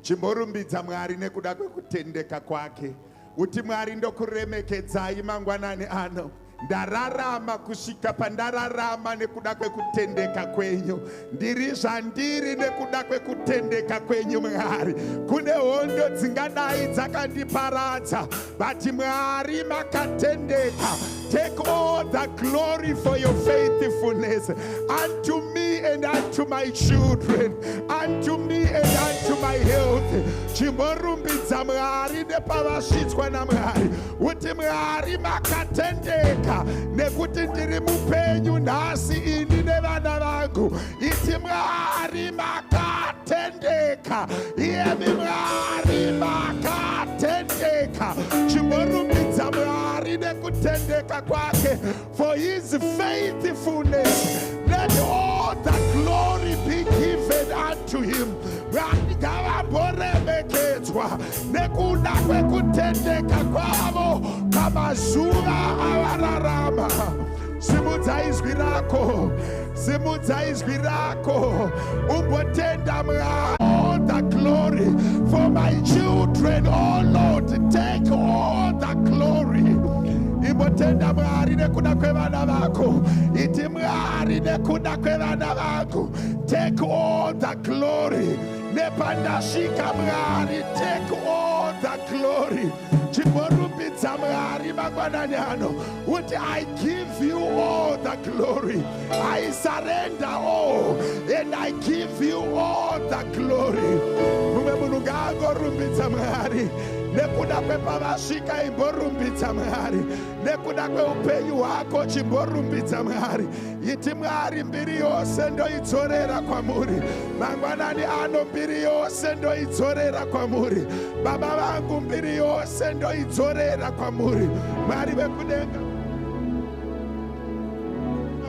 Chimborumbidza Mwari nekuda kwekutendeka kwake. Uti Mwari ndokuremekedzai mangwanani ano. Ndararama kusvika pandararama nekuda kwekutendeka kwenyu. Ndiri zvandiri nekuda kwekutendeka kwenyu Mwari. Kune hondo dzingadai dzakandiparadza, but Mwari makatendeka. Take all the glory for your faithfulness unto me and unto my children, unto me and unto my health. Chimborumbidza Mwari nepavasvitswa naMwari. Uti Mwari makatendeka nekuti ndiri mupenyu nhasi ini nevana vangu. Iti Mwari makatendeka. Iyemi Mwari makatendeka. Chimborumbidza Mwari nekutendeka kwake, for his faithfulness. Let all the glory be given unto him. Ngavaboremekedzwa nekuda kwekutendeka kwavo pamazuva avararama. Simudza izwi rako, simudza izwi rako, umbotenda Mwari. All the glory for my children, oh Lord, take all the glory. Imbotenda Mwari nekuda kwevana vako. Iti Mwari nekuda kwevana vako. Take all the glory. Nepandashika Mwari, take all the glory. Chimborumbidza Mwari mangwanani ano. Uti I give you all the glory. I surrender all and I give you all the glory. Mumwe munhu ngaangorumbidza Mwari. Nekuda kwepavasvika imborumbidza Mwari. Nekuda kweupenyu hwako chimborumbidza Mwari. Iti Mwari mbiri yose ndoidzorera kwamuri. Mangwanani ano mbiri yose ndoidzorera kwamuri. Baba vangu mbiri yose ndoidzorera kwamuri. Mwari vekudenga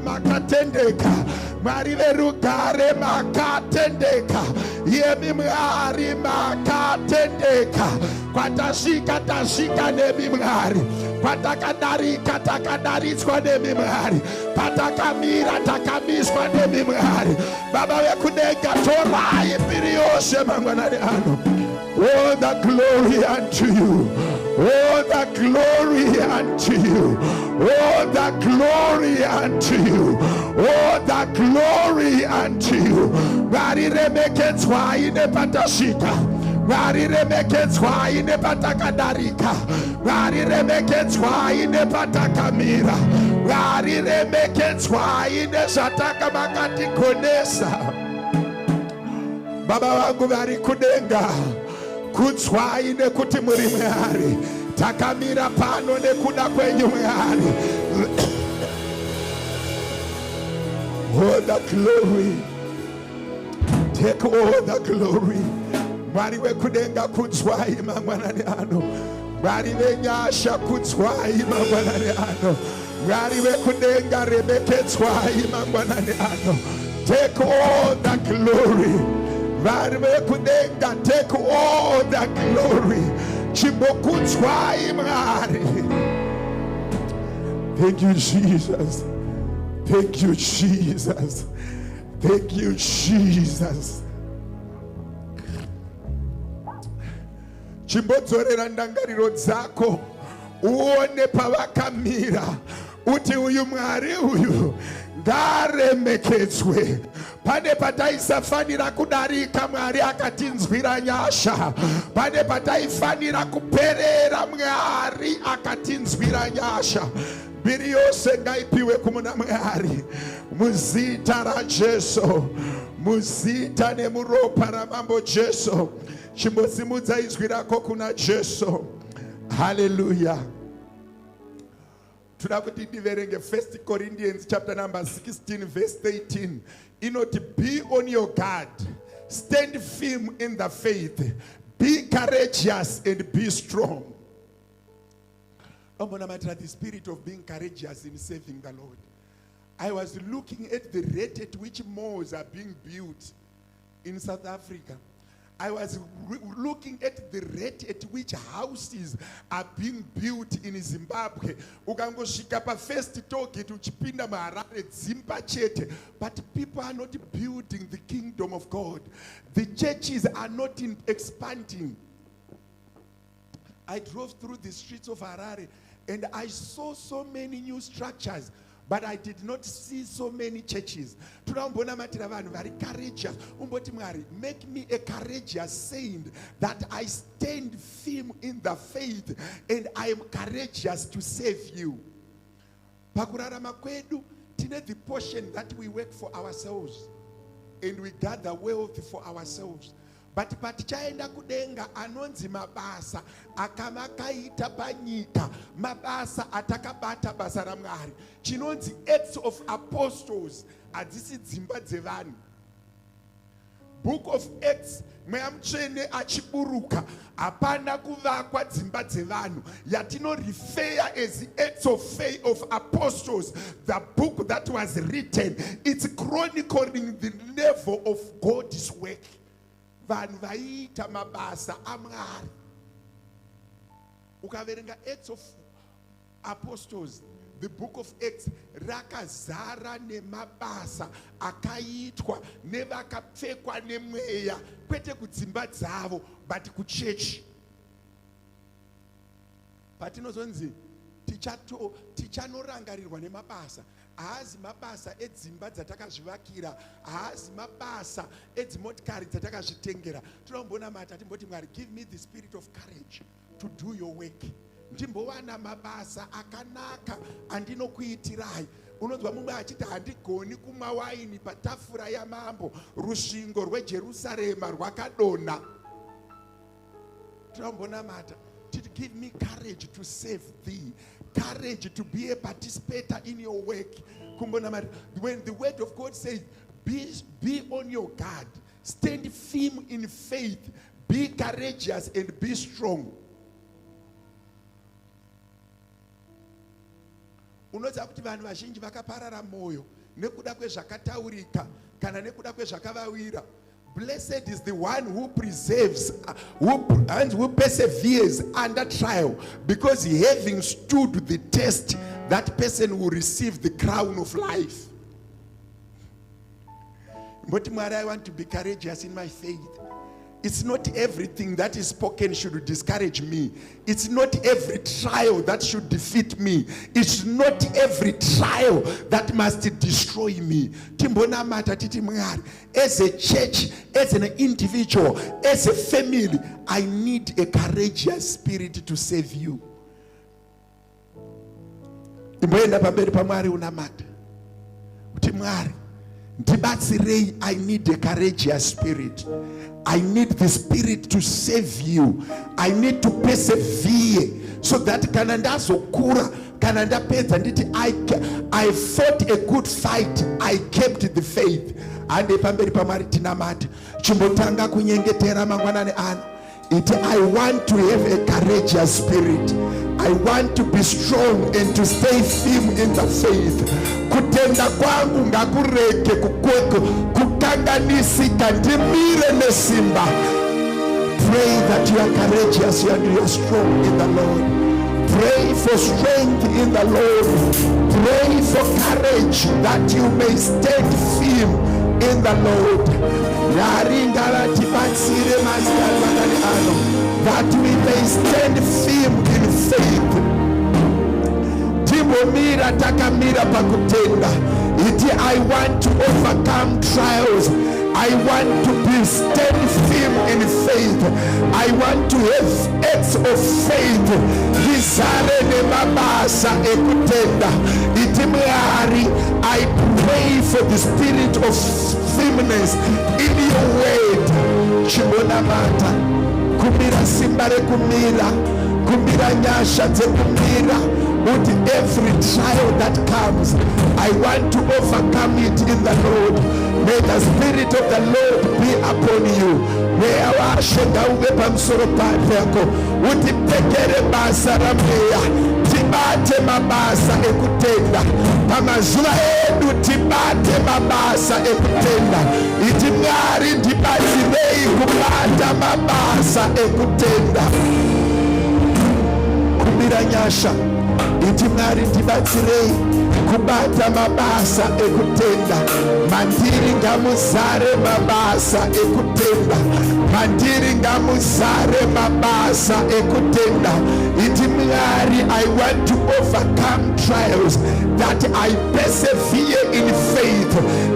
makatendeka. Mwari verugare makatendeka. Yemi Mwari makatendeka. Kwatasvika tasvika nemi Mwari. Patakadarika takadaritswa nemi Mwari. Patakamira takamiswa nemi Mwari. Baba vekudenga torai mbiri yose mangwanani ano. All the glory unto you. All the glory unto you. All the glory unto you. All the glory unto you. Mwari remekedzwa ine patashika. Mwari remekedzwa ine patakadarika. Mwari remekedzwa ine patakamira. Mwari remekedzwa ine zvataka makatikonesa. Baba vangu vari kudenga, kudzwai nekuti muri Mwari. Takamira pano nekuda kwenyu Mwari. All the glory. Take all the glory. Mwari vekudenga kudzwai mangwanani ano. Mwari venyasha kudzwai mangwanani ano. Mwari vekudenga remekedzwai mangwanani ano. Take all the glory. Mwari vekudenga, take all the glory. Chimbokudzwai Mwari. Thank you, Jesus. Thank you, Jesus. Thank you, Jesus. Chimbodzorera ndangariro dzako, uone pavakamira. Uti uyu Mwari uyu ngaremekedzwe. Pane pataisafanira kudarika Mwari akatinzwira nyasha. Pane pataifanira kuperera Mwari akatinzwira nyasha. Mbiri yose ngaipiwe kumuna Mwari. Muzita ra Jesu. Muzita nemuropa ramambo Jesu. Chimbosimudza izwi rako kuna Jesu. Hallelujah. Toda kuti ndiverenge 1 Corinthians chapter number 16 verse 18. Inoti, be on your guard, stand firm in the faith, be courageous and be strong. The spirit of being courageous in serving the Lord. I was looking at the rate at which malls are being built in South Africa. I was looking at the rate at which houses are being built in Zimbabwe. Ukangosvika pa first target uchipinda muHarare dzimba chete, but people are not building the kingdom of God. The churches are not expanding. I drove through the streets of Harare and I saw so many new structures, but I did not see so many churches. Very courageous. Make me a courageous saint that I stand firm in the faith and I am courageous to save you. Pakurarama kwedu tine the portion that we work for ourselves and we gather wealth for ourselves. But patichaenda kudenga anonzi mabasa akamakaita panyika mabasa atakabata basa ramwari chinonzi Acts of Apostles adzisi dzimba dzevanhu. Book of Acts mweya mutsvene achiburuka hapana kuvakwa dzimba dzevanhu yatino refer as Acts of Apostles, the book that was written. It's chronicling the level of God's work. Vanhu vaita mabasa amwari. Ukaverenga Acts of Apostles, the book of Acts, rakazara nemabasa akaitwa nevakapfekwa nemweya kwete kudzimba dzavo but kuchechi. Patinozonzi tichanorangarirwa nemabasa. Haazi mabasa edzimba dzatakazvivakira, haazi mabasa edzimotikari dzatakazvitengera. Tinombona mata timboti Mwari, give me the spirit of courage to do your work. Ndimbowana mabasa akanaka andinokuitirai. Unonzwa mumwe achiti handigoni kumwa waini patafura yamambo, rusvingo rweJerusarema rwakadonha. Tinombona mata, give me courage to save thee, courage to be a participator in your work. When the word of God says, be on your guard, stand firm in faith, be courageous and be strong. Unoza kuti vanhu vazhinji vakaparara moyo nekuda kwezvakataurika kana nekuda kwezvakavawira. Blessed is the one who preserves, who perseveres under trial, because having stood the test, that person will receive the crown of life. But Mara, I want to be courageous in my faith. It's not everything that is spoken should discourage me. It's not every trial that should defeat me. It's not every trial that must destroy me. As a church, as an individual, as a family, I need a courageous spirit to save you. I need a courageous spirit. I need the spirit to save you. I need to persevere so that I fought a good fight. I kept the faith. And I want to have a courageous spirit. I want to be strong and to stay firm in the faith. Kutenda kwangu ngakureke kukanganisika ndimire nesimba. Pray that you are courageous and you are strong in the Lord. Pray for strength in the Lord. Pray for courage that you may stand firm in the Lord. That we may stand firm in faith. Timomira takamira pakutenda. I want to overcome trials. I want to be stand firm in faith. I want to have acts of faith. I pray for the spirit of firmness in your word. Chibonamata kumira simbare kumira nyasha kumira. With every trial that comes, I want to overcome it in the Lord. May the Spirit of the Lord be upon you. May our shenda uwepa msoro pako. Utipekere basa ramea. Tibate mabasa ekutenda. Pamazuwa edu tibate mabasa ekutenda. Itimari tibate mabasa ekutenda. Kumbira nyasha iti Mwari ndibatsirei kubata mabasa ekutenda. Mandiri ngamuzare mabasa ekutenda. Mandiri ngamuzare mabasa ekutenda. Iti Mwari, I want to overcome trials, that I persevere in faith,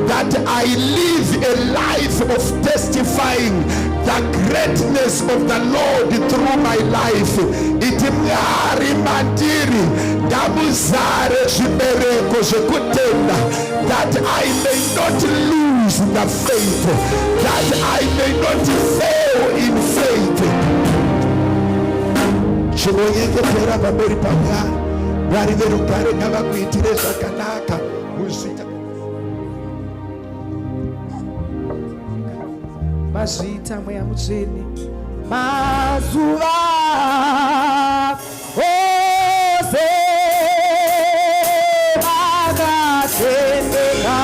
that I live a life of testifying the greatness of the Lord through my life. Iti Mwari mandiri ngamuzare zvibereko zvekutenda, that I may not lose the faith, that I may not fail in faith. Chinoyengetera pamberi paMwari. Mwari verugare ngavakuitire zvakanaka muzvita mazvita mweya mutsvene. Mazuva ose akatendeka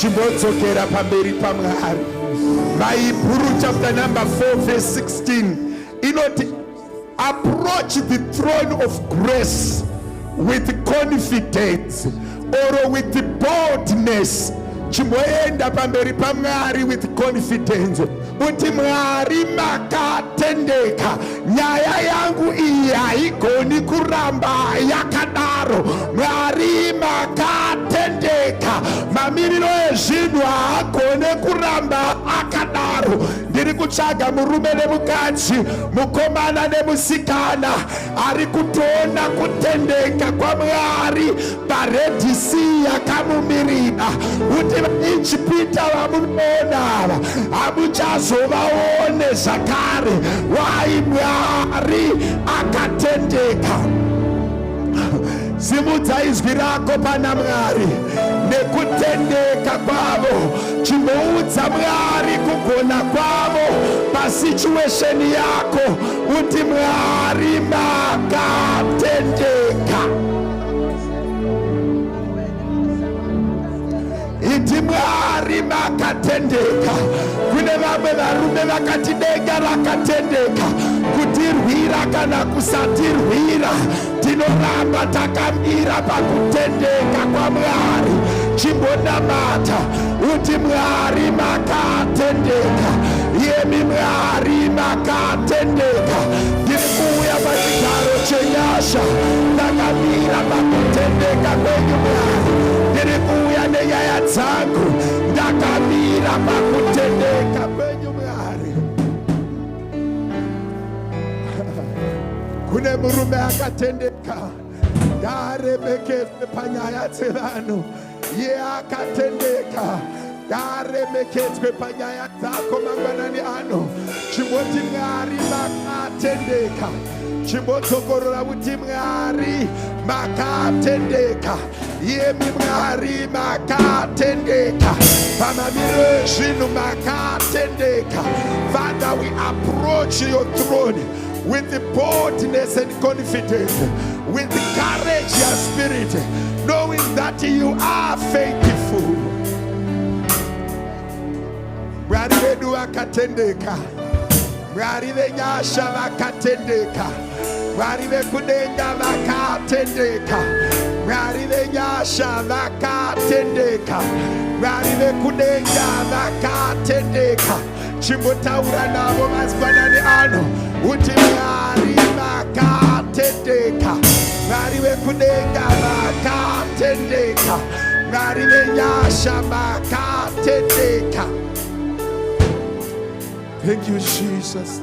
chimbotokera pamberi paMwari. Maibhuru chapter number 4 verse 16 inoti, approach the throne of grace with confidence or with boldness. Chimboenda pamberi paMwari with confidence. Uti Mwari makatendeka, nyaya yangu iyi haigoni kuramba yakadaro. Mwari makatendeka, mamiriro ezvinhu haagone kuramba akadaro. Ndiri kutsvaga murume nemukadzi, mukomana nemusikana ari kutoona kutendeka kwaMwari paRedhi Sea yakamumirira, kuti vaIjipita vamunoona ava hamuchazovaone zvakare. Wai Mwari akatendeka. Simudzai zwi rako pana Mwari nekutendeka kwavo. Chimboudza Mwari kugona kwavo pasituation yako, kuti Mwari makatendeka. Iti Mwari makatendeka. Kune vamwe varume vakati denga rakatendeka, kutirwira kana kusatirwira, tinoramba takamira pakutendeka kwaMwari. Chimbonamata uti Mwari makatendeka. Yemi Mwari makatendeka. Ndikuuya pachigaro chenyasha, ndakamira pakutendeka kwenyu Mwari. Ndikuuya nenyaya dzangu, ndakamira pakutendeka kwenyu Mwari. Kune murume akatendeka, ngaaremekedzwe panyaya dzevanhu. Iye akatendeka, ngaaremekedzwe panyaya dzako mangwanani ano. Chimboti Mwari makatendeka. Chimbotsogorora kuti Mwari makatendeka. Yemi Mwari makatendeka. Pamamiriro ezvinhu makatendeka. Father, we approach your throne with boldness and confidence, with courage, your spirit, knowing that you are faithful. Mwari vedu vakatendeka. Mwari venyasha vakatendeka. Mwari vekudenga vakatendeka. Mwari venyasha vakatendeka. Mwari vekudenga vakatendeka. Chimbotaura navo mazwanani ano, uti Mwari makatendeka. Mwari vekudenga makatendeka. Mwari venyasha makatendeka. Thank you, Jesus.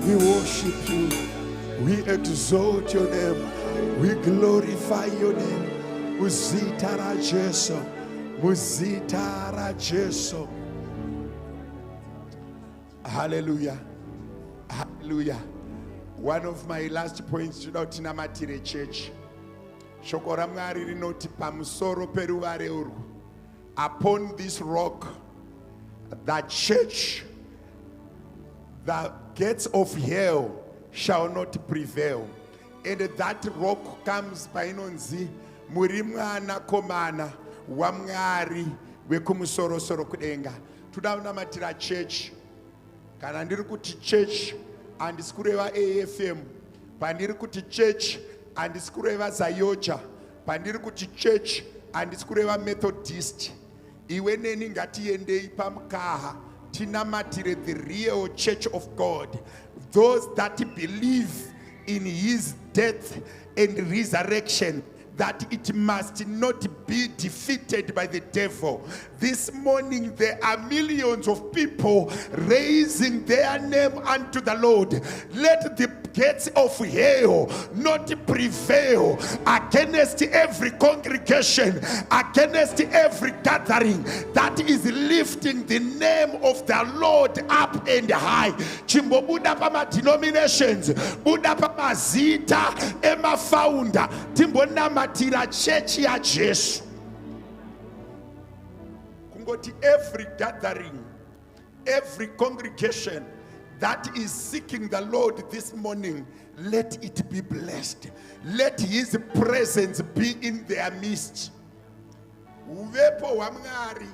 We worship you. We exalt your name. We glorify your name. Muzita ra Jesu. Muzita ra Jesu. Hallelujah. Hallelujah. One of my last points tinoda tinamatire church. Shoko ra Mwari rinoti pamusoro peruvare urwu. Upon this rock, the church, the gates of hell shall not prevail. And that rock comes by inonzi muri mwana komana wa Mwari wekumusoro kudenga. Toda unamatira church. Kana ndiri kuti church handisi kureva AFM, pandiri kuti church handisi kureva Zayoja, pandiri kuti church handisi kureva Methodist. Iwe neni ngatiendei pamukaha tinamatire the real church of God, those that believe in his death and resurrection, that it must not be defeated by the devil. This morning there are millions of people raising their name unto the Lord. Let the gates of hell not prevail against every congregation, against every gathering that is lifting the name of the Lord up and high. Chimbo buda pama denominations, buda pama zita ema founder, timbo namatira church ya Jesu. Kungoti every gathering, every congregation that is seeking the Lord this morning, let it be blessed. Let his presence be in their midst. Uvepo wa Mwari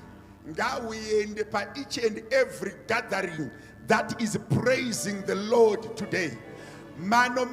ngawuyende pa each and every gathering that is praising the Lord today. Mano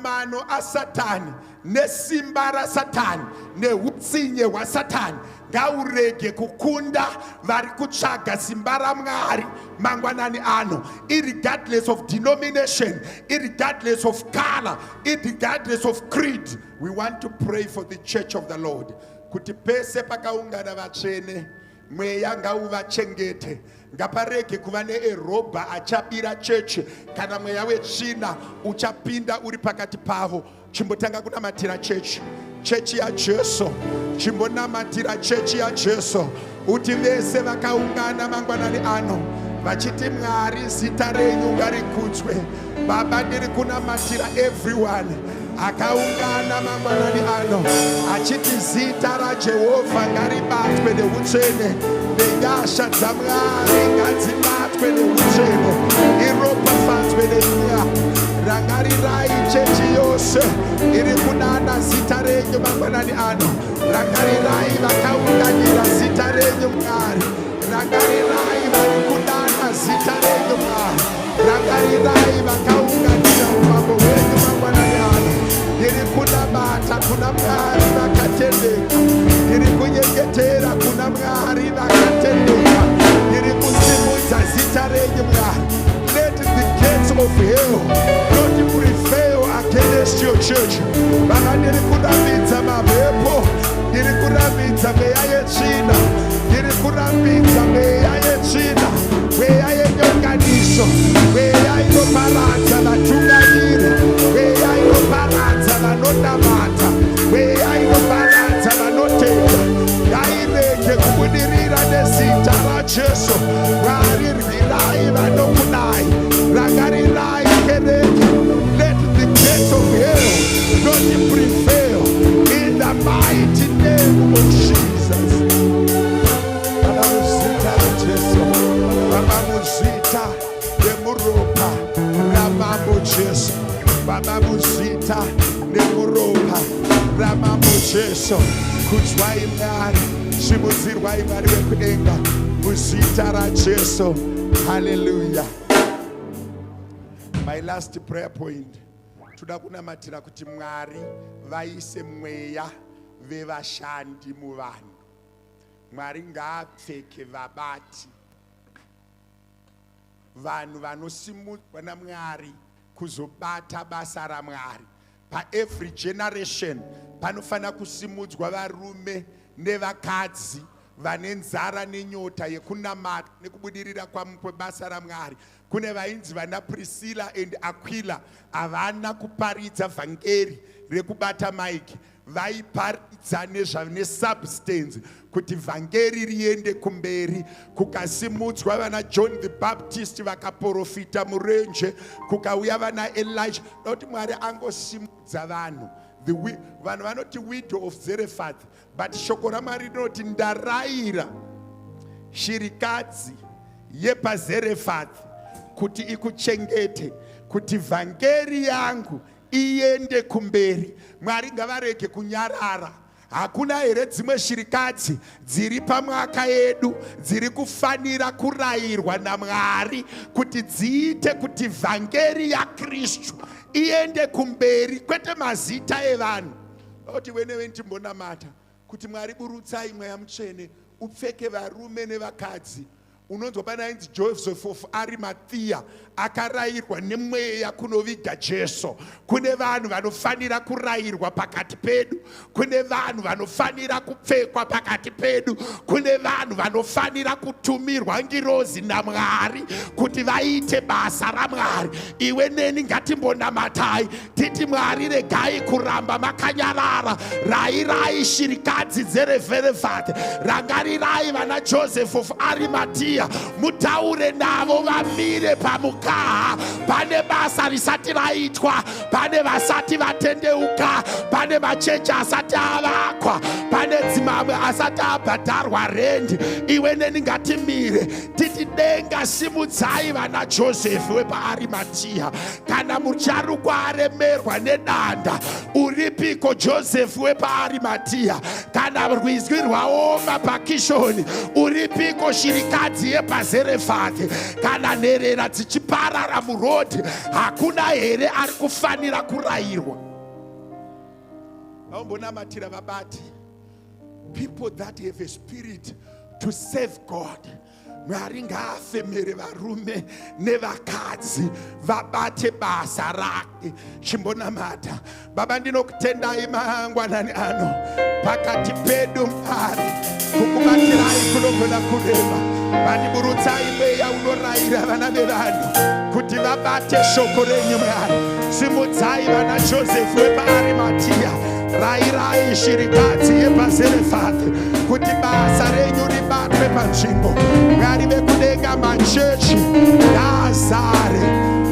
a Satan, ne simbara Satan, ne utsinye wa Satan, ngaurege kukunda vari kutsvaga simbara Mwari mangwanani ano, irregardless of denomination, irregardless of color, irregardless of creed. We want to pray for the church of the Lord. Kuti pese pakaungana vatsvene mweya ngauvachengete. Ngaparege kuva neerobha achabira chechi kana mweya wetsvina uchapinda uri pakati pavo. Chimbotanga kunamatira chechi yaJesu. Chimbonamatira chechi yaJesu. Uti vese vakaungana mangwanani ano vachiti Mwari zita renyu ngarikudzwe. Baba ndiri kunamatira everyone akaungana mangwanani ano achiti zita raJehovha ngaribatwe neutsvene, nenyasha dzaMwari ngadzibatwe neutsvene, iropafadzwe nenyaya. Rangarirai chechi yose iri kunana zita renyu mangwanani ano. Rangarirai vakaunganira zita renyu Mwari. Rangarirai vari kunana zita renyu Mwari. Rangarirai vakaunganira umambo hwenyu mangwanani ano. Iri kunamata kuna Mwari vakatendeka. Iri kunyengetera kuna Mwari vakatendeka. Iri kusimudza zita renyu Mwari. Let the gates of hell not prevail against your church. Baba ndiri kurambidza mabhepo, ndiri kurambidza mweya yetsvina, ndiri kurambidza mweya yetsvina, mweya yenyonganiso, mweya inoparadza vatungamiri, mweya inoparadza vanonamata, mweya inoparadza vanotenda. Ngairege kubudirira nezita raJesu. Mwari rwirai vanokunai, rangarirai kereke. Let the gates of hell not prevail in the mighty name of Jesus. Baba muzita raJesu, Baba muzita nemuropa ramambo Jesu, Baba muzita nemuropa ramambo Jesu. Kudzwai Mwari, simudzirwai Mwari wekudenga muzita raJesu. Hallelujah. My last prayer point, toda kunamatira kuti Mwari vaise mweya vevashandi muvanhu. Mwari ngaapfeke vabati, vanhu vanosimudzwa naMwari kuzobata basa raMwari. Pa-every generation panofana kusimudzwa varume nevakadzi vane nzara nenyota yekunamata nekubudirira kwebasa raMwari. Kune vainzi vana Priscilla and Aquila havana kuparidza vhangeri rekubata maiki, vaiparidza nesubstance kuti vhangeri riende kumberi. Kukasimudzwa vana John the Baptist vakaprofita murenje, kukauya vana Elijah. Noti Mwari angosimudza vanhu. Vanhu vanoti widow of Zarephath, but shoko raMwari rinoti ndarayira shirikadzi yepaZarephath kuti ikuchengete, kuti vhangeri yangu iende kumberi. Mwari ngavarege kunyarara. Hakuna here dzimwe shirikadzi dziri pamwaka yedu dziri kufanira kurayirwa naMwari kuti dziite kuti vhangeri yaKristu iende kumberi, kwete mazita evanhu. Oti wenewe ndimbonamata kuti Mwari burutsai mweya mutsvene upfeke varume nevakadzi. Unonzwa pana inzi Joseph of Arimathea akarayirwa nemweya kunoviga Jesu. Kune vanhu vanofanira kurayirwa pakati pedu, kune vanhu vanofanira kupfekwa pakati pedu, kune vanhu vanofanira kutumirwa ngirozi naMwari kuti vaite basa raMwari. Iwe neni ngatimbonamatai titi Mwari regai kuramba makanyarara. Rayirai shirikadzi dzeRevherevhat, rangarirai vana Joseph of Arimathea, mutaure navo vamire pamukaha. Pane basa risati raitwa, pane vasati vatendeuka, pane machechi asati avakwa, pane dzimamwe asati abhadharwa rendi. Iwe neni ngatimire titi denga simudzai vana Joseph wepaArimathea. Kana mucharukwa aremerwa nedanda, uripiko Joseph wepaArimathea? Kana rwizwi rwaoma paKishoni, uripiko shirikadzi yepaZarephath? Kana nherera dzichiparara murodhi, hakuna here ari kufanira kurayirwa? Vaombonamatira vabati, people that have a spirit to serve God. Mwari ngaafemere varume nevakadzi vabate basa rake. Chimbonamata. Baba ndinokutendai mangwanani ano pakati pedu Mwari, kukubatirai kuno vanogona kureva vaniburutsai mweya unorayira vana vevanhu kuti vabate shoko renyu Mwari. Simudzai vana Josefu wepaArimatiya, rayirai shirikadzi yepaZerefati kuti basa renyu ribatwe panzvimbo. Mwari vekudenga, machechi ngaazare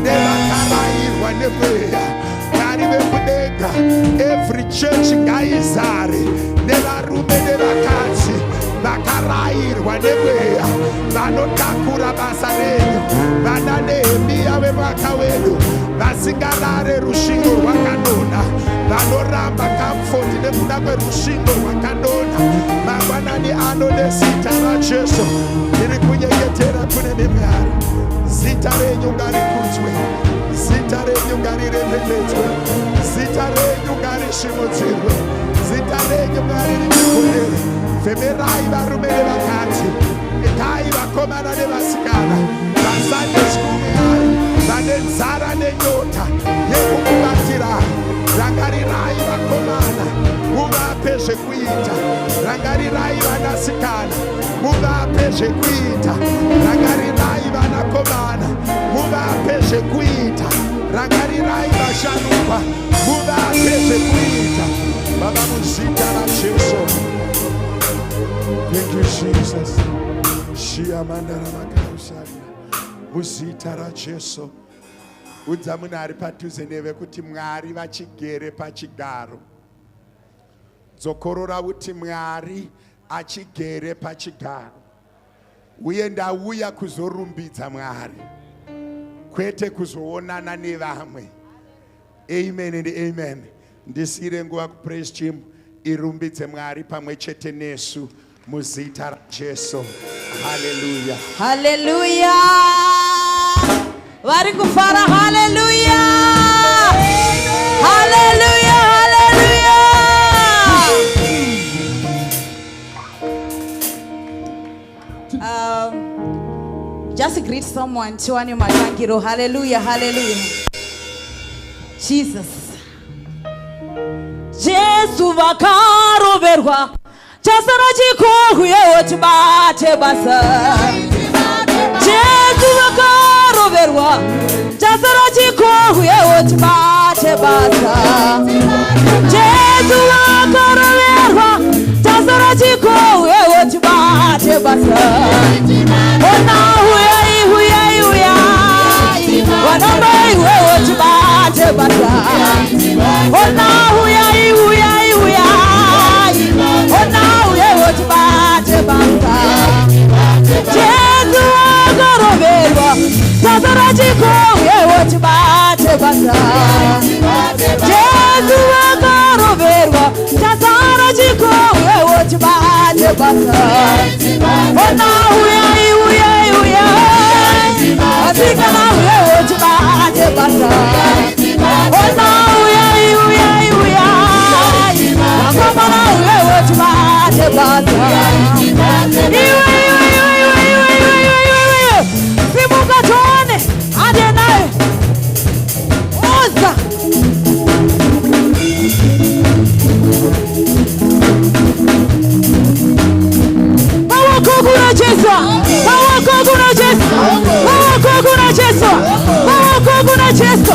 nevakarayirwa nemweya. Mwari vekudenga, every church ngaizare nevarume nevakadzi vakarayirwa nemweya, vanotakura basa renyu. Vana Nehemiya wemwaka wedu vasingarare rusvingo rwakanona, vanoramba kamfoti nekuda kwerusvingo rwakanona. Mangwanani ano nezita raJesu ndiri kunyengetera kune Mwari. Zita renyu ngarikudzwe, zita renyu ngariremekedzwe, zita renyu ngarisvinudzirwe, zita renyu Mwari richiponere. Femerai varume nevakadzi, itai vakomana nevasikana, vaSunday school Mwari vane nzara nenyota yekukubatira. Rangarirai vakomana, muvape zvekuita. Rangarirai vanasikana, muvape zvekuita. Rangarirai vanakomana, muvape zvekuita. Rangarirai vashanukwa, muvape zvekuita. Baba, muzita raJesu. Thank you, Jesus. Shiamandara makarusharia. Muzita raJesu. Udza munhu ari padhuze neve kuti Mwari vachigere pachigaro. Dzokorora kuti Mwari achigere pachigaro. Uye ndauya kuzorumbidza Mwari, kwete kuzoonana nevamwe. Amen and amen. Ndisire nguva kupraise team irumbidze Mwari pamwe chete nesu muzita raJesu. Hallelujah. Hallelujah. Vari kufara. Hallelujah. Hallelujah. Hallelujah. Just greet someone. Chiwani matangiro. Hallelujah. Hallelujah. Jesus. Jesu vakaroverwa chasara chikohuye otibate basa. Jesu vakaroverwa chasara chikohuye otibate basa. Jesu vakaroverwa chasara chikohuye otibate basa. Ona huya wanambai we otibate basa. Ona huya ona huya otibate basa. Jesu vakaroverwa chasara chikohuye otibate basa. Jesu vakaroverwa chasara chikohuye otibate basa. Ona huya atikana huya otibate basa. Ona huya wakomana huya otibate basa. Simuka tuone ade naye oza. Kuna Jesu, kuna Jesu, kuna Jesu, kuna Jesu,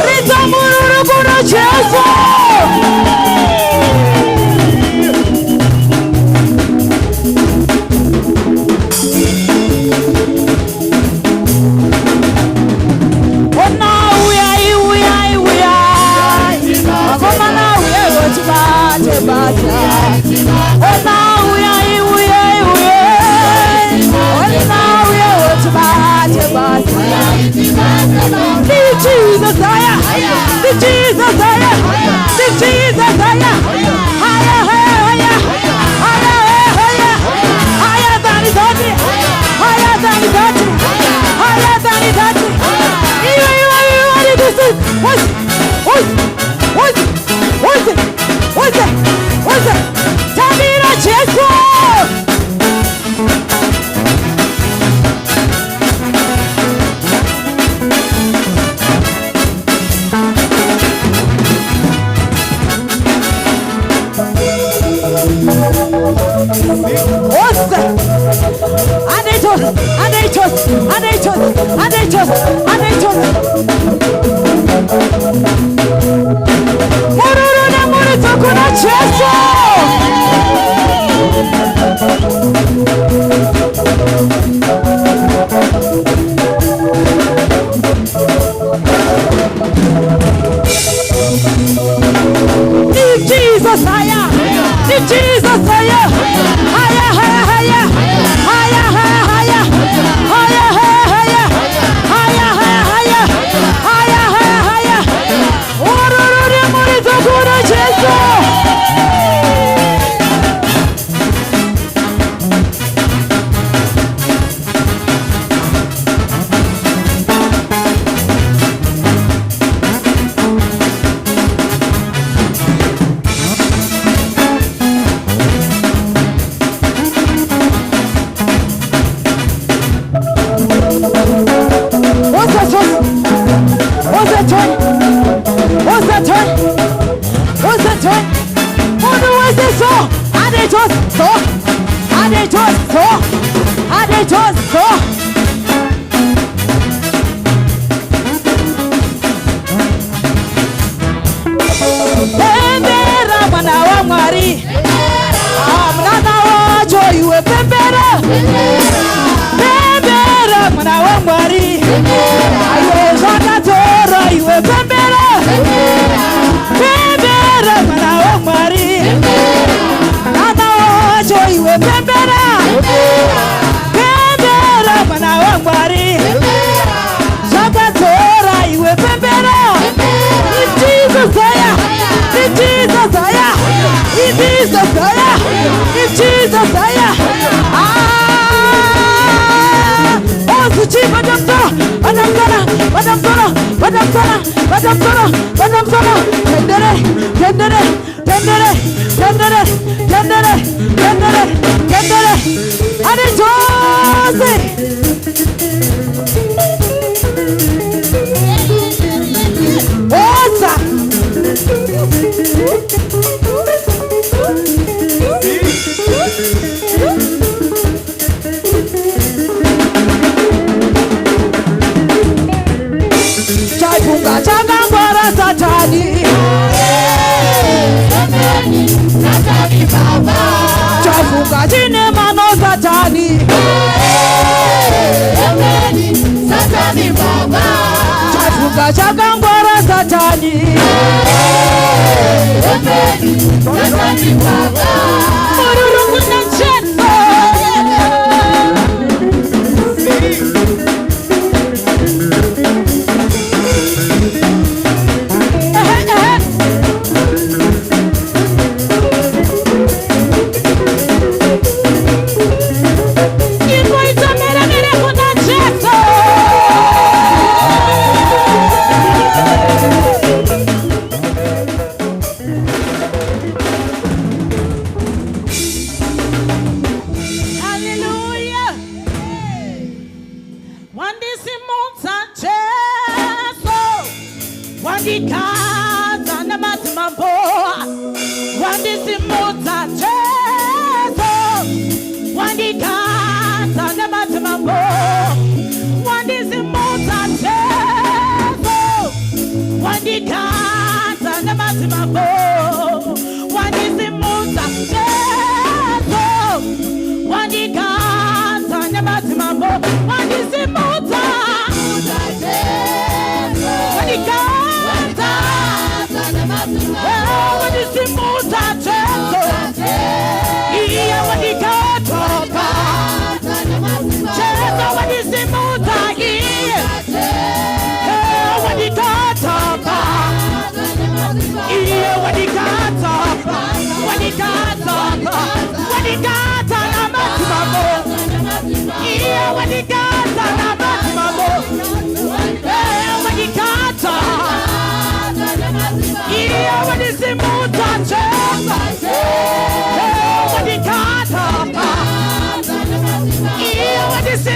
ritamuru kuna Jesu. Ona uya, komana uya otibate basa. Ona uya. Jesus,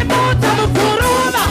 Simuta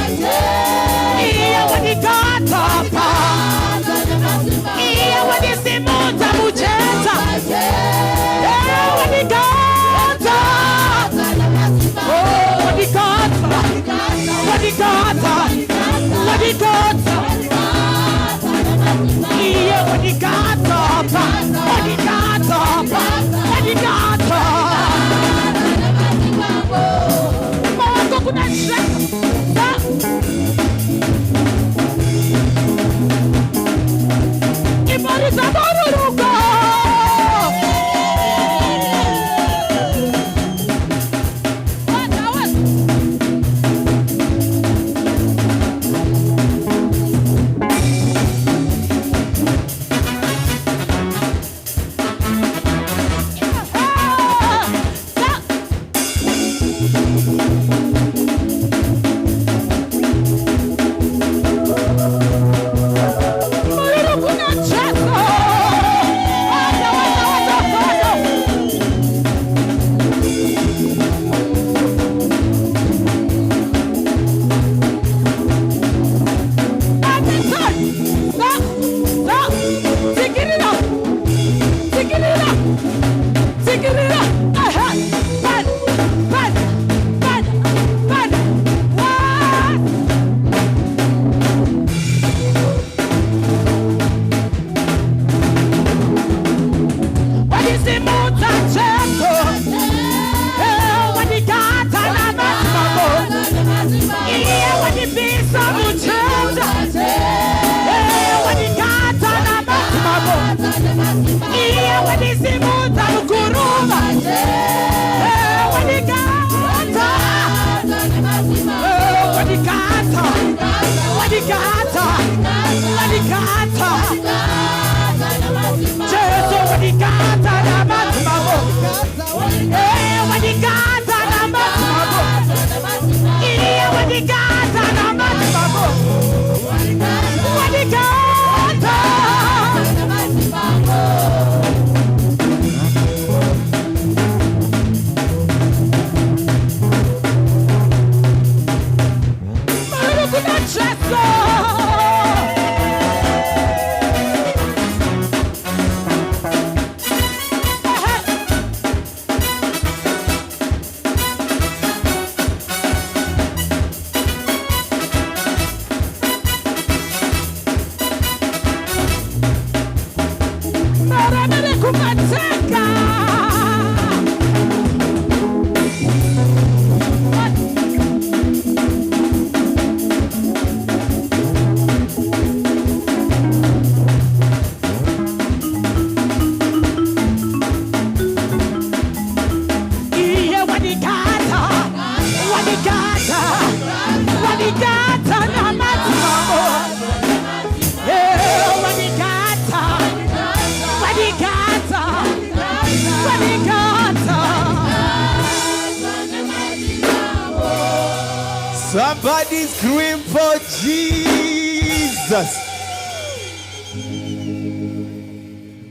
Somebody scream for Jesus.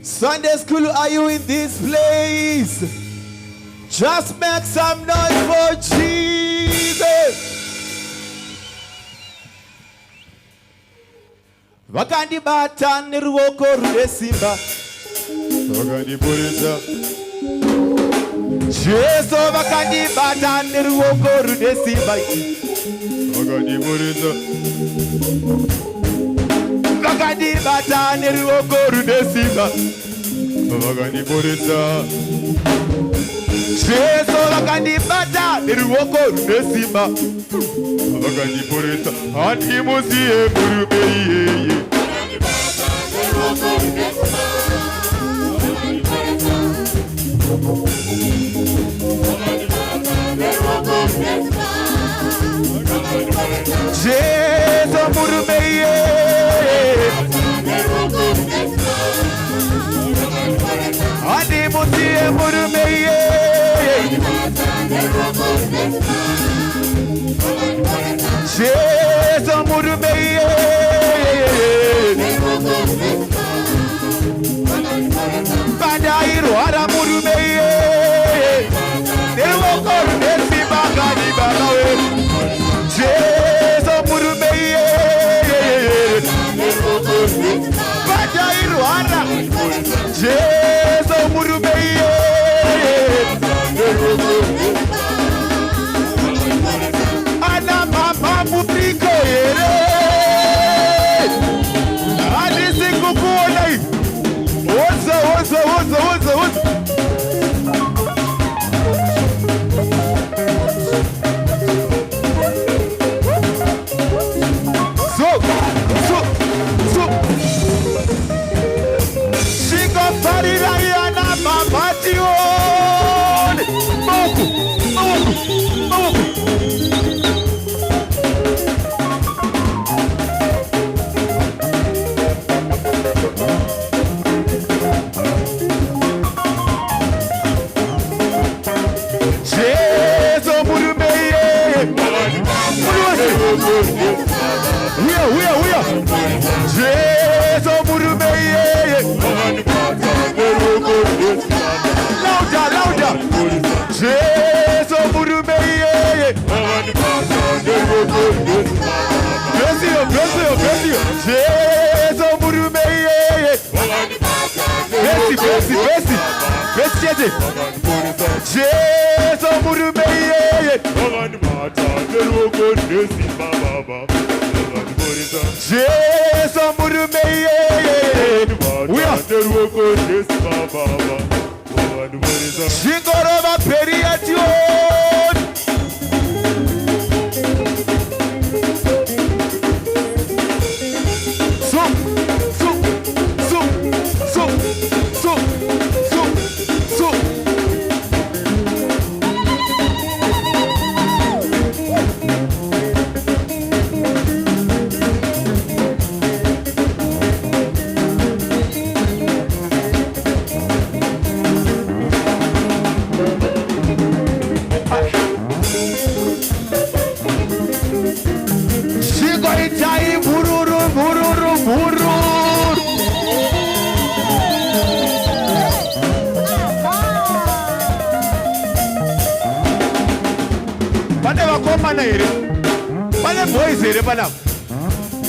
Sunday school, are you in this place? Just make some noise for Jesus. Vakandibata neruoko rwesimba vakandipurisa. Jesu vakandibata neruoko rwesimba vakandipurisa. Vakandibata neruoko rwesimba vakandipurisa. Jesu vakandibata neruoko rwesimba vakandipurisa. Andimusiye murume iyeye. Jesu murume iyeye. Andimusiye murume iyeye. Jesu murume iyeye. Badairwara murume iyeye. Neruoko rwesimba kanibata we. Jesu murume iyeye. Badairwara. Jesu murume iyeye. Ana mama mupiko yere. Adisi kukuona hii. Woza. So. Shika farira yana mapation. Moku. Jesu murume iyeye. Uya. Jesu murume iyeye. Louder. Jesu murume iyeye. Bless you. Jesu murume iyeye. Bless you. Jesu murume iyeye. Jesu murume iyeye. Shingorova periation. So. Shingoritai bururu. Pane vakomana here, pane boys here pana.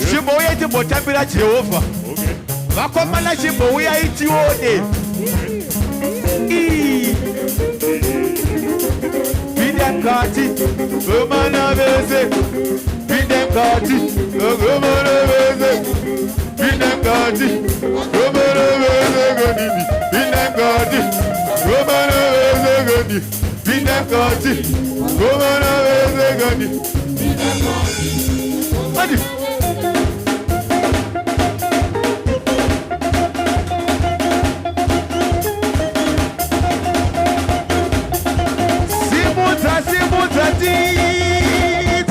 Chimbouya chimbotambira Jehovha. Vakomana chimbouya itione. Bidemkati, vomana vese. Bidemkati, vomana vese. Bidemkati, vomana vese gani. Bidemkati, vomana vese gani. Bidemkati, vomana vese gani. Adi. Simuta tit.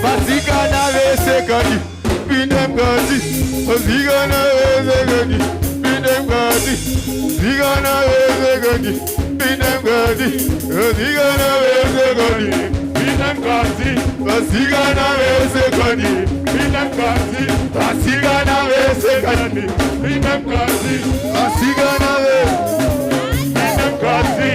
Bazika na vese gani. Bidemkati, bazika na vese gani. Bidemkati, bazika na vese. kani, bidem kati, basigana vese kani, bidem kati, basigana vese kani, bidem kati, basigana vese kani, bidem kati, basigana vese, bidem kati.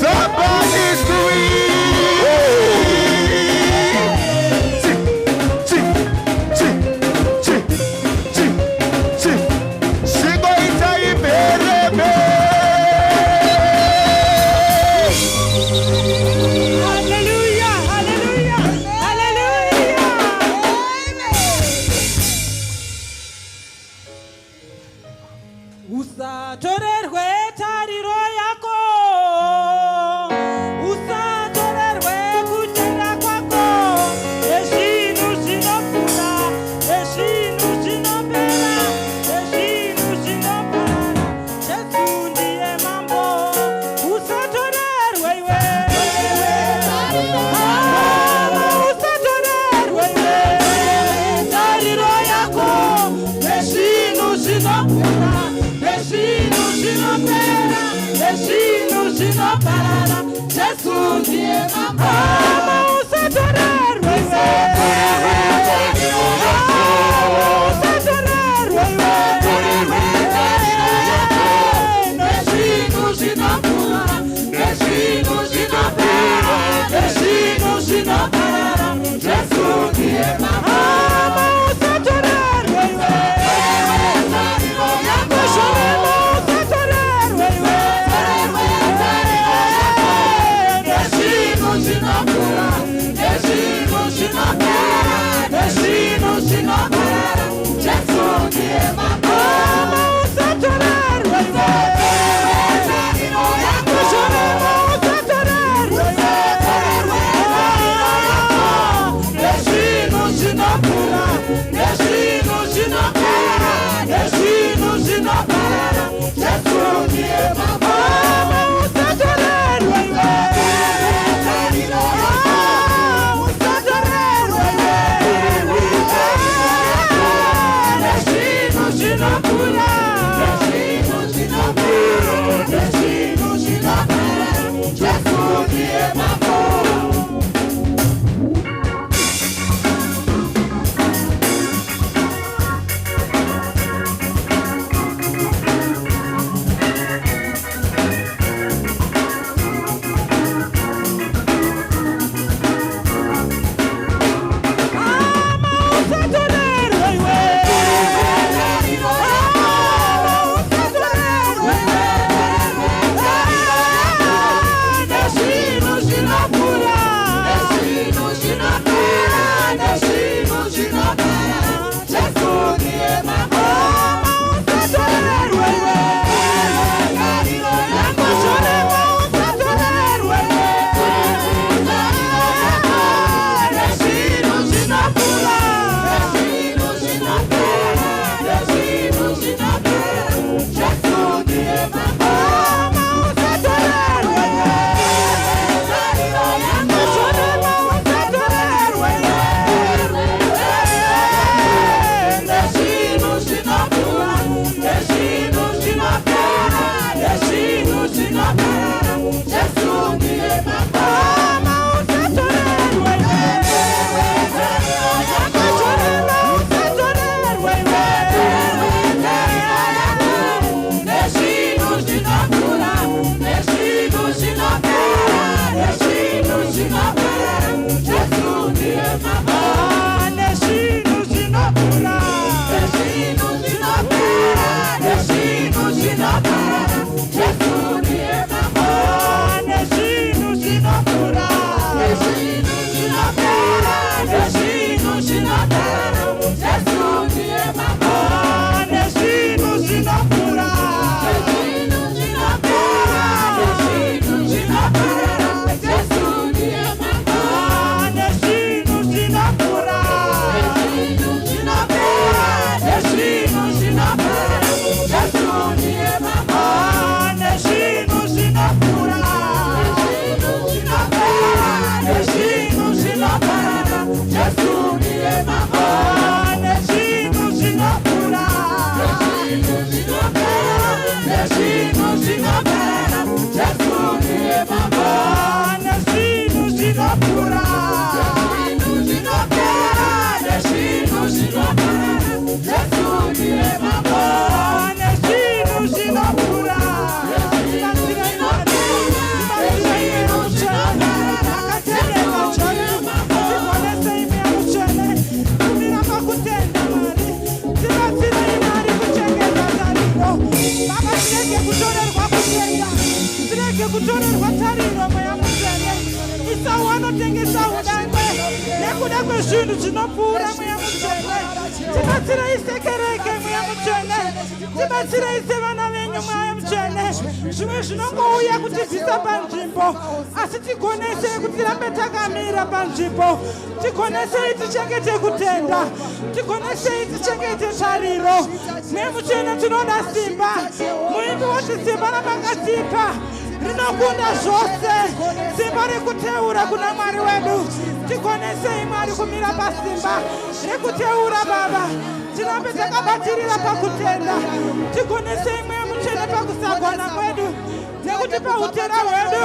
Somebody's usatorerwe tariro yako, usatorerwe kutenda kwako, ezvinhu zvinokura, ezvinhu zvinopera, ezvinhu zvinoparara, Jesu ndiye mambo, usatorerwe iwe, usatorerwe iwe tariro yako, ezvinhu zvinokura, ezvinhu zvinopera, ezvinhu zvinoparara, Jesu ndiye mambo, usatorerwe iwe, usatorerwe iwe, ezvinhu zvinokura, ezvinhu zvinopera, ezvinhu zvinoparara, Jesu ndiye mambo, usatorerwe iwe, Shona Rinokunda zvose simba rekuteura kuna Mwari wedu. Tikonesei Mwari kumira pasimba rekuteura Baba. Tirambe takabatirira pakutenda. Tikonesei Mweya Mutsvene pakusagona kwedu. Nekuti pautera hwedu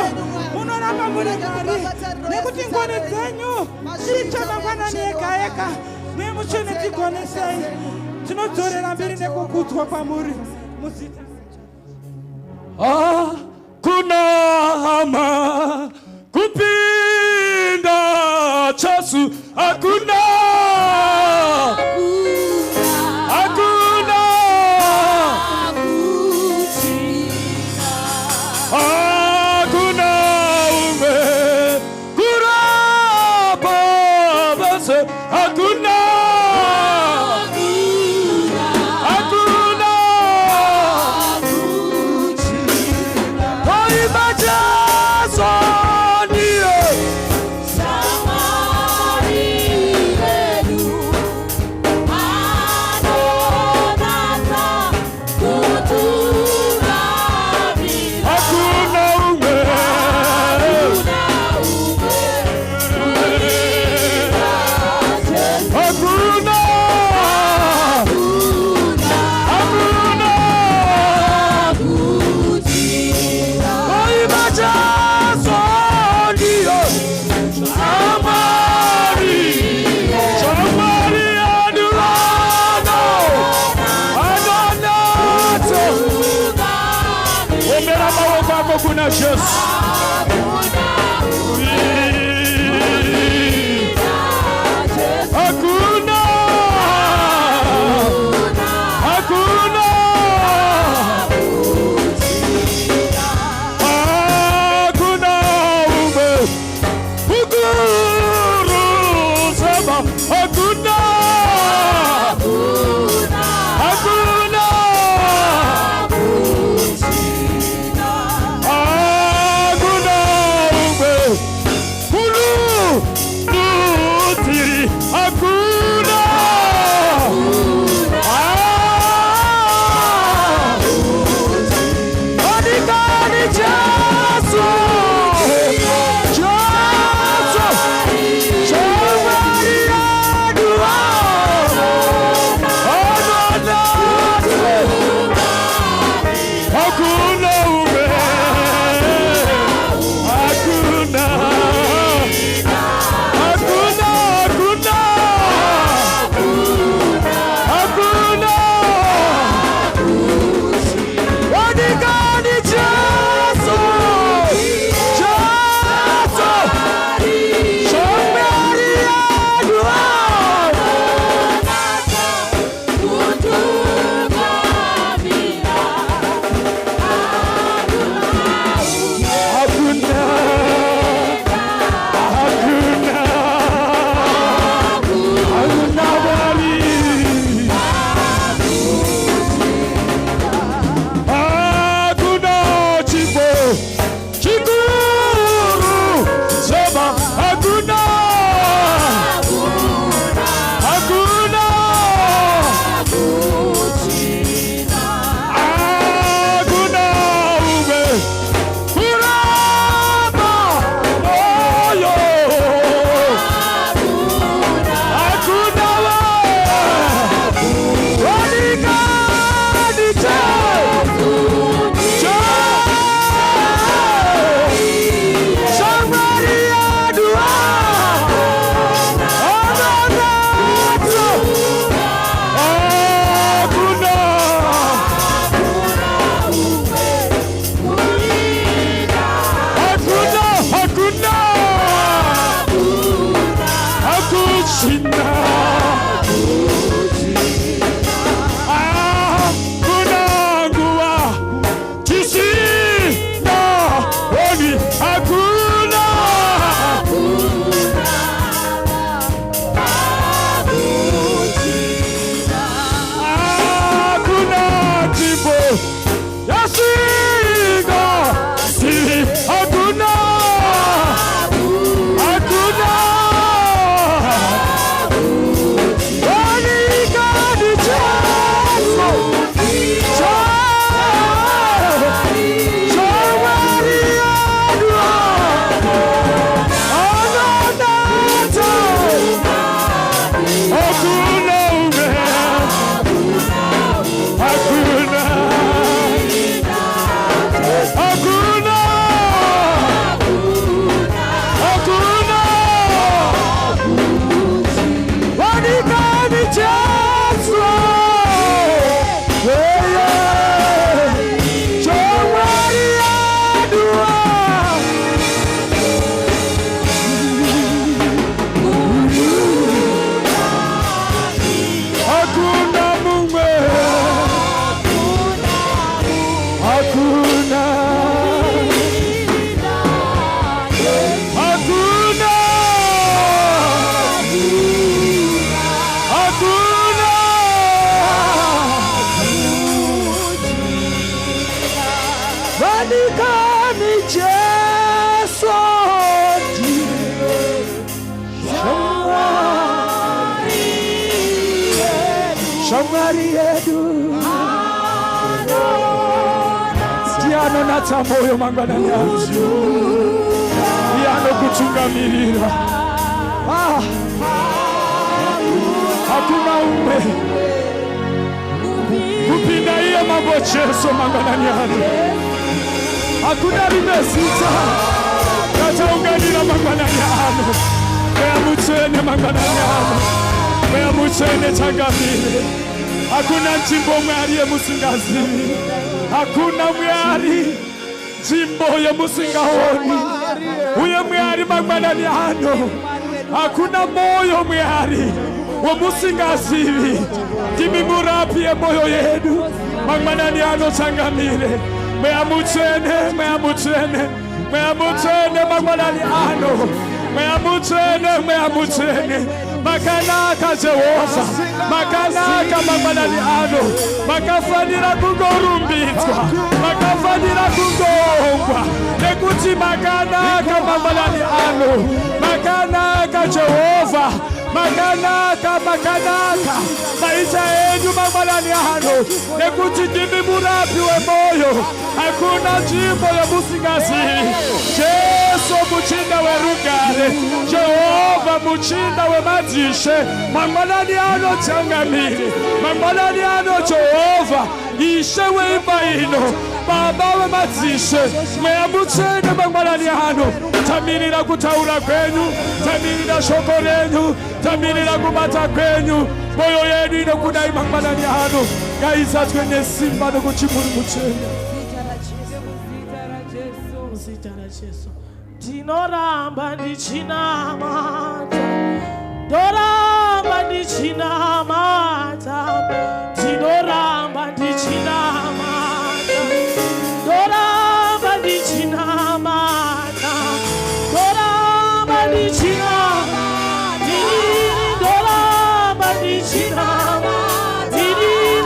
munoramba muri Mwari. Nekuti ngoni dzenyu dzitsva mangwanani ega ega. Mweya Mutsvene tikonesei. Tinodzorera mberi nekukudzwa kwamuri muzita. Kuna hama kupinda chasu hakuna hakuna hakuna ume kurapa base hakuna Jesus. Hakuna hakuna hakuna ume ukuru sema hakuna hakuna Shamari yedu Diano nata moyo mangwana nyanzu Diano kutungamirira Hakuna ume kupinda iya mambo cheso mangwana nyanzu Hakuna limesita Kata unganira mangwana nyanzu Mea mutene mangwana nyanzu Mea mutene changamire Hakuna njimbo mwari ya musingazi Hakuna mwari njimbo ya musingahoni Uye mwari magmanani hano Hakuna moyo mwari wa musingazi Kimi murapie moyo yedu Magmanani hano changamire Mea mutene, mea mutene Mea mutene magmanani hano Mea mutene, mea mutene Makanaka Jehova Makanaka magmanani ano Makafanira kungorumbitwa Makafanira kungongwa Nekuti makanaka magmanani ano Makanaka Jehova Makanaka Maisha enyu magmanani ano Nekuti kimi murapi we moyo Hakuna jimbo ya musingazi Jesu muchinda we rugare Jehova muchinda we mazishe Magmanani ano changamiri Magmanani ano Jehova Ishe we imaino Baba we mazishe Mea muchene magmanani ano Tamirira kutaura kwenyu Tamirira shoko renyu Tamirira kumata kwenyu Moyo yenu ino kunai magmanani ano Gaisa twenye simba no kuchimuri muchene Dinoramba ndichinamata Doramba ndichinamata Dinoramba ndichinamata Doramba ndichinamata Doramba ndichinamata Doramba ndichinamata Doramba ndichinamata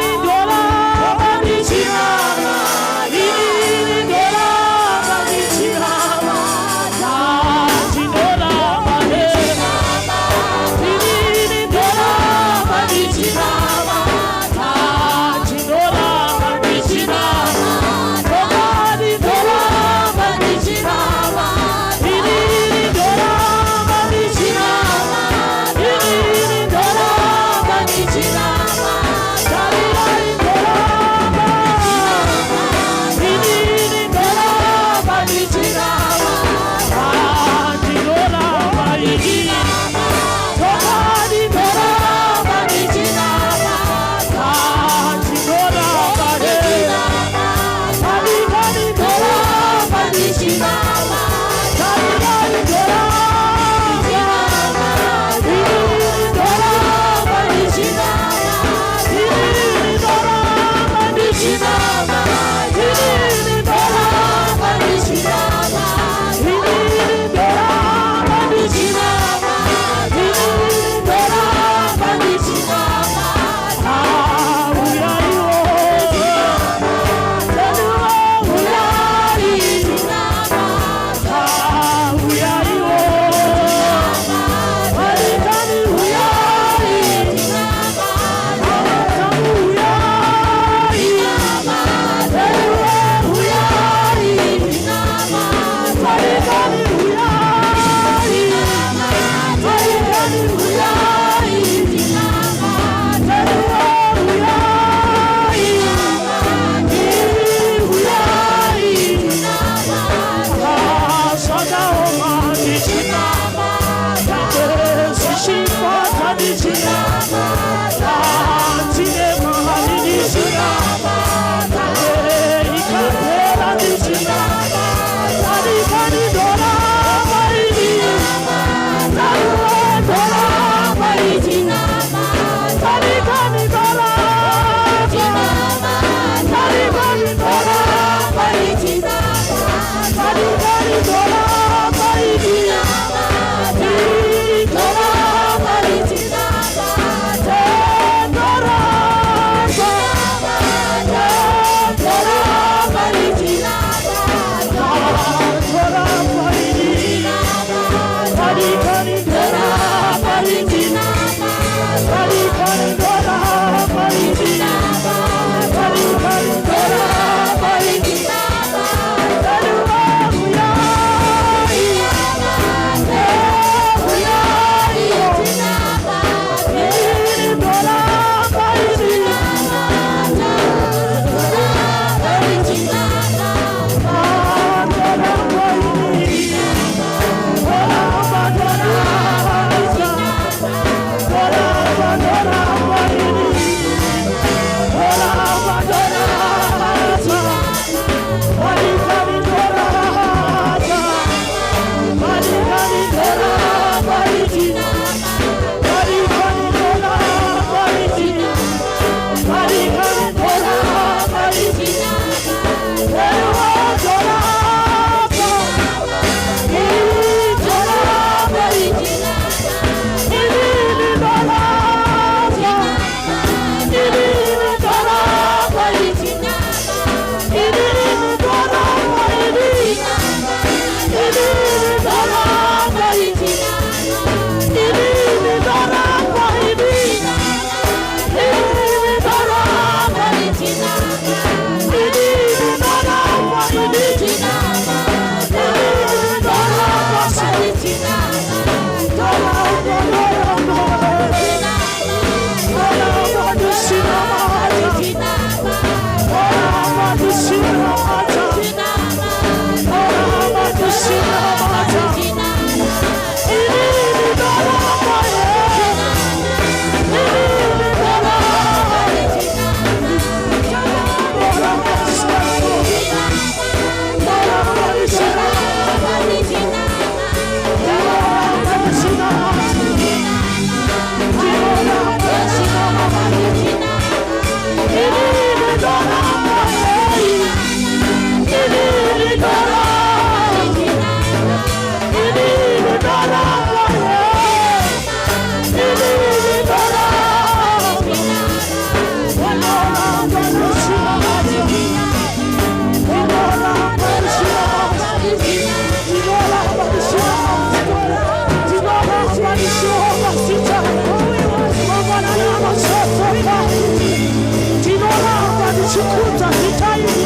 chikuta zitaini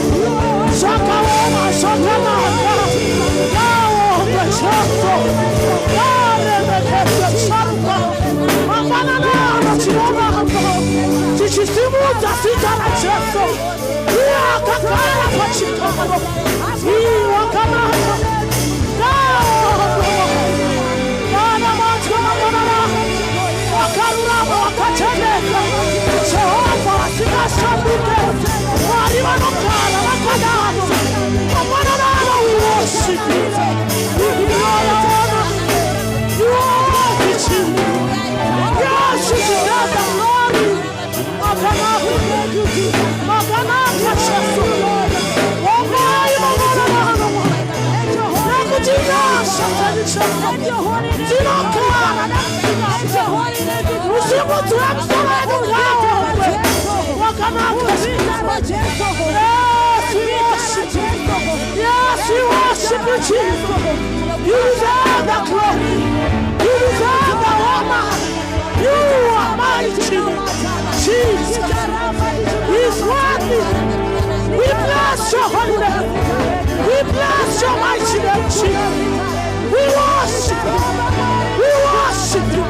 Shakaoma shakamaka Naombe Yesu Nalemekete sharuka Mambana nana chiromaka Chichisimuza sitana Yesu Iakakara pachikamaro Iwakamaka Naombe Nana machkama nana Wakarurama wakacheleka Jehova sikashambuke Mariwanokala wakadano Mamanana we worship you We give you all the honor You are the chief Yes, you deserve the glory Makanaka Makanaka Chesu Wongai Mamanana Nakujina Shatani Chesu Zinokala Usimu tuamsala kuhao Wakanaka Yes, we worship you, Jesus. You deserve the glory. You deserve the honor. You are mighty. Jesus. He's worthy. We bless your holy name. We bless your mighty name, Jesus. We worship you. We worship you.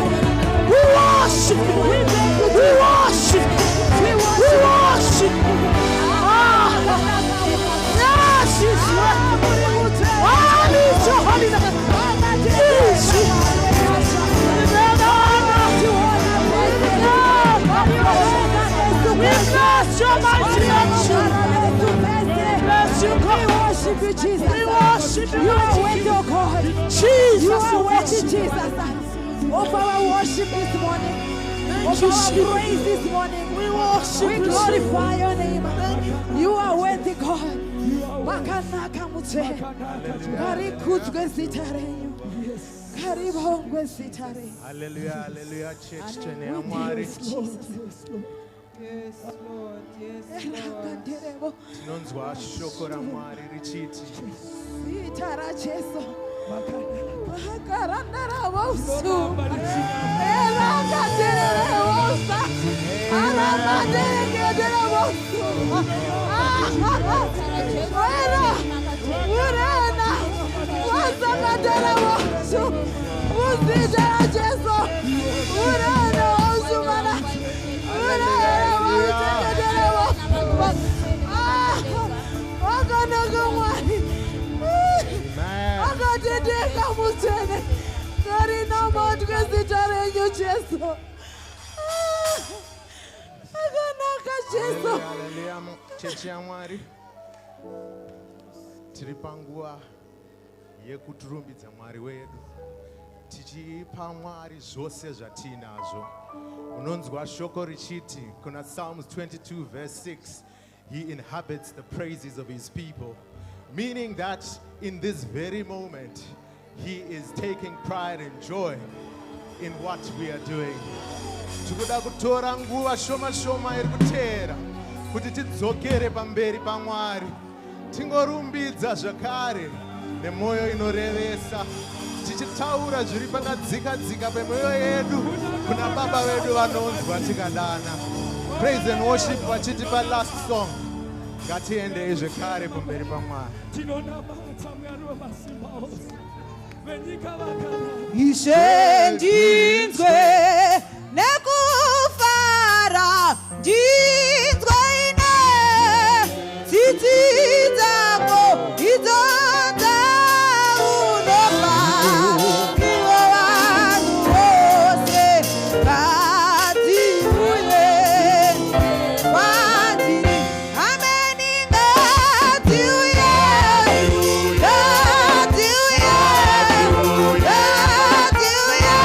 We worship you. We worship you. We worship you. Yes, He's worthy. All is your holy name. Yes, we bless your mighty name. Bless you, God. We worship you, Jesus. We worship you. You are worthy, oh God. Jesus, you are worthy, Jesus. Of our worship this morning. Of our praise this morning. We worship you. We glorify your name. You are worthy, God. Makanaka mute. Karikutwe sitarenyu. Karibongwe sitare. Hallelujah, hallelujah, church tene amwari. Yes, Lord. Yes, Lord. Tinonzwa shoko ramwari richiti. Sitara Jesu. Makarandara wosu. Ela katere wosa. Aramadere wosu. Urena. Wasa kadere wosu. Usitara Jesu. Urena wosu mana. Urena wosu kadere wosu. Wakanagamwani. Akatendeka mutene. Karina matwe sitarenyu Jesu. Akanaka Jesu. Hallelujah, chechi amwari. Tiri panguva yekuturumbidza Mwari wedu. Tichipa Mwari zvose zvatinazvo. Unonzwa shoko richiti kuna Psalms 22 verse 6. He inhabits the praises of his people. Meaning that in this very moment, he is taking pride and joy in what we are doing. Tikuda kutora nguva shoma shoma iri kutera kuti tidzokere pamberi paMwari. Tingorumbidza zvakare nemwoyo inorevesa. Tichitaura zviri pakadzika pemwoyo yedu kuna Baba vedu vanonzwa tikadana. Praise and worship vachiti pa last song. Ngatiende zvekare pamberi paMwari. Ishendinzwe nekufara ndinzwe ine tsitsi dzako idzonza unopa ivo vanhu vose ngadziuye kwandiri ameni ngadziuye ngadziuye ngadziuye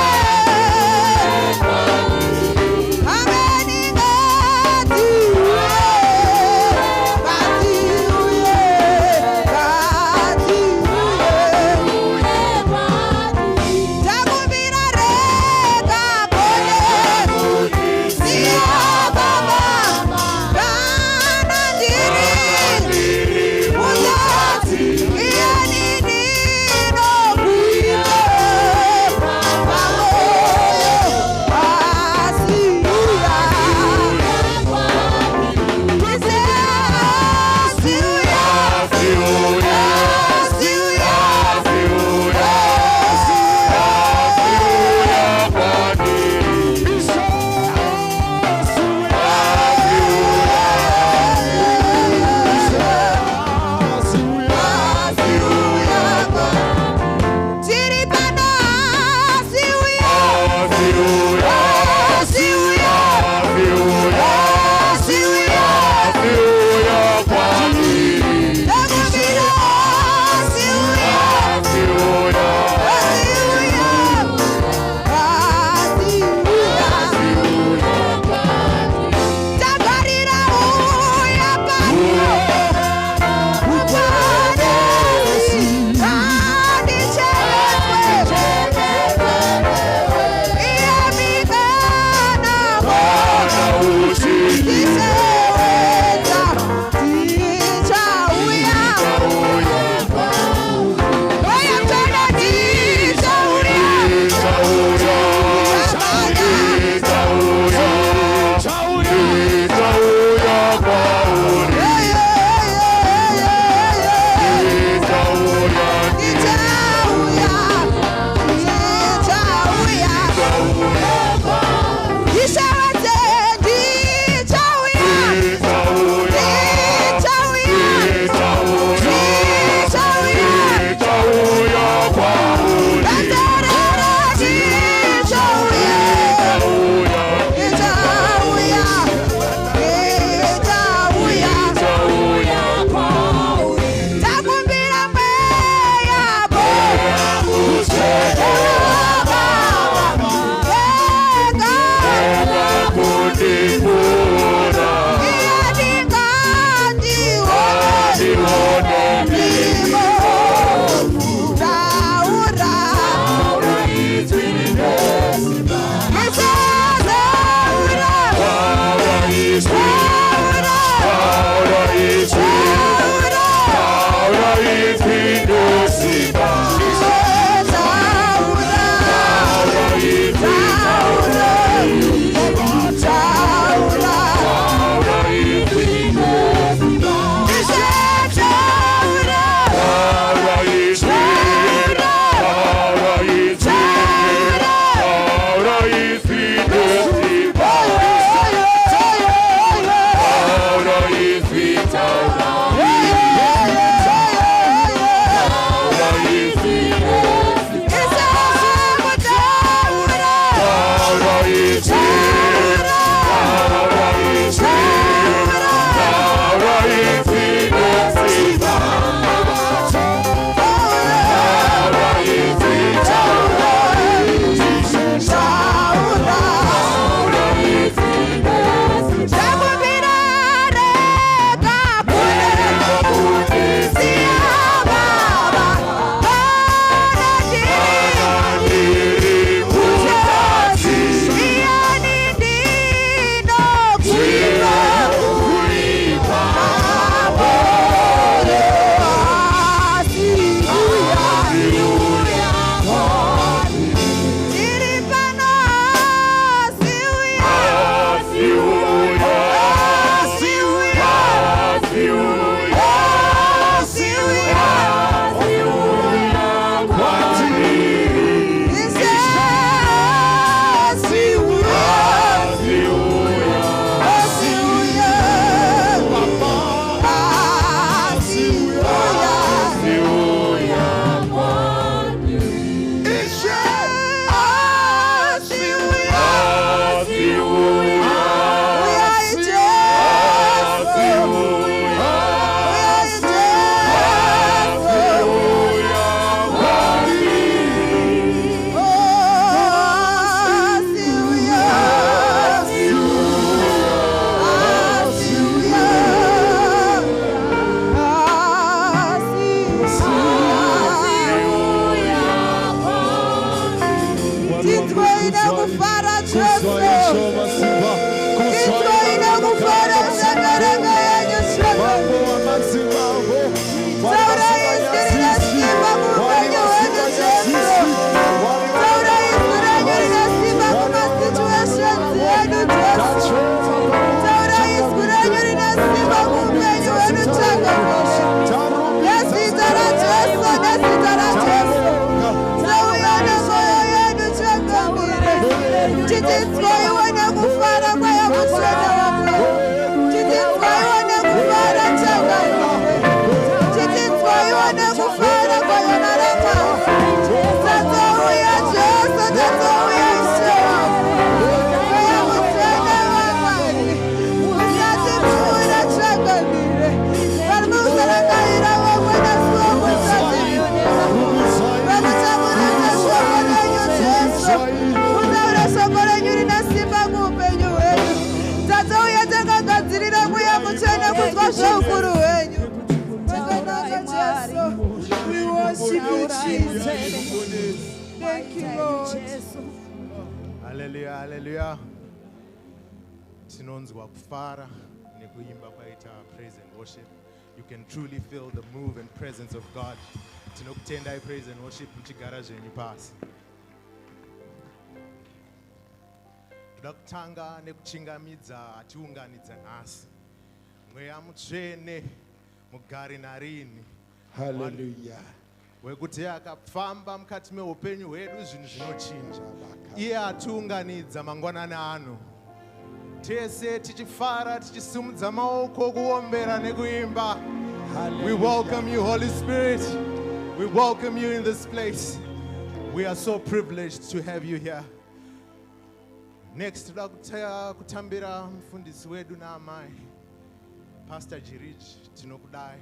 Kuzwa Isho Masimba, kuzwa inakufara mshangaranga yenye shaka. Mambo wa Masimambo, Taura Isiri na Simba kupenye wenye Yesu. Taura Isiri na Simba kuma situation yenu Yesu. Taura Isiri na Simba kupenye wenye changa. Nesitara Yesu, nesitara Yesu. Taura na moyo yenu changa mire. Chititwa iwane kufara kwa ya mswada wako. Chititwa iwane kufara changa mire. Chititwa iwane kufara kwa ya naraka. Tato uya Yesu, tato uya Isho. Kwa ya mswada wako. Usati mswada changa mire. Karmu usaranga ira wako na suwa usati mionera. Karmu chamuna na suwa kwa yenyu Yesu. Uzaura sokore nyuri na simba kupenyu wenyu. Tato uya tenga gazirira kuya mchene kuzwa shukuru wenyu. We worship you, Jesus. Thank you, Lord. Hallelujah, hallelujah. Tinonzwa kufara nekuimba kwaita praise and worship. You can truly feel the move and presence of God. Tinokutendai praise and worship muchigara zvenyu pasi. Toda kutanga nekuchingamidza atiunganidza nhasi. Mweya mutsvene mugari narini. Hallelujah. Wekuti akafamba mukati meupenyu hwedu zvinhu zvinochinja. Iye atiunganidza mangwanani ano. Tese tichifara tichisimudza maoko kuombera nekuimba. We welcome you, Holy Spirit. We welcome you in this place. We are so privileged to have you here. Next, toda kutambira mufundisi wedu naamai. Pastor Jiriji, tinokudai.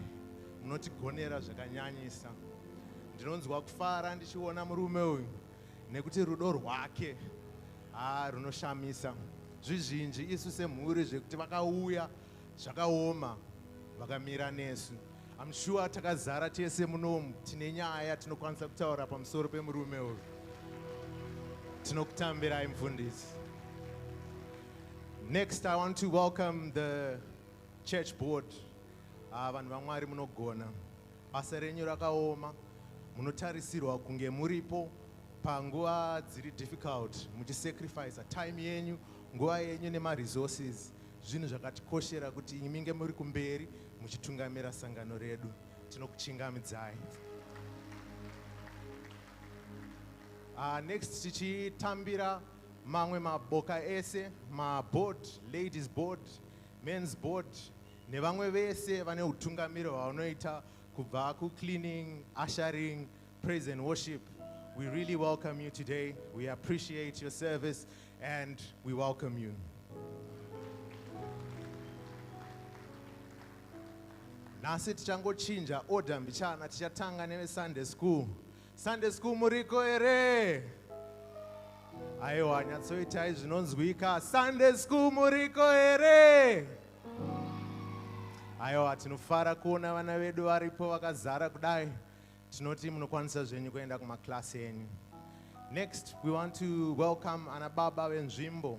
Munotigonera zvakanyanyisa. Ndinonzwa kufara ndichiona murume uyu nekuti rudo rwake runoshamisa. Zvizhinji isu semhuri zvekuti vakauya zvakaoma vakamira nesu. I'm sure takazara tese munomu tine nyaya tinokwanisa kutaura pamusoro pemurume uyu. Tinokutambirai mufundisi. Next, I want to welcome the church board. Vanhu vaMwari munogona. Basa renyu rakaoma. Munotarisirwa kunge muripo panguva dziri difficult, muchisacrifice time yenyu, nguva yenyu nema-resources. Zvinhu zvakatikoshera kuti iminge muri kumberi muchitungamira sangano redu. Tinokuchingamidzai. Next, tichitambira mamwe maboka ese, board, ladies board, men's board, nevamwe vese vane utungamiro hwavanoita kubva cleaning, ushering, praise and worship. We really welcome you today. We appreciate your service and we welcome you. Nasi tichangochinja order mbichana tichatanga neve Sunday school. Sunday school muriko ere. Aiwa nyatsoitai zvinonzwika. Sunday school muriko ere. Aiwa tinofara kuona vana vedu varipo vakazara kudai. Tinoti munokwanisa zvenyu kuenda kumaklasi enyu. Next, we want to welcome anababa wenzvimbo.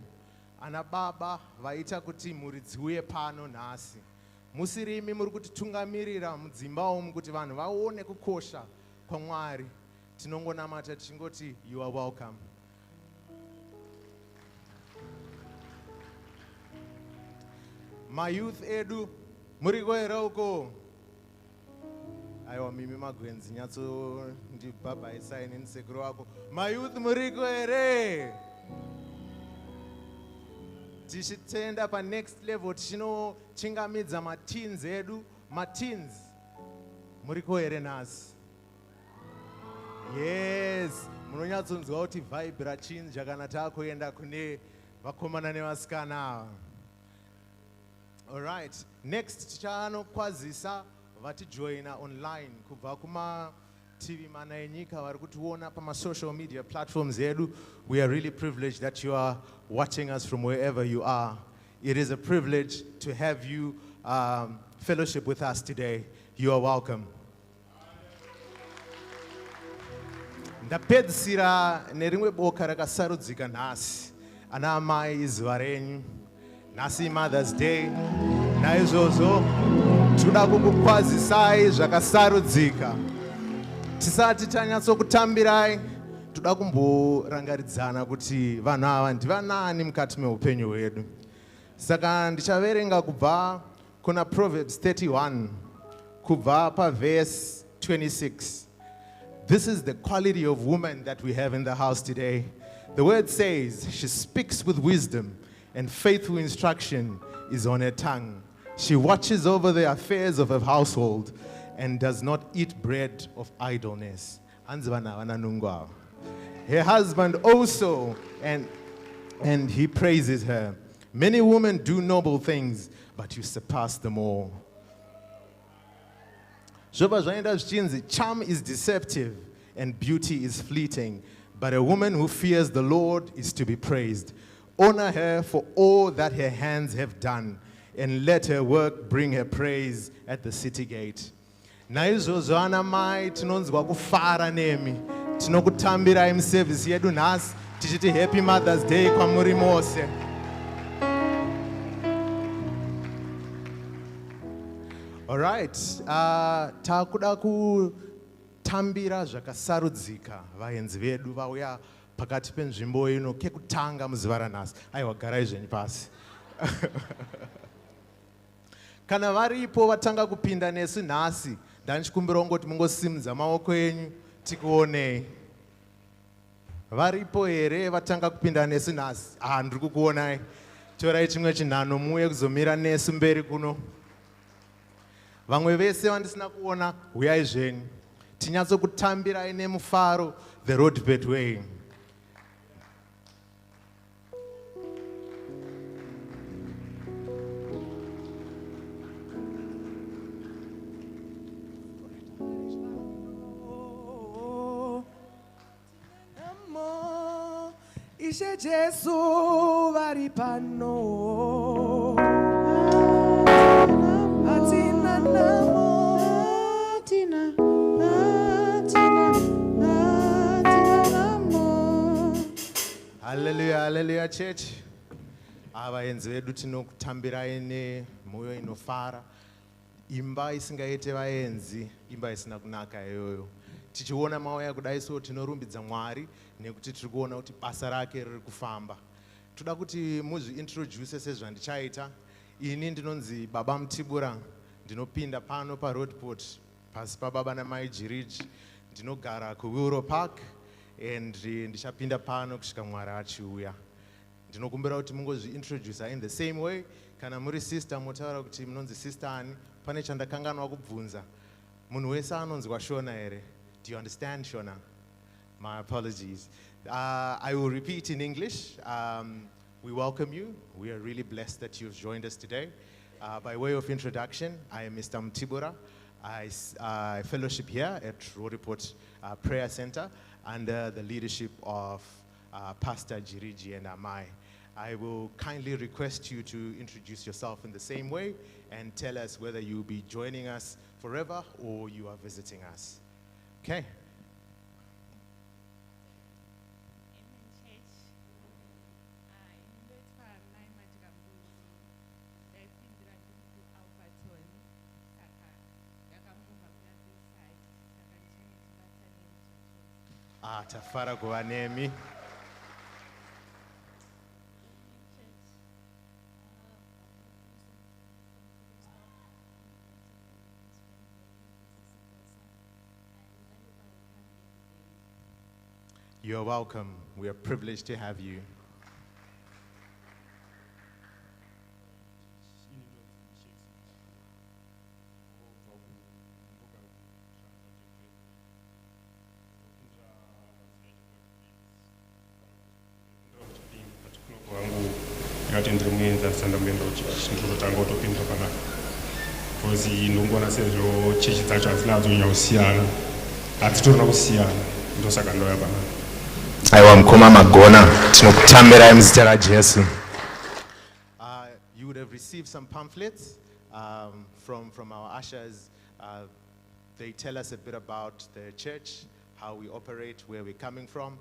Anababa vaita kuti mhuri dziuye pano nhasi. Musirimi muri kutitungamirira mudzimba umu kuti vanhu vaone kukosha kwaMwari. Tinongonamata tichingoti you are welcome. My youth edu muriko ere uko. Aiwa mimi magwenzi nyatso ndibhabhaisai nenisekuru wako. My youth muriko ere. Tichitenda pa next level tichino-chingamidza mateens edu. Mateens muriko ere nhasi. Yes, munonyatsonzwa kuti vibe rachinja kana taakuenda kune vakomana nevasikana ava. All right, next tichanokwazisa vatijoina online kubva kuma TV mana enyika vari kutiona pama social media platforms edu. We are really privileged that you are watching us from wherever you are. It is a privilege to have you fellowship with us today. You are welcome. Ndapedzisira nerimwe boka rakasarudzika nhasi. ana amai izuva renyu. Nhasi Mother's Day. Naizvozvo toda kukukwazisai zvakasarudzika. Tisati tanyatsokutambirai, toda kumborangaridzana kuti vanhu ava ndivanani mukati meupenyu hwedu. Saka ndichaverenga kubva kuna Proverbs 31 kubva paverse 26. This is the quality of woman that we have in the house today. The word says, she speaks with wisdom, and faithful instruction is on her tongue. She watches over the affairs of her household and does not eat bread of idleness. Her husband also, and he praises her. Many women do noble things, but you surpass them all. Charm is deceptive and beauty is fleeting, but a woman who fears the Lord is to be praised. Honor her for all that her hands have done, and let her work bring her praise at the city gate. Naizvozvo ana mai tinonzwa kufara nemi. Tinokutambirai muservice yedu nhasi tichiti Happy Mother's Day kwamuri mose. Alright, takuda kutambira zvakasarudzika vaenzi vedu vauya pakati penzvimbo ino kekutanga muzuva ranhasi. Aiwa, garai zvenyu pasi. Kana varipo vatanga kupinda nesu nhasi, ndanichikumbira kungoti mungosimudza maoko enyu tikuonei. Varipo here vatanga kupinda nesu nhasi? Ndiri kukuonai. Torai chimwe chinhano muuye kuzomira nesu mberi kuno. Vamwe vese vandisina kuona, uyai zvenyu. Tinyatsokutambirai nemufaro the roadbed way. Ishe Jesu varipano. Atina namo. Atina namo. Hallelujah, hallelujah, church. Vaenzi vedu tinokutambirai nemwoyo inofara. Imba isingaite vaenzi, imba isina kunaka iyoyo. Tichiona mauya kudai so tinorumbidza Mwari nekuti tiri kuona kuti basa rake riri kufamba. Toda kuti muzviintroduce sezvandichaita. Ini ndinonzi Baba Mtibura, ndinopinda pano paRoadport pasi paBaba naMai Jiriji. Ndinogara kuWillow Park and ndichapinda pano kusvika Mwari achiuya. Ndinokumbira kuti mungozviintroduce in the same way. Kana muri sister motaura kuti munonzi sister ani, pane chandakanganwa kubvunza. Munhu wese anonzwa Shona here. Do you understand, Shona? My apologies. I will repeat in English. We welcome you. We are really blessed that you've joined us today. By way of introduction, I am Mr. Mtibura. I fellowship here at Roadport Prayer Center under the leadership of Pastor Jiriji and Amai. I will kindly request you to introduce yourself in the same way and tell us whether you'll be joining us forever or you are visiting us. Okay. Tafara kuva nemi. You're welcome. We are privileged to have you. ngati ndiri muenza sandamboenda kuchindotanga kutopinda panapa because ndongoona sezvo chechi dzacho hadzina kunyanya kusiyana hadzitorina kusiyana ndosaka ndauya panapa. Aiwa mukoma magona tinokutambirai muzita raJesu. You would have received some pamphlets from our ushers. They tell us a bit about the church, how we operate, where we're coming from.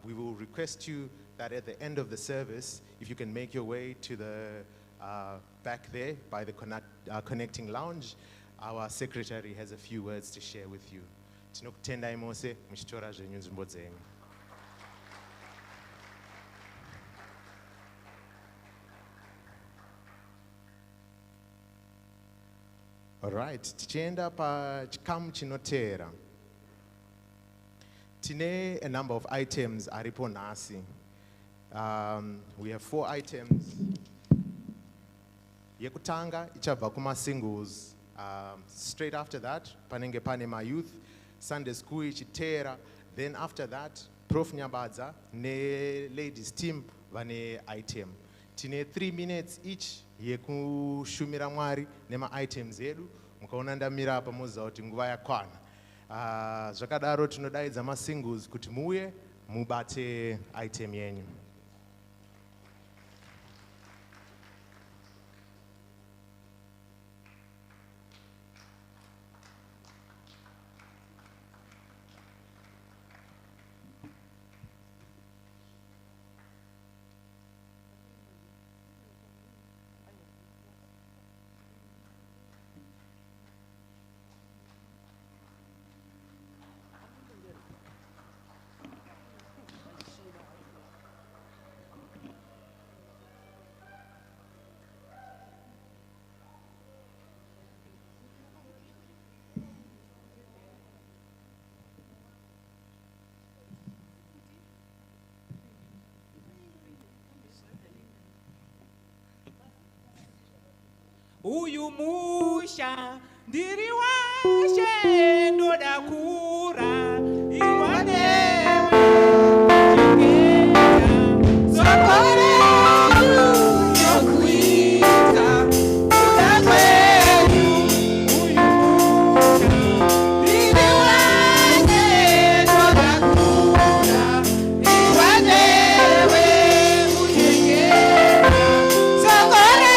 We will request you that at the end of the service, if you can make your way to the back there by the connecting lounge, our secretary has a few words to share with you. Tinokutendai mose muchitora zvenyu nzvimbo dzenyu. Alright, tichienda pachikamu chinotera. Tine a number of items aripo nhasi. We have 4 items. Yekutanga ichabva kuma singles. Straight after that, panenge pane ma youth, Sunday school ichitera. Then after that, Prof Nyabadza ne ladies team vane item. Tine 3 minutes each yekushumira Mwari nema items edu. Mukaona ndamira apa muziva kuti nguva yakwana. Zvakadaro tinodaidza ma singles kuti muye mubate item yenyu. Uyu musha ndiri washe ndoda kura iwanewe chingeta sokore yokuita kuda kwenyu. Uyu musha ndiri washe ndoda kura iwanewe chingeta sokore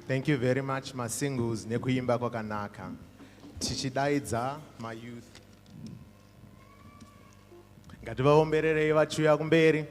Thank you very much, my singles, nekuimba kwakanaka. Tichidaidza my youth. Ngativaombererei vachiuya kumberi.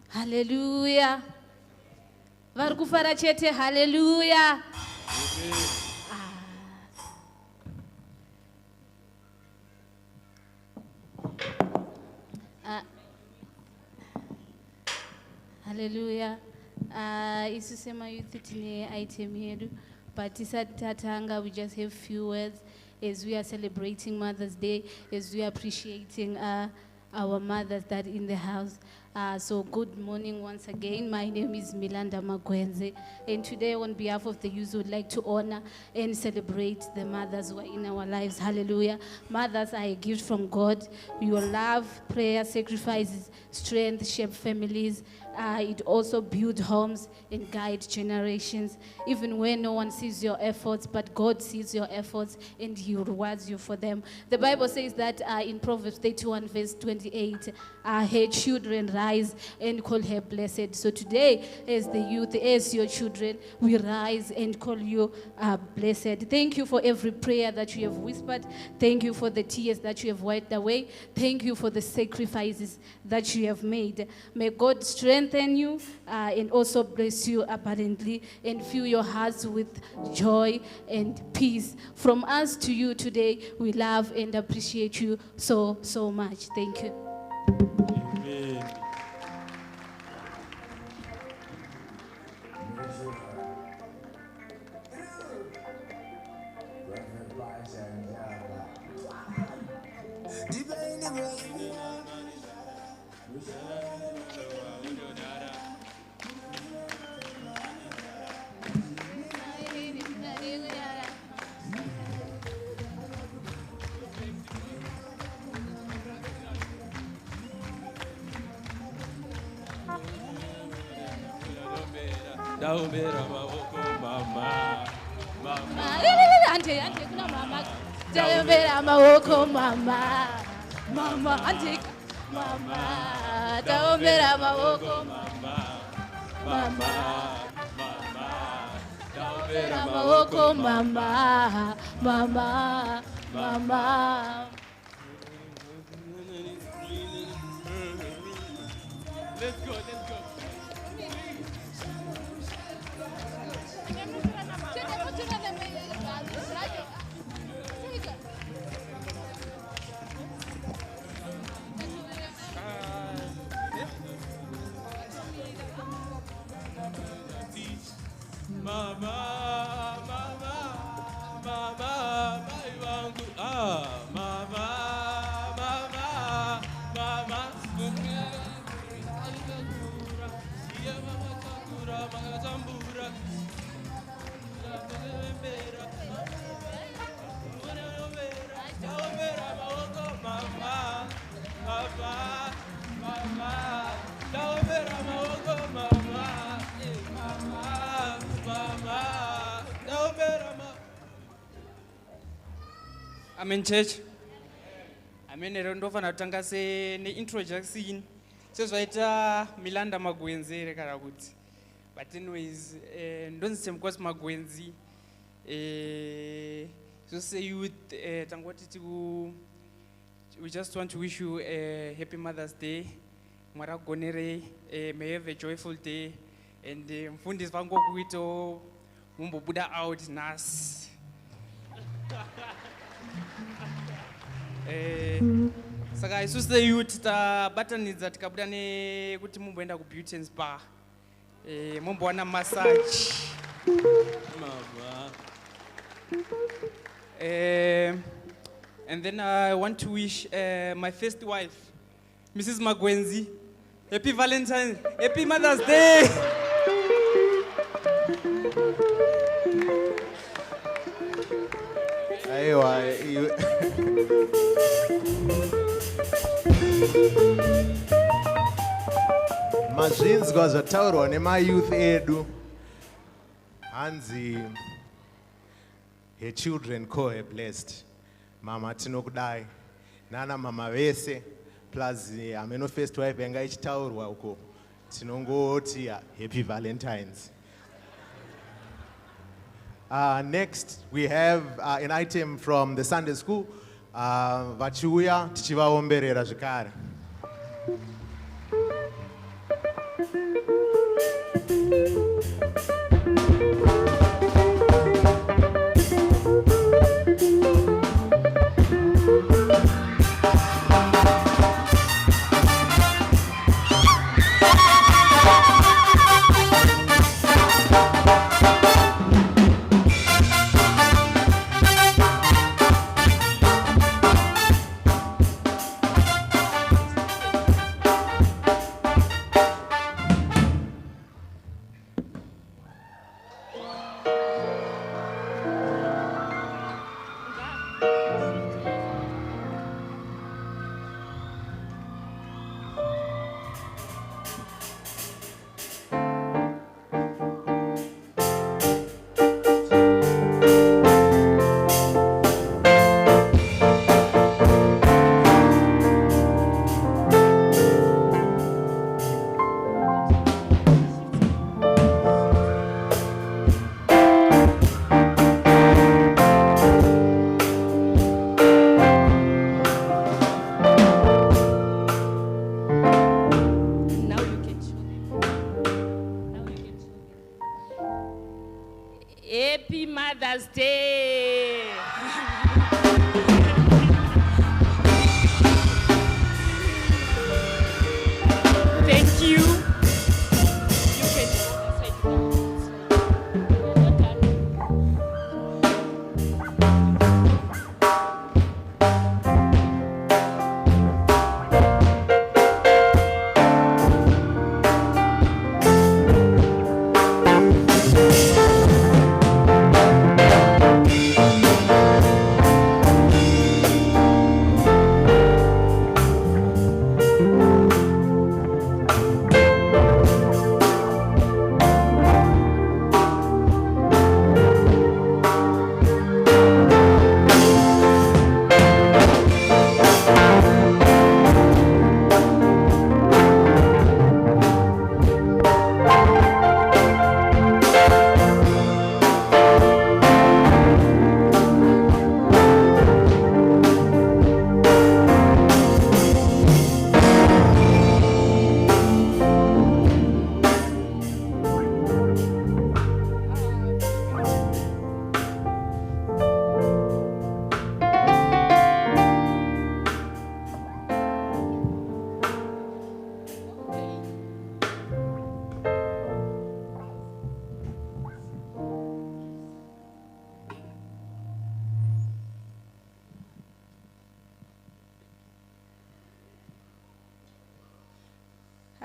Hallelujah. Varkufara chete hallelujah. Hallelujah. Isusema youth tine item yedu. But tatanga, we just have few words as we are celebrating Mother's Day, as we are appreciating our mothers that are in the house. So good morning once again. My name is Milanda Magwenze, and today on behalf of the youth, we would like to honor and celebrate the mothers who are in our lives. Hallelujah. Mothers are a gift from God. Your love, prayer, sacrifices, strength, shape families. It also builds homes and guides generations, even when no one sees your efforts, but God sees your efforts and He rewards you for them. The Bible says that in Proverbs 31 verse 28, her children rise and call her blessed. So today, as the youth, as your children, we rise and call you blessed. Thank you for every prayer that you have whispered. Thank you for the tears that you have wiped away. Thank you for the sacrifices that you have made. May God strengthen you and also bless you abundantly and fill your hearts with joy and peace. From us to you today, we love and appreciate you so much. Thank you. Amen. Daubera mawoko mama, mama. Ante kuna mama. Daubera mawoko mama, mama. Ante mama. Daubera mawoko mama, mama, mama. Daubera mawoko mama, mama, mama. Let's go. Mama, mai wangu. Mama. Iya mama sakura, mama zambura. Daubera mawoko mama, mama. Daubera mawoko mama, mama. Daubera mawoko. Amen, church. Amen. Ndofana kutanga ne introduction. Sezvaita Milanda Magwenzi rekara kuti. But anyways, ndonzi mkwasi Magwenzi. So say youth tangwati we just want to wish you a happy Mother's Day. Mwara gonere, may have a joyful day. And mfundis vango kuito mumbo Buddha out nas. Saka isusu the youth ta batanidza tikabuda ne kuti mumboenda ku beauty and spa. Mumbowana massage. Mama. And then I want to wish my first wife, Mrs. Magwenzi, happy Valentine's, happy Mother's Day. Mazvinzwa zvataurwa nemayouth edu hanzi her children call her blessed. Mama tinokudai nana mama vese plus ameno first wife yanga ichitaurwa uko tinongoti happy Valentine's. Next we have an item from the Sunday school. Vachiuya tichivaomberera zvakare.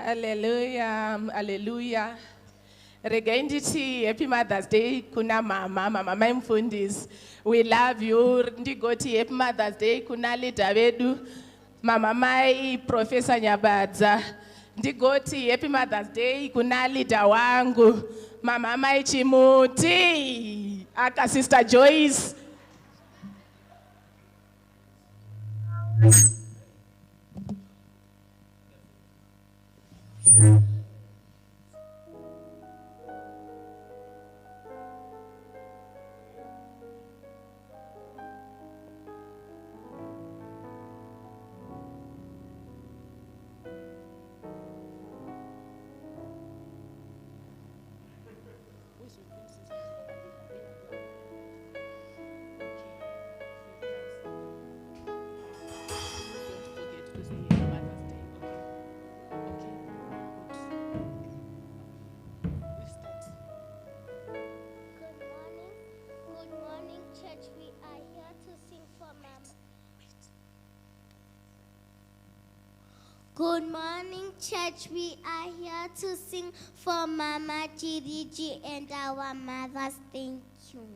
Hallelujah, hallelujah. Regain ndithi happy Mother's Day kuna mama mfundisi. We love you. Ndigoti happy Mother's Day kuna leader wedu mama mai Professor Nyabadza. Ndigoti happy Mother's Day kuna leader wangu mama mai Chimuti aka Sister Joyce. Good morning, church. We are here to sing for Mama Chiriji and our mothers. Thank you.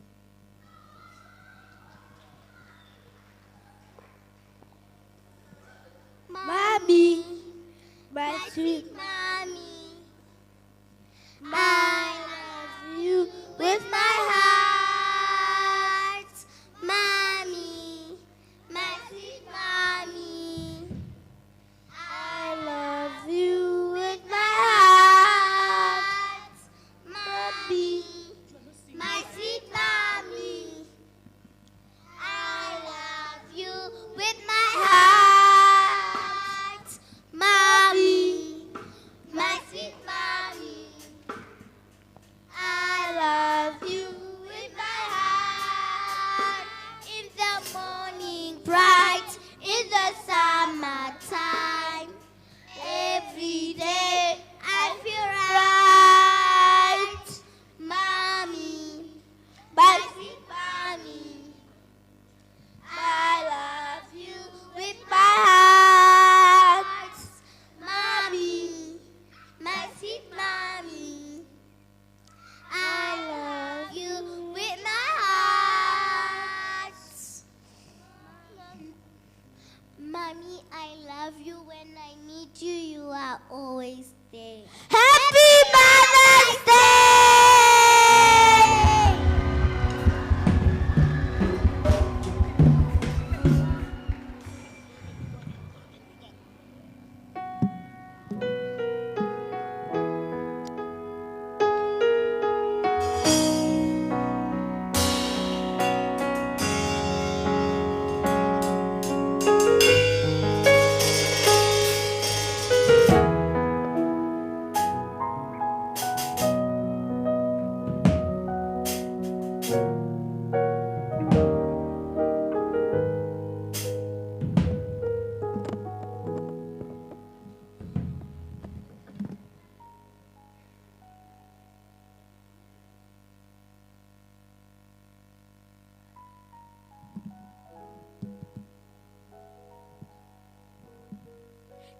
Mommy, my sweet mommy, I love you with my heart. Mommy, my sweet mommy, I love you with my heart. Mommy, my sweet mommy, I love you with my heart. Mommy, my sweet mommy, I love you with my heart. In the morning, bright in the summertime, every day I feel right. Mommy, my sweet mommy, I love you with my heart. Mommy, my sweet mommy, I love you with my heart. Mommy, I love you. When I need you, you are always there. Happy Mother's Day!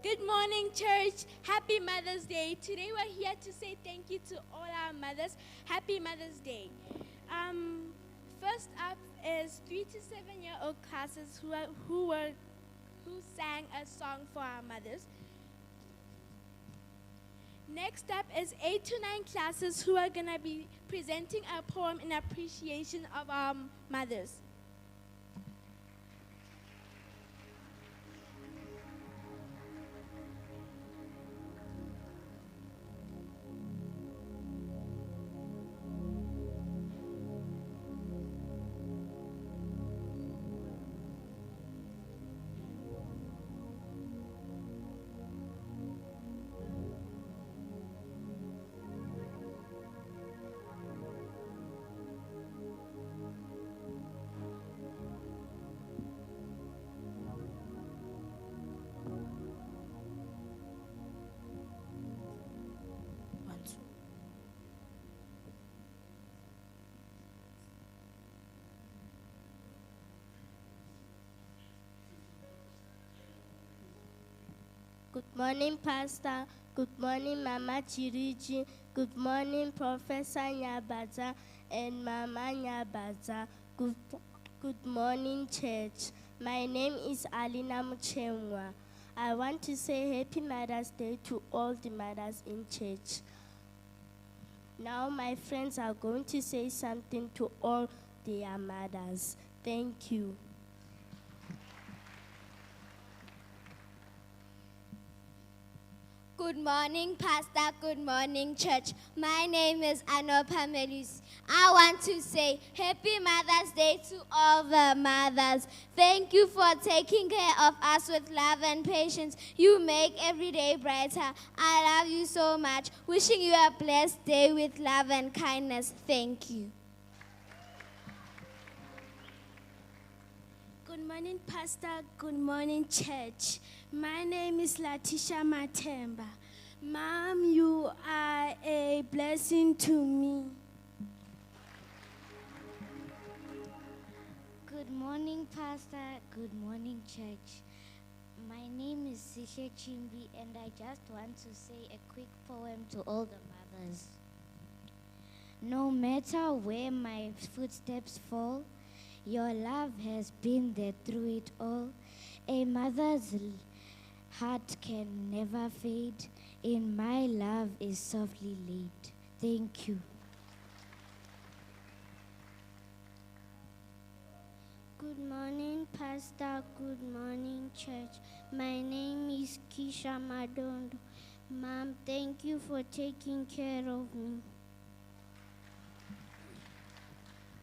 Good morning, church. Happy Mother's Day. Today we're here to say thank you to all our mothers. Happy Mother's Day. First up is 3 to 7-year-old classes who sang a song for our mothers. Next up is 8 to 9 classes who are going to be presenting a poem in appreciation of our mothers. Good morning, Pastor. Good morning, Mama Chiriji. Good morning, Professor Nyabaza and Mama Nyabaza. Good morning, church. My name is Alina Muchemwa. I want to say Happy Mother's Day to all the mothers in church. Now my friends are going to say something to all their mothers. Thank you. Good morning, Pastor. Good morning, church. My name is Anopa Melus. I want to say Happy Mother's Day to all the mothers. Thank you for taking care of us with love and patience. You make every day brighter. I love you so much. Wishing you a blessed day with love and kindness. Thank you. Good morning, Pastor. Good morning, church. My name is Latisha Matemba. Mom, you are a blessing to me. Good morning, Pastor. Good morning, church. My name is Sishe Chimbi, and I just want to say a quick poem to all the mothers. No matter where my footsteps fall, your love has been there through it all. A mother's heart can never fade. In my love is softly laid. Thank you. Good morning, Pastor. Good morning, church. My name is Kisha Madondo. Mom, thank you for taking care of me.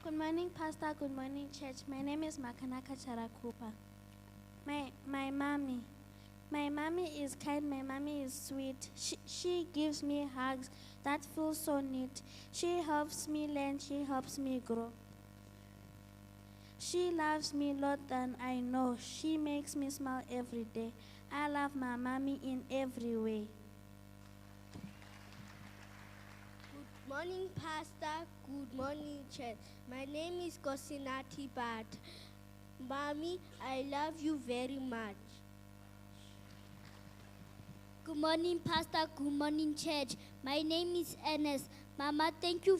Good morning, Pastor. Good morning, church. My name is Makanaka Charakupa. My mommy. My mommy is kind. My mommy is sweet. She gives me hugs that feel so neat. She helps me learn. She helps me grow. She loves me a lot than I know. She makes me smile every day. I love my mommy in every way. Good morning, Pastor. Good morning, church. My name is Kosinati Bat. Mommy, I love you very much. Good morning, Pastor. Good morning, church. My name is Ernest. Mama, thank you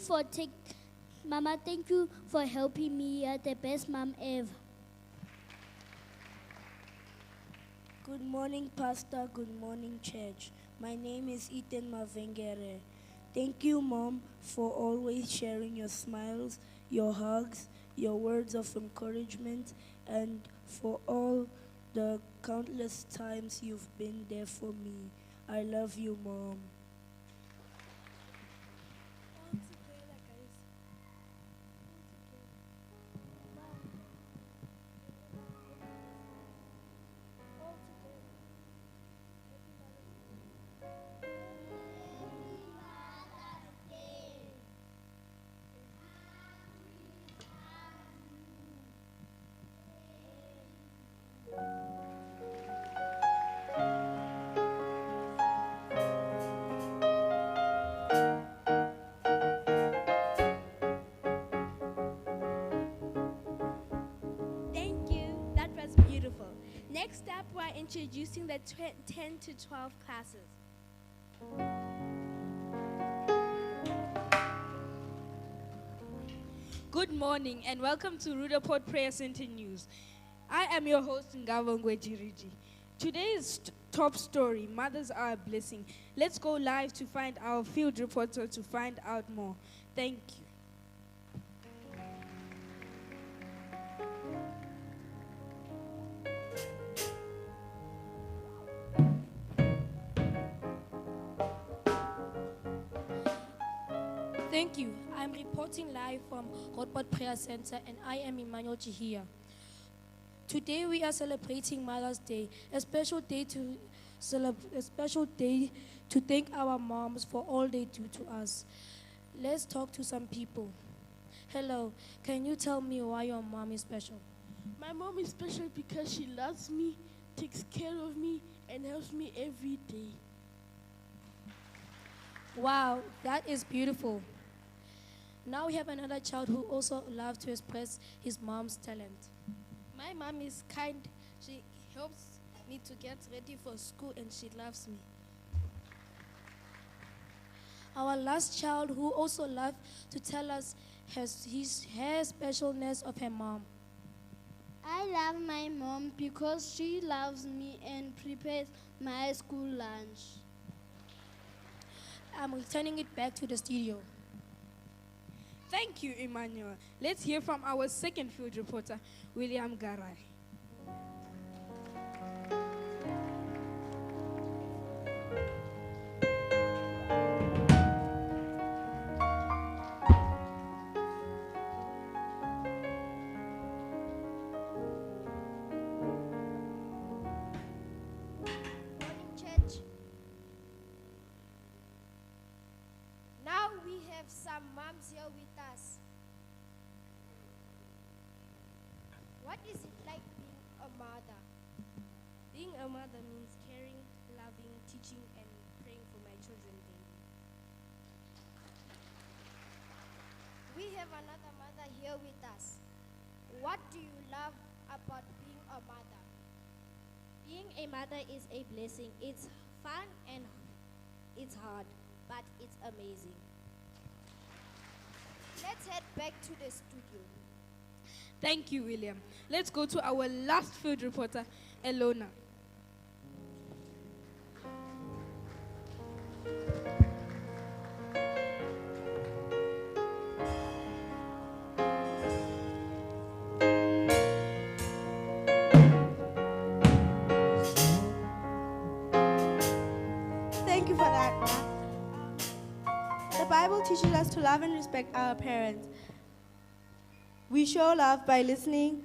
for helping me. You're the best mom ever. Good morning, Pastor. Good morning, church. My name is Ethan Mavengere. Thank you, Mom, for always sharing your smiles, your hugs, your words of encouragement, and for all the countless times you've been there for me. I love you, Mom. Thank you. That was beautiful. Next up, we're introducing the 10 to 12 classes. Good morning and welcome to Rudaport Prayer Center News. I am your host, Ngavongwe Jiriji. Today's top story, Mothers Are a Blessing. Let's go live to find our field reporter to find out more. Thank you. Thank you. I'm reporting live from Rudaport Prayer Center, and I am Emmanuel Chihia. Today we are celebrating Mother's Day, a special day to thank our moms for all they do to us. Let's talk to some people. Hello, can you tell me why your mom is special? My mom is special because she loves me, takes care of me, and helps me every day. Wow, that is beautiful. Now we have another child who also loves to express his mom's talent. My mom is kind. She helps me to get ready for school and she loves me. Our last child, who also loved to tell us her specialness of her mom. I love my mom because she loves me and prepares my school lunch. I'm returning it back to the studio. Thank you, Emmanuel. Let's hear from our second field reporter, William Garai. Now we have some moms here with us. What is it like being a mother? Being a mother means caring, loving, teaching, and praying for my children daily. We have another mother here with us. What do you love about being a mother? Being a mother is a blessing. It's fun and it's hard, but it's amazing. Let's head back to the studio. Thank you, William. Let's go to our last field reporter, Elona. Thank you for that. The Bible teaches us to love and respect our parents. We show love by listening,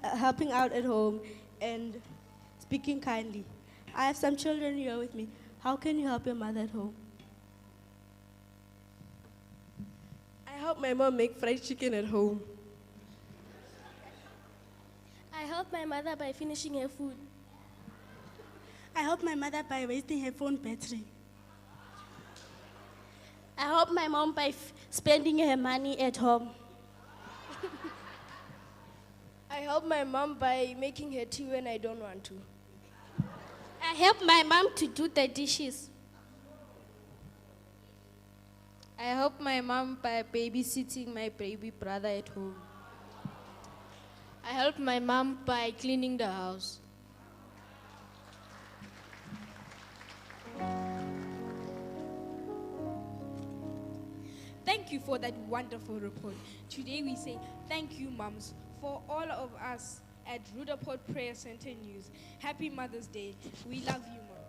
helping out at home, and speaking kindly. I have some children here with me. How can you help your mother at home? I help my mom make fried chicken at home. I help my mother by finishing her food. I help my mother by wasting her phone battery. I help my mom by spending her money at home. I help my mom by making her tea when I don't want to. I help my mom to do the dishes. I help my mom by babysitting my baby brother at home. I help my mom by cleaning the house. Thank you for that wonderful report. Today we say thank you, moms, for all of us at Rudaport Prayer Center News. Happy Mother's Day. We love you, mom.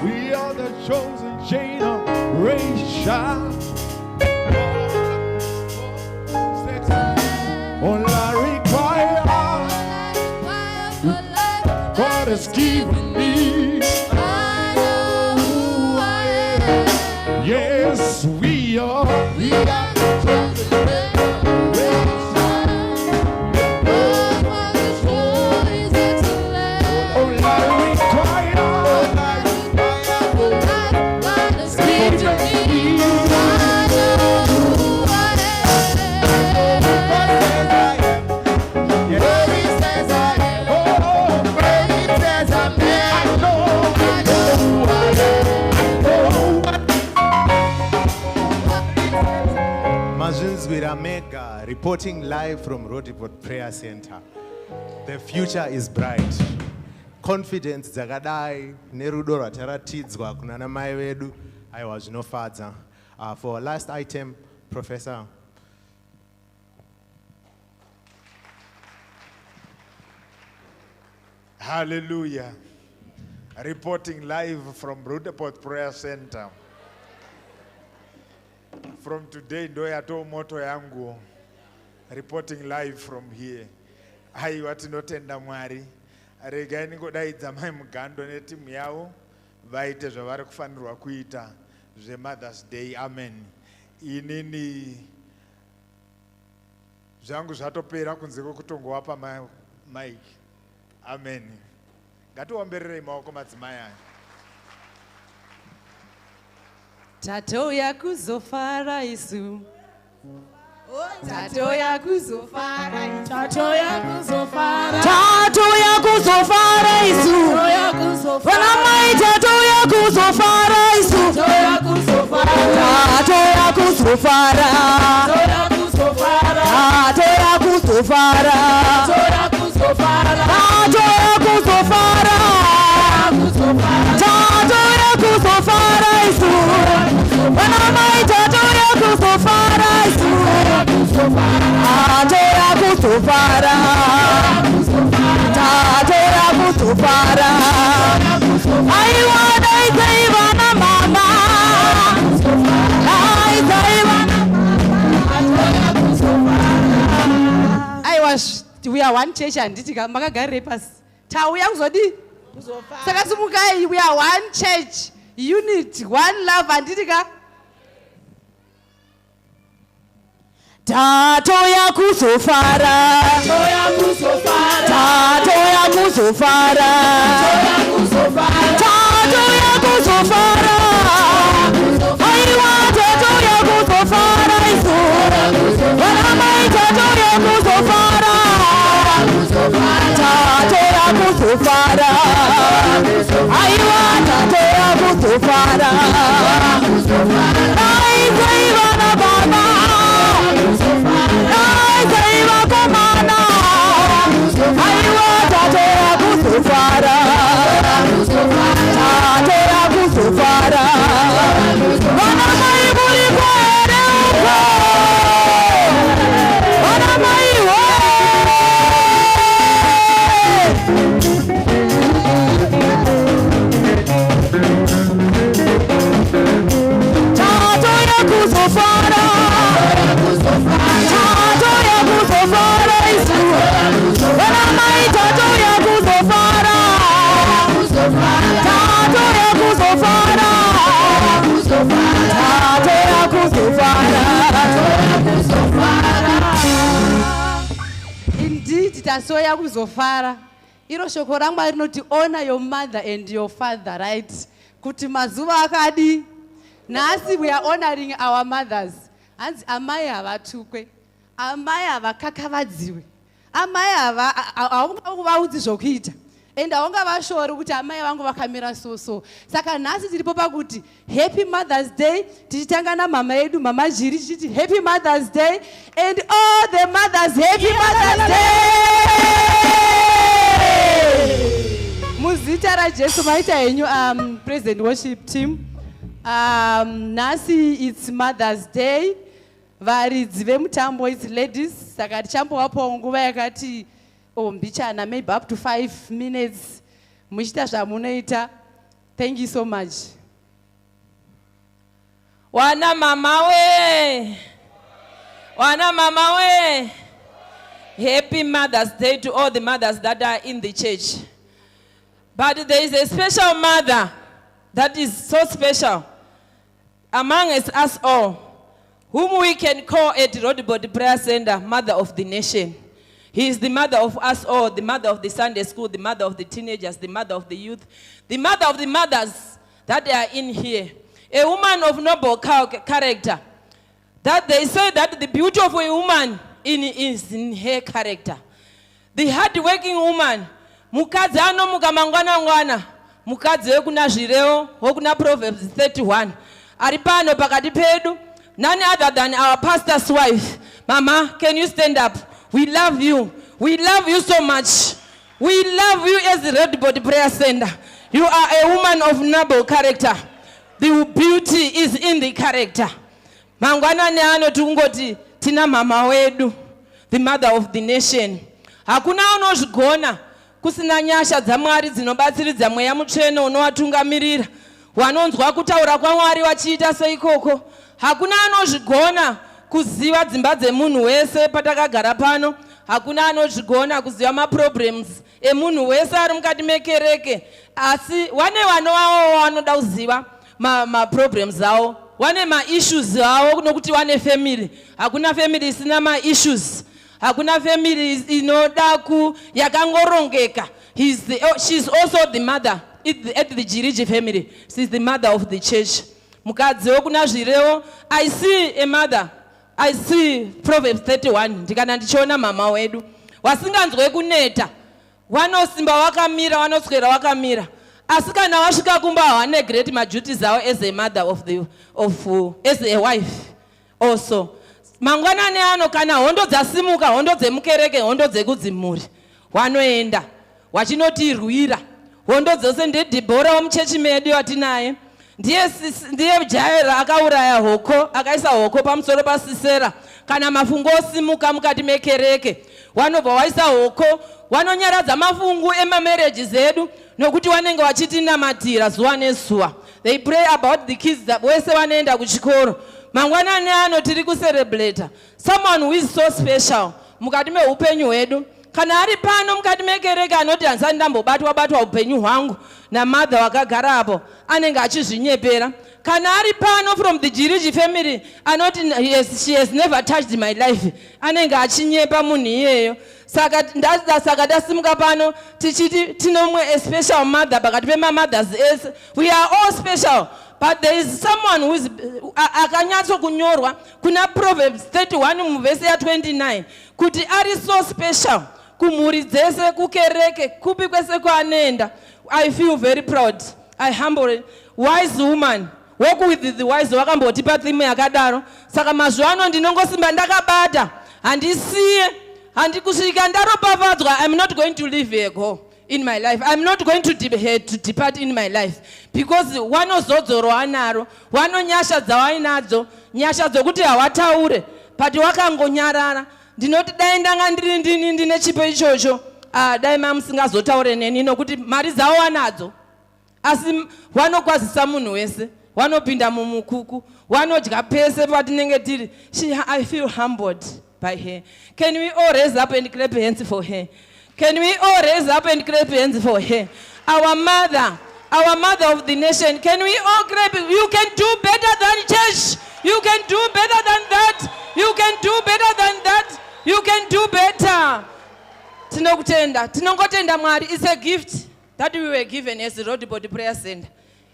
We are the chosen generation. All I require, God has given me. Yes, we are the chosen generation. All I require, God has given me. Mega reporting live from Rudaport Prayer Center. The future is bright. Confidence dzakadai nerudo rwataratidzwa kunana mai vedu aiwa zvinofadza. For our last item, Professor. Hallelujah. Reporting live from Rudaport Prayer Center. From today, ndoyato moto yangu, reporting live from here. Haiwa tinotenda Mwari. Regai ningodaidza mai mugando netimu yavo vaite zvavari kufanirwa kuita zveMother's Day. Amen. Inini zvangu zvatopera kunze kwekutongowapa mic. Amen. Ngatiombererei maoko madzimai aya. Tatoya kuzofara isu. Tatoya kuzofara isu. Tatoya kuzofara. Tatoya kuzofara isu. Tatoya kuzofara. tato yakuzofara, tato yakuzofara, tato yakuzofara, tato yakuzofara isu, wana mai tato yakuzofara isu, tato yakuzofara, tato yakuzofara, aiwana izaivana mama, we are one church and makagare pasi tauya kuzodi saka simukai, we are one church, unit, one love anditika tato yakuzofara, tato yakuzofara, tato yakuzofara, aiwa tato yakuzofara isu, wana mai tato yakuzofara, tato yakuzofara, aiwa tato yakuzofara, aizaiva na baba, aizaiva komana, aiwa tato yakuzofara, tato yakuzofara, wana mai muri kwere uko, wana mai tato yakuzofara, tato yakuzofara isu, wana mai tato yakuzofara, tato yakuzofara, tato yakuzofara. Indeed, taso yakuzofara. Iro shoko rangu rinoti honor your mother and your father, right? Kuti mazuva akadi. Nasi we are honoring our mothers. Hanzi amai havatukwe, amai havakakavadziwe, amai haungaudzi zvokuita, ende haungavashori kuti amai vangu vakamira so. Saka nhasi tiripo pakuti happy Mother's Day, tichitanga namama yedu mama Jiri tichiti happy Mother's Day, and all the mothers happy Mother's Day. Muzita raJesu maita henyu President Worship Team. Nasi it's Mother's Day. Varidzi vemutambo it's ladies. Saka tichambovapa nguva yakati mbichana maybe up to 5 minutes. Muchita zvamunoita. Thank you so much. Wana mama we. Wana mama we. Happy Mother's Day to all the mothers that are in the church. But there is a special mother that is so special among us all, whom we can call at Roadbody Prayer Center, Mother of the Nation. He is the mother of us all, the mother of the Sunday school, the mother of the teenagers, the mother of the youth, the mother of the mothers that are in here. A woman of noble character. That they say that the beauty of a woman is in her character. The hard-working woman, mukadzi anomuka mangwana mukadzi wekuna zvireo wekuna Proverbs 31 ari pano pakati pedu, none other than our pastor's wife. Mama, can you stand up? We love you. We love you so much. We love you as the Red Body Prayer Center. You are a woman of noble character. The beauty is in the character. Mangwana neano tungoti tina mama wedu, the mother of the nation. Hakuna unozvigona kusina nyasha dzamwari dzinobatsiridza mweya mutsvene unowatungamirira, wanonzwa kutaura kwaMwari wachiita seikoko. Hakuna anozvigona kuziva dzimba dzemunhu wese patakagara pano. Hakuna anozvigona kuziva maproblems emunhu wese ari mukati mekereke. Asi wane vanovawo vanoda kuziva maproblems avo, wane maissues avo, nokuti wane family. Hakuna family isina maissues. Hakuna family inoda yakangorongeka. She's also the mother at the Jiriji family. She's the mother of the church. Mukadzi wekuna zvireo. I see a mother. I see Proverbs 31. Ndikana ndichiona mama wedu wasinganzwe kuneta, wanosimba wakamira, wanoswera wakamira. asi kana wasvika kumba hawanegrate maduties awo as a mother as a wife also. Mangwanani ano kana hondo dzasimuka, hondo dzemukereke, hondo dzekudzimhuri, wanoenda wachinotirwira. Hondo dzose ndedhibhora womuchechi medu watinaye, ndiye jaira akauraya hoko, akaisa hoko pamusoro pasisera. Kana mafungo osimuka mukati mekereke, wanobva waisa hoko, wanonyaradza mafungu emamarriages edu nokuti wanenge wachitinamatira zuva nezuva. They pray about the kids vese vanoenda kuchikoro. Mangwanani ano tiri kucelebrata someone who is so special mukati meupenyu hwedu. Kana ari pano mukati mekereke anoti handisati ndambobatwa upenyu hwangu namadha wakagara apo, anenge achizvinyepera. Kana ari pano from the Jiriji family anoti she has never touched my life, anenge achinyepa munhu iyeyo. Saka tasimuka pano tichiti tinomwe a special mother pakati pemamothers ese. We are all special, but there is someone who is akanyatso kunyorwa kuna Proverbs 31 muvhesi ya29 kuti ari so special kumhuri dzese, kukereke, kupi kwese kwaanoenda. I feel very proud. I humble. Wise woman, walk with the wise, wakambotipa theme yakadaro. Saka mazuano ndinongosimba ndakabata handisiye handikusvika ndaropafadzwa. I'm not going to leave here go in my life. I'm not going to depart in my life, because wanozodzorwa anaro, wanonyasha dzawainadzo, nyasha dzokuti hawataure but wakangonyarara. Ndinoti dai ndanga ndine chipo ichocho, dai mamusingazotaure neni nokuti mari dzawo wanadzo, asi wanokwazisa munhu wese, wanopinda mumukuku, wanodya pese patinenge tiri. I feel humbled by her. Can we all raise up and clap hands for her? Can we all raise up and clap hands for her? Our mother of the nation. Can we all clap? You can do better than church. You can do better than that. You can do better than that. You can do better. Tinongotenda Mwari. It's a gift that we were given as a Road Body Prayer Center.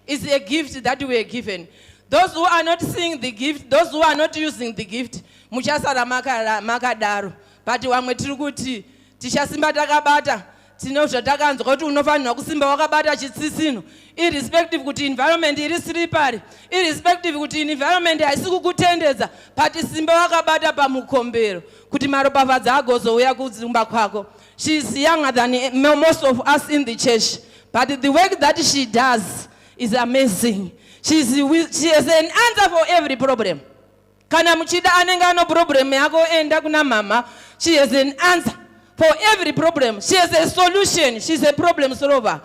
It's a gift that we were given. Those who are not seeing the gift, those who are not using the gift, muchasara makadaro. But wamwe tiri kuti tichasimba takabata, tinozvatakanzwa kuti unofanirwa kusimba wakabata chitsisino, irrespective kuti environment iri slippery, irrespective kuti environment haisi kukutendedza, but simba wakabata pamukombero kuti maropafadza agozouya kudzimba kwako. She is younger than most of us in the church, but the work that she does is amazing. She has an answer for every problem. Kana muchida anenge ano problem yako enda kuna mama, she has an answer for every problem. She has a solution. She's a problem solver.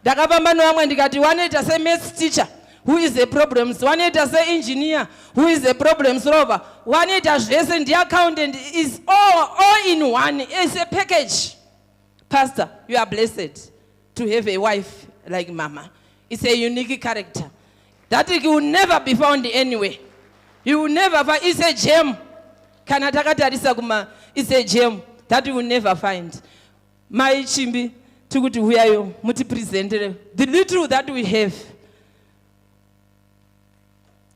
Dakapamba noamwe ndikati wanoita se maths teacher who is a problem, wanoita se engineer who is a problem solver, wanoita zvese ndi accountant, is all in one. It's a package. Pastor, you are blessed to have a wife like mama. It's a unique character that will never be found anywhere. You will never find. It's a gem. Kana takatarisa kuma, it's a gem that you will never find. My chimbi, tukuti huyayo, muti presentere. The little that we have.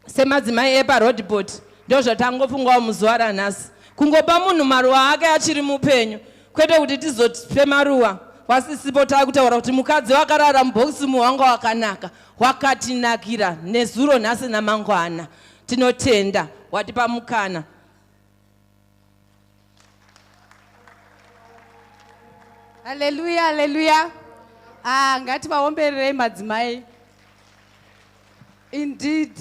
Semadzimai epa roadboard, ndozo tangofunga muzuara nasi. Kungopa munhu maruwa ake achiri mupenyu. Kwete kuti tizope maruwa. Wasisipo takutaura kuti mukadzi wakarara mubhokisi muwanga wakanaka, wakatinakira nezuro nhasi namangwana. Tinotenda watipa mukana. Hallelujah, hallelujah. Ngati vaombererei madzimai. Indeed,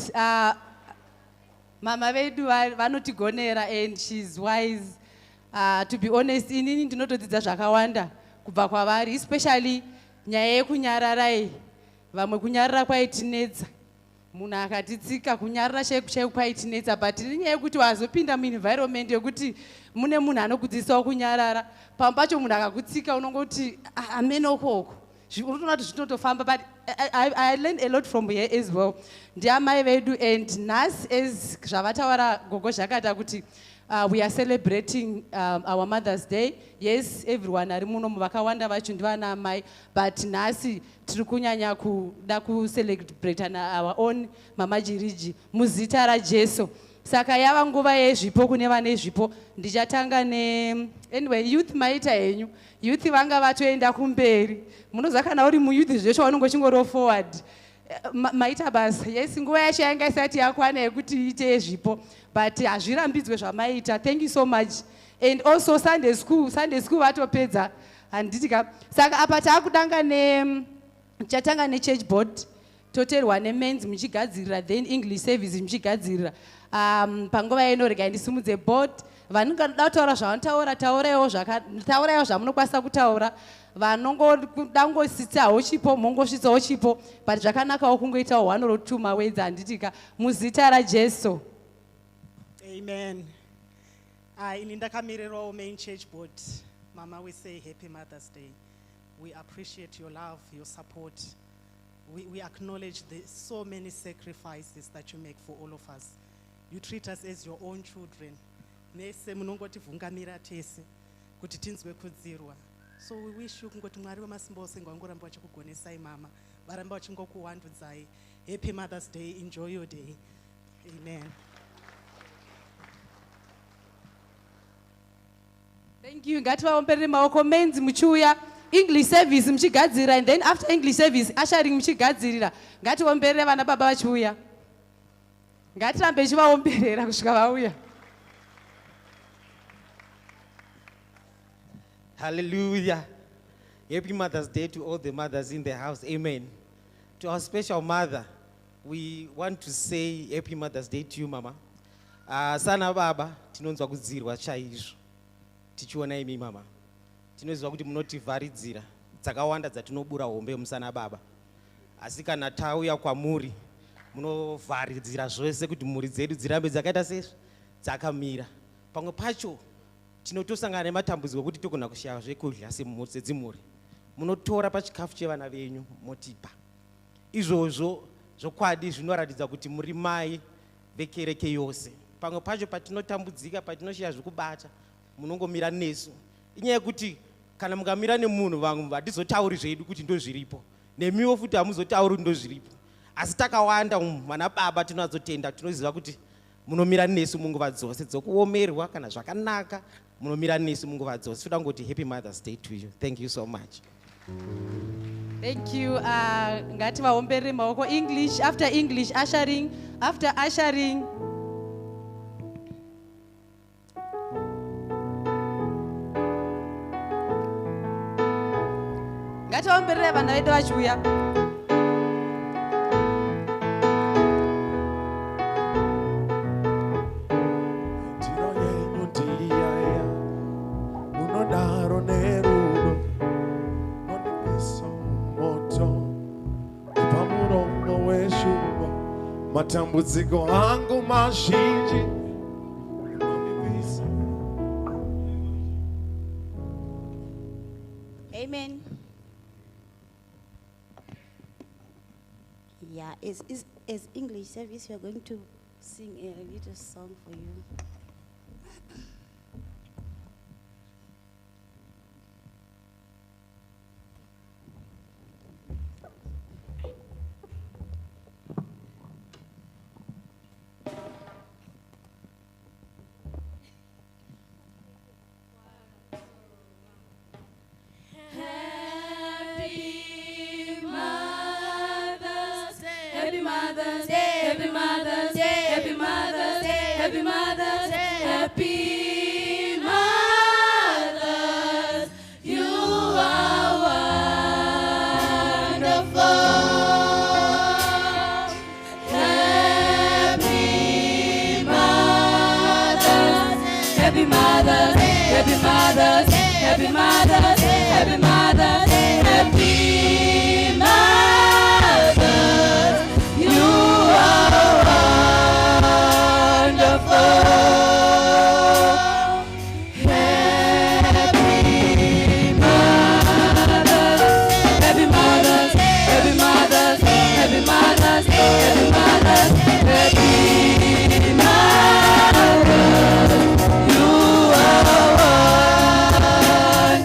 mama vedu vanotigonera and she's wise. To be honest, inini ndinotodzidza zvakawanda kubva kwavari, especially nyaya yekunyararai. Vamwe kunyarara kwaitinetsa. Munhu akatitsika kunyarara chaiku kwaitinetsa, but nyaya yekuti wazopinda muenvironment yekuti mune munhu anokudzidzisawo kunyarara. Pamwe pacho munhu akakutsika unongoti amen okoko. Unotoona kuti zvinotofamba, but I learned a lot from here as well. Ndiamai vedu and nhasi as zvavataura gogo zvakata kuti we are celebrating our Mother's Day. Yes, everyone ari muno vakawanda vacho ndivana amai, but nhasi tiri kunyanya kuda kucelebrate our own Mama Jiriji muzita raJesu. saka yava nguva yezvipo kune vane zvipo. Ndichatanga anyway, youth maita henyu. Youth vanga vatoenda kumberi. Munoziva kana uri muyouth zveshe unongochingoro forward. Maita basa. Yes, nguva yacho yanga isati yakwana yekuti iite zvipo. But hazvirambidzwe zvamaita. Thank you so much. And also Sunday school vatopedza. Handitika. Saka apa taakudanga chatanga church board. Toterwa men's muchigadzirira, then English service muchigadzirira. Panguva ino regai ndisimudze board. Vanongada kutaura zvavanotaura, tauraiwo zvamunokwanisa kutaura. Vanongodangositsawo chipo, mongosvitsawo chipo. But zvakanakawo kungoitawo 1 or 2 words handitika. Muzita raJesu. Amen. In ndakamirirawo main church board. Mama, we say Happy Mother's Day. We appreciate your love, your support. We acknowledge the so many sacrifices that you make for all of us. You treat us as your own children. Nese munongotivhungamira tese kuti tinzwe kudzirwa. So we wish you kungoti Mwari wemasimba ose ngwangoramba vachikugonesai mama, varamba vachingokuwandudzai. Happy Mother's Day. Enjoy your day. Amen. Thank you. Ngativaomberere maoko men's muchiuya. English service muchigadzirira, and then after English service ushering muchigadzirira. Ngatiomberere vana baba vachiuya. Ngatirambe chivaomberera kusvika vauya. Hallelujah. Happy Mother's Day to all the mothers in the house. Amen. To our special mother, we want to say Happy Mother's Day to you, Mama. Sana baba, tinonzwa kudzirwa chaizvo. Tichiona imi mama. Tinoziva kuti munotivharidzira dzakawanda dzatinobura hombe musana baba. Asi kana tauya kwamuri, munovharidzira zvose kuti mhuri dzedu dzirambe dzakaita sei dzakamira. Pamwe pacho tinotosangana nematambudziko okuti togona kushaya zvekudya sedzimhuri. Munotora pachikafu chevana venyu motipa. Izvozvo zvokwadi zvinoratidza kuti muri mai vekereke yose. Pamwe pacho patinotambudzika, patinoshaya zvekubata, munongomira nesu. Inyaya yekuti kana mukamira nemunhu vamwe hatizotauri zvedu kuti ndozviripo. Nemiwo futi hamuzotauri ndozviripo. Asi takawanda vana baba tinozotenda, tinoziva kuti munomira nesu munguva dzose dzokuomerwa kana zvakanaka, munomira nesu munguva dzose. Toda ngoti Happy Mother's Day to you. Thank you so much. Thank you. Ngativaomberere maoko. English, after English, ushering, after ushering. Ngativaomberere vana vedu vachiuya. Unodaro nerudo nonipisa moto pamuromo weshuwa matambudziko angu mazhinji nonipisa. Amen. Yeah, as English service, we are going to sing a little song for you.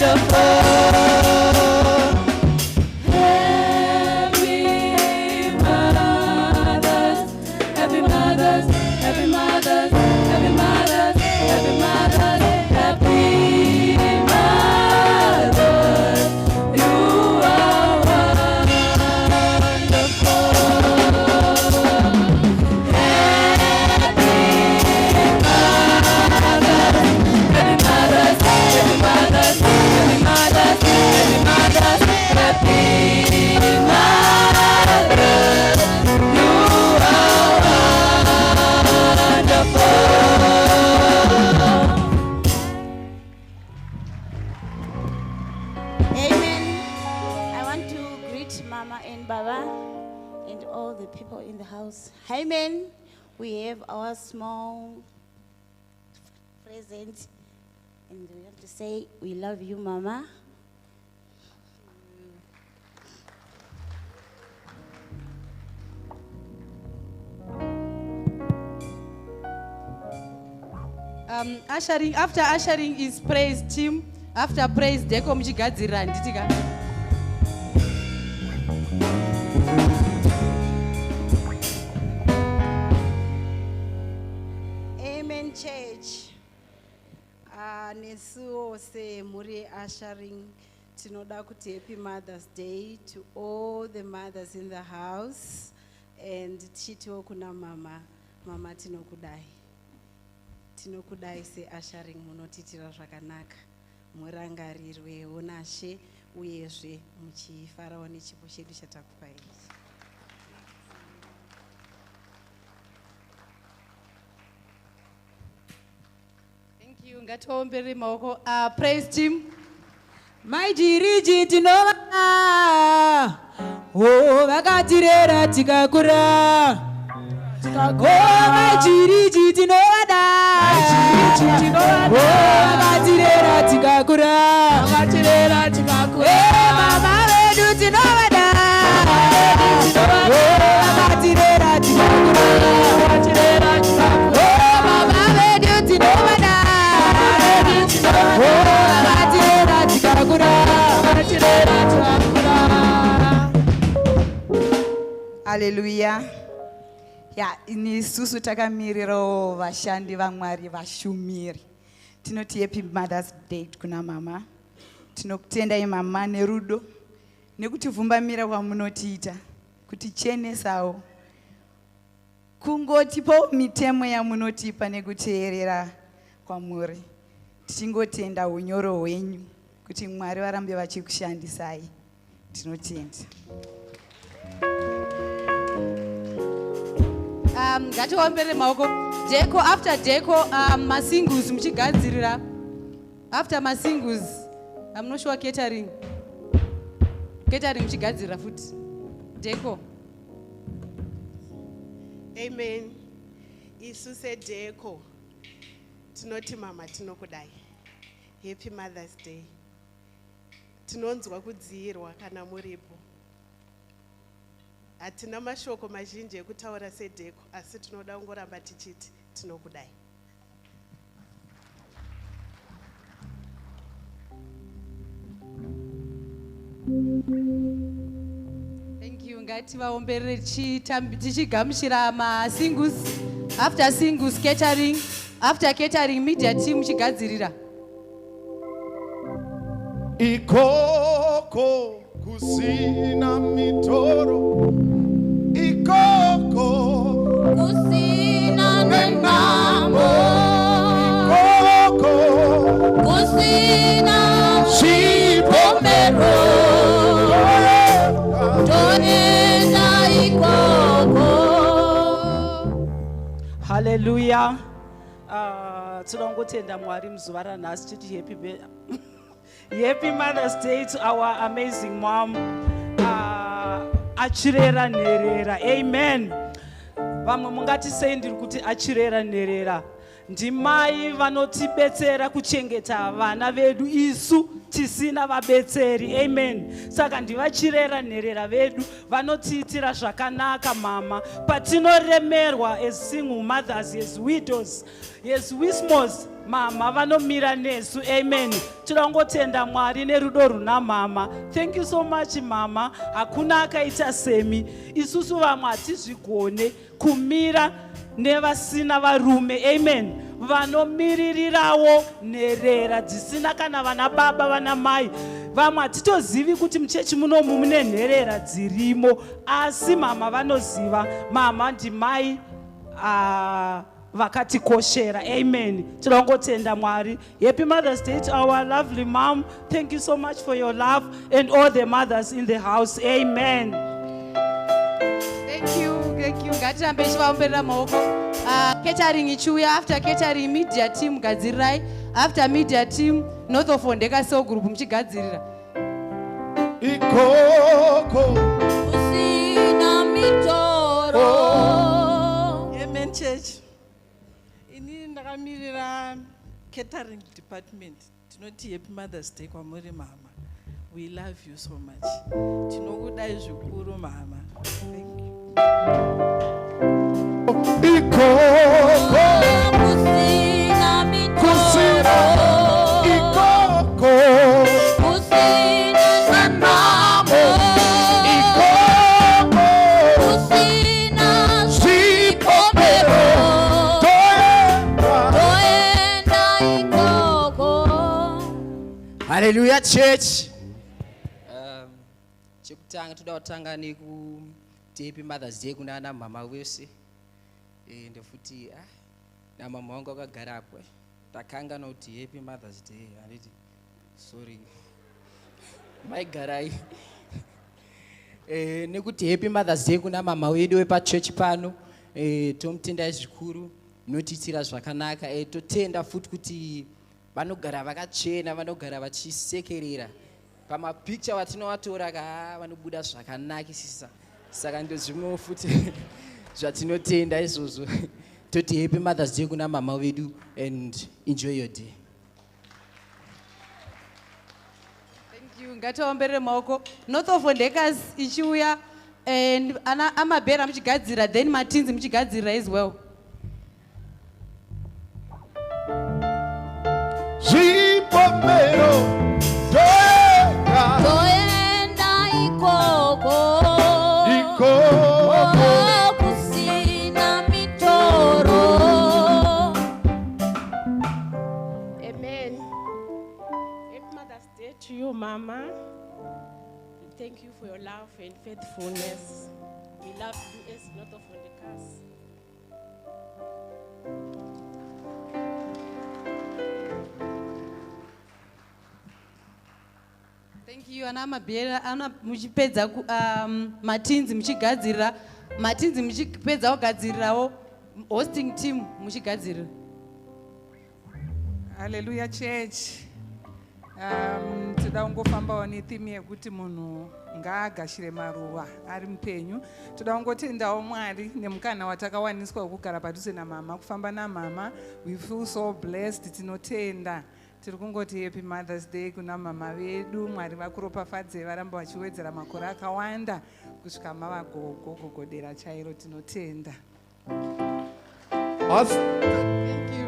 Wonderful. Amen. I want to greet Mama and Baba and all the people in the house. Amen. We have our small present and we want to say we love you, Mama. Ushering, after ushering is praise team. After praise, deko mchigadzira nditika. Amen, church. Nesuo se muri ushering. Tinoda kuti happy Mother's Day to all the mothers in the house. And chito kuna mama. Mama tinokudai. Tinokudai se ushering munotitira zvakanaka. Murangarirwe onashe uyezve muchifarawo nechipo chedu chatakupai. Thank you. Ngatiomberere maoko. Praise team. Majiriji tinova. Oh, vakatirera tikakura. Oh, majiriji tinovada. Oh, vakatirera tikakura. Eh, mama vedu tinovada. Oh, vakatirera tikakura. Oh, mama vedu tinovada. Oh, vakatirera tikakura. Hallelujah. Ya, ini susu takamiriro vashandi vaMwari vashumiri. Tinoti happy Mother's Day kuna mama. Tinokutendai mama nerudo. Nekutivhumbamira kwamunotiita. Kutichenesawo. Kungotipawo mitemo yamunotipa nekuteerera kwamuri. Tichingotenda unyoro hwenyu kuti Mwari varambe vachikushandisai. Tinotenda. Ngatiomberere maoko. Deko, after Deko, masingles muchigadzirira. After masingles, I'm not sure catering. Catering muchigadzirira futi. Deko. Amen. Isu se Deko. Tinoti mama tinokudai. Happy Mother's Day. Tinonzwa kudziirwa kana muripo. Hatina mashoko mazhinji ekutaura sedheko asi tinoda kungoramba tichiti tinokudai. Thank you. Ngativaomberere tichigamuchira masingles. After singles catering. After catering media team chigadzirira. Ikoko kusina mitoro. Ikoko kusina nemamo. Ikoko kusina shipomero. Tonenda ikoko. Hallelujah. Tinongotenda Mwari muzuva ranhasi titi happy Mother's Day to our amazing mom. Achirera nherera. Amen. Vamwe mungatisei ndiri kuti achirera nherera. Ndimai vanotibetsera kuchengeta vana vedu isu tisina vabetseri. Amen. Saka ndivachirera nherera vedu vanotiitira zvakanaka mama. Patinoremerwa as single mothers, as widows, as wismos, mama vanomira nesu. Amen. Tinongotenda Mwari nerudo runa mama. Thank you so much mama. Hakuna akaita semi. Isusu vamwe hatizvigone kumira nevasina varume. Amen. Vanomiririrawo nherera dzisina kana vana baba vana mai. Vamwe hatitozivi kuti muchechi munomu mune nherera dzirimo, asi mama vanoziva. Mama ndimai vakatikoshera. Amen. Tinongotenda Mwari. Happy Mother's Day to our lovely mom. Thank you so much for your love and all the mothers in the house. Amen. Thank you. Thank you. Ngatirambe tivaomberera maoko. Catering ichiuya. After catering media team gadzirirai. After media team North of Ondeka Cell Group muchigadzirira. ikoko Usina mitoro. Amen, church. Ini ndakamirira catering department. Tinoti happy Mother's Day kwamuri mama. We love you so much. Tinokudai zvikuru mama. Thank you. ikoko Usina mitoro. ikoko Usina namo ikoko Usina zipomero toenda ikoko. Hallelujah, church. Chekutanga toda kutanga happy Mother's Day kuna ana mama wese. Ndofuti na mama wangu akagara hapo. Takanga kuti happy Mother's Day. Anditi sorry. My garai. Nekuti happy Mother's Day kuna mama wedu wepa church pano. Tomutenda zvikuru, munotitira zvakanaka. Totenda futi kuti vanogara vakachena, vanogara vachisekerera. Pamapicture watinovatora vanobuda zvakanakisisa. Saka ndozvimwe futi zvatinotenda izvozvo. Toti happy Mother's Day kuna mama wedu and enjoy your day. Thank you. Ngatiomberere maoko. North of Wondekers ichiuya and ana amabhera muchigadzira then matinzi muchigadzira as well. Zipomero toenda ikoko. Kusina mitoro. Amen. Happy Mother's Day to you, Mama. We thank you for your love and faithfulness. We love you as not of Wondekers. Thank you. Ana mabhera ana muchipedza matinzi muchigadzira. Matinzi muchipedza kugadzirirawo hosting team muchigadzira. Hallelujah, church. Toda kungofambawo netheme yekuti munhu ngaagashire maruva ari mupenyu. Toda kungotendawo Mwari nemukana watakawaniswa wekugara padhuze namama, kufamba namama. We feel so blessed. Tinotenda. Tiri kungoti happy Mother's Day kuna mama vedu. Mwari vakuropafadze, varamba vachiwedzera makore akawanda kusvika mava gogodera chairo. Tinotenda.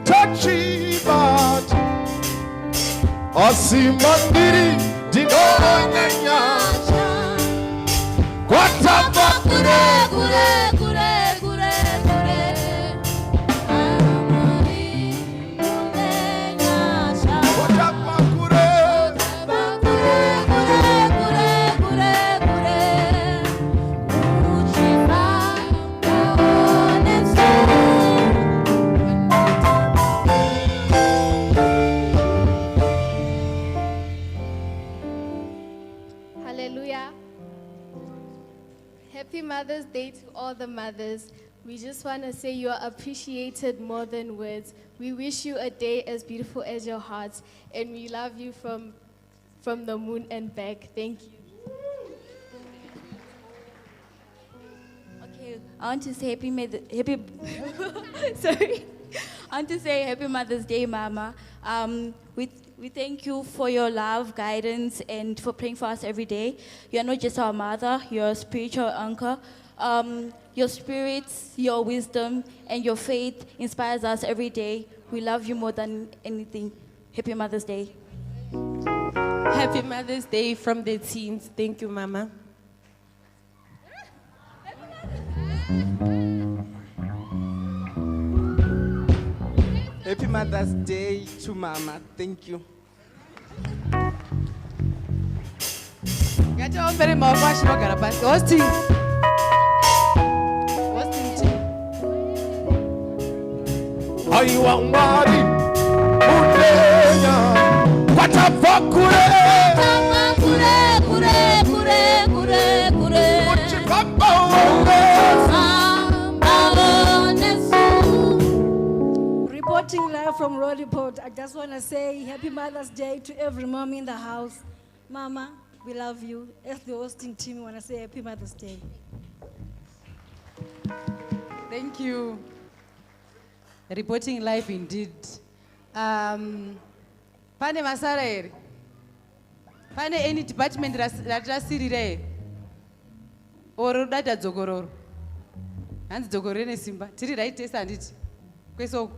Tachibat Osimandiri Dinonyanya Kwatapa kure kure kure kure kure Kwatapa kure kure kure kure Uchiba Hallelujah. Happy Mother's Day to all the mothers. We just want to say you are appreciated more than words. We wish you a day as beautiful as your heart, and we love you from the moon and back. Thank you. Okay, I want to say sorry. I want to say Happy Mother's Day, Mama. We thank you for your love, guidance, and for praying for us every day. You're not just our mother, you're a spiritual anchor. Your spirit, your wisdom, and your faith inspires us every day. We love you more than anything. Happy Mother's Day. Happy Mother's Day from the teens. Thank you, Mama. Happy Mother's Day to Mama. Thank you. Ngatiomberere maoko achinogara pasi. Hosting team. Aiwa Mwari Mudenya Kwatapa kure kure kure kure kure kure Reporting live from Road Report, I just want to say Happy Mother's Day to every mom in the house. Mama, we love you. As the hosting team, we want to say Happy Mother's Day. Thank you. Reporting live indeed. Pane masara here. Pane any department ratirasirira here. Or data dzogororo. Hands dzogororo nesimba. Tiri right test handiti. Kweso.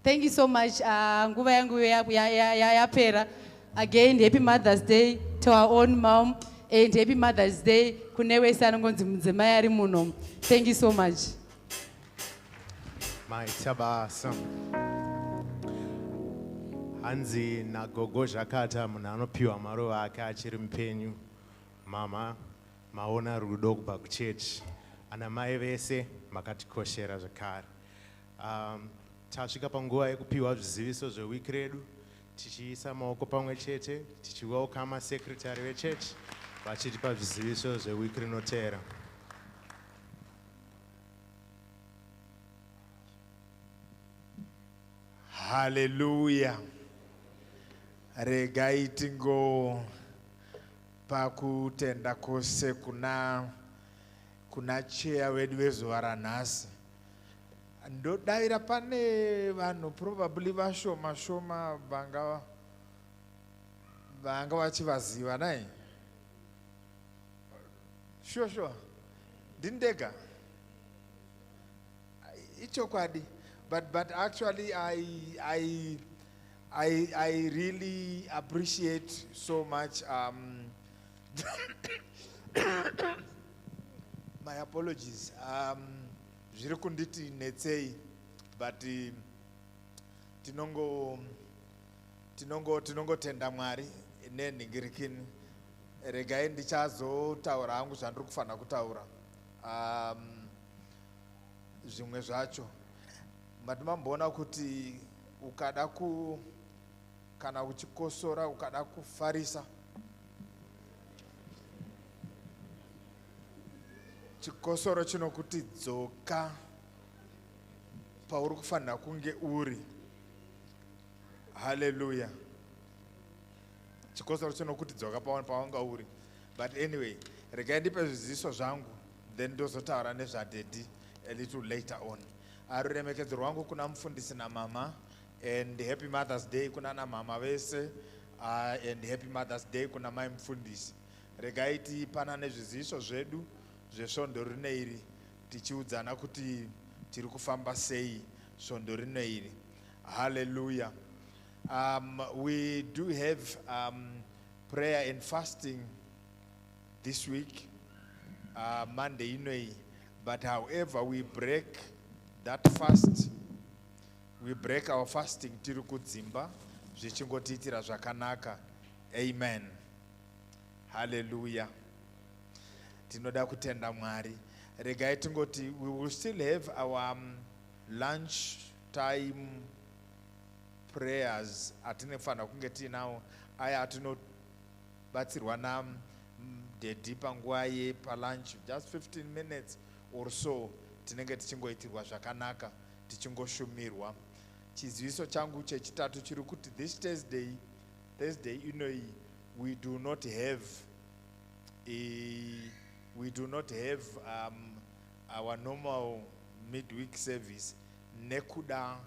Thank you so much. Nguva yangu yapera. Again, Happy Mother's Day to our own mom. And Happy Mother's Day kunewe sanongonzi mudzimai ari muno. Thank you so much. Maitabasa. Hanzi nagogo zvakata munhu anopiwa maruva ake achiri mupenyu. Mama, maona rudo kubva kuchechi. Ana mai vese makatikoshera zvakare. Tasvika panguva yekupiwa zviziviso zvewiki redu. Tichiisa maoko pamwe chete, tichiwelcome secretary wechechi vachitipa zviziviso zvewiki rinoteera. Hallelujah. Regai tingo pakutenda kwose kuna cheya wedu wezuva ranhasi. Ndodavira pane vanhu probably vashoma vanga vachivaziva nai. Sure. Ndindega. Ichokwadi. But actually I really appreciate so much my apologies. Zviri kunditi netsei, but tinongotenda Mwari nenhingirikini. Regai ndichazotaura hangu zvandiri kufanira kutaura. Zvimwe zvacho matimamboona kuti ukada kana uchikosora ukada kufarisa chikosoro chinokuti dzoka pauri kufanira kunge uri. Hallelujah. Chikosoro chinokuti dzoka pawanga uri. But anyway, regai ndipe zviziviso zvangu, then ndozotaura nezvadhedhi a little later on. Ruremekedzo rwangu kuna mufundisi namama, and Happy Mother's Day kuna namama vese, and Happy Mother's Day kuna mai mufundisi. Regai tipanane zviziviso zvedu zvesvondo rino iri tichiudzana kuti tiri kufamba sei svondo rino iri. Hallelujah. We do have prayer and fasting this week, Monday inoi, but however we break that fast, we break our fasting tiri kudzimba zvichingotiitira zvakanaka. Amen. Hallelujah. Tinoda kutenda Mwari. Regai tingoti we will still have our lunch time prayers atinofanira kunge tiinawo aya atinobatsirwa nadhedhi panguva yepalunch, just 15 minutes or so tinenge tichingoitirwa zvakanaka tichingoshumirwa. Chiziviso changu chechitatu chiri kuti this Thursday inoi we do not have our normal midweek service nekuda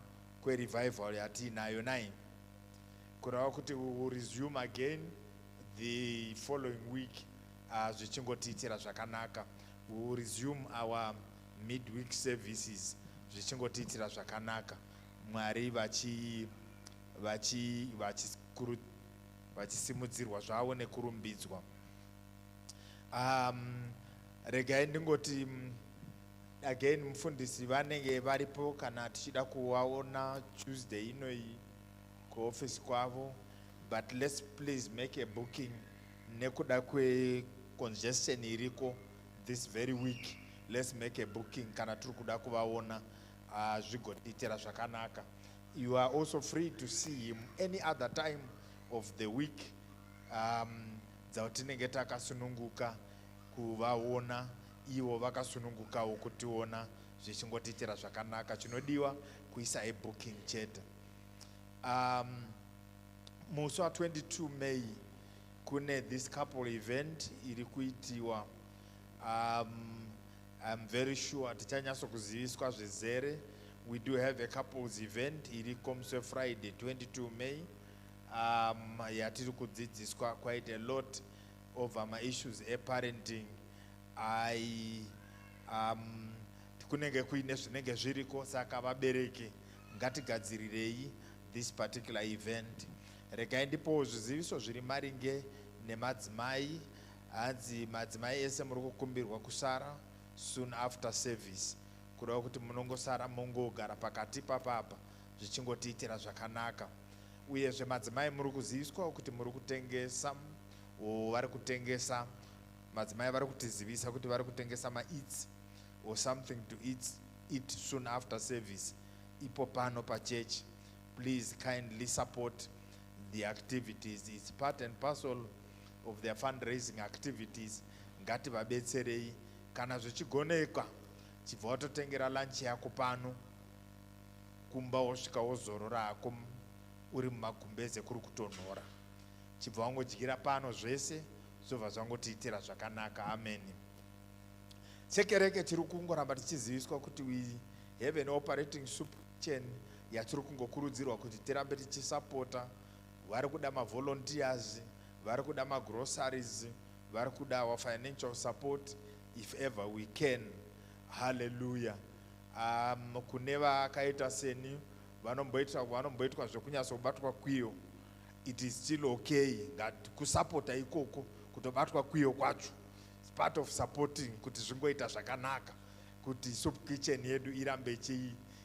kwerevival yatiinayo nai. Kureva kuti we will resume again the following week zvichingotiitira zvakanaka. We will resume our midweek services zvichingotiitira zvakanaka. Mwari vachisimudzirwa zvavo nekurumbidzwa. Regai ndingoti again mufundisi vanenge varipo kana tichida kuvaona Tuesday inoi kuoffice kwavo, but let's please make a booking nekuda congestion iriko this very week. Let's make a booking kana turi kuda kuvaona zvigotiitira zvakanaka. You are also free to see him any other time of the week. Dzautinenge takasununguka kuvaona, ivo vakasunungukawo kutiona zvichingotiitira zvakanaka. Chinodiwa kuisa booking chete. Musi wa 22 May kune this couple event iri kuitiwa. I'm very sure tichanyatsokuziviswa zvezere. We do have a couples event iri komswe Friday 22 May. Yatiri kudzidziswa quite a lot over my issues parenting. Kunenge kuine zvinenge zviriko saka vabereki ngatigadzirirei this particular event. Regai ndipo zviziviso zviri maringe nemadzimai. Hanzi madzimai ese muri kukumbirwa kusara soon after service. Kureva kuti munongosara mongogara pakati papapa zvichingotiitira zvakanaka. Uyezve madzimai muri kuziviswa kuti muri kutengesa vari kutengesa. Madzimai vari kutizivisa kuti vari kutengesa ma-eats or something to eat soon after service. Ipo pano pa church. Please kindly support the activities. It's part and parcel of their fundraising activities. Ngati vabetserei kana zvichigoneka chibva watotengera lunch yako pano kumba wosvika wozorora hako uri mumagumbeze kuri kutonhora. Chibva wangodyira pano zvese zvobva zvangotiitira zvakanaka. Amen. Sekereke tiri kungoramba tichiziviswa kuti we have an operating soup kitchen yatiri kungokurudzirwa kuti tirambe tichisapota. Vari kuda ma-volunteers, vari kuda ma-groceries, vari kuda our financial support if ever we can. Hallelujah. Kune vakaita seni vanomboitwa zvekunyatsobatwa kwiyo. It is still okay kusapota ikoko kutobatwa kwiyo kwacho. It's part of supporting kuti zvingoita zvakanaka kuti soup kitchen yedu irambe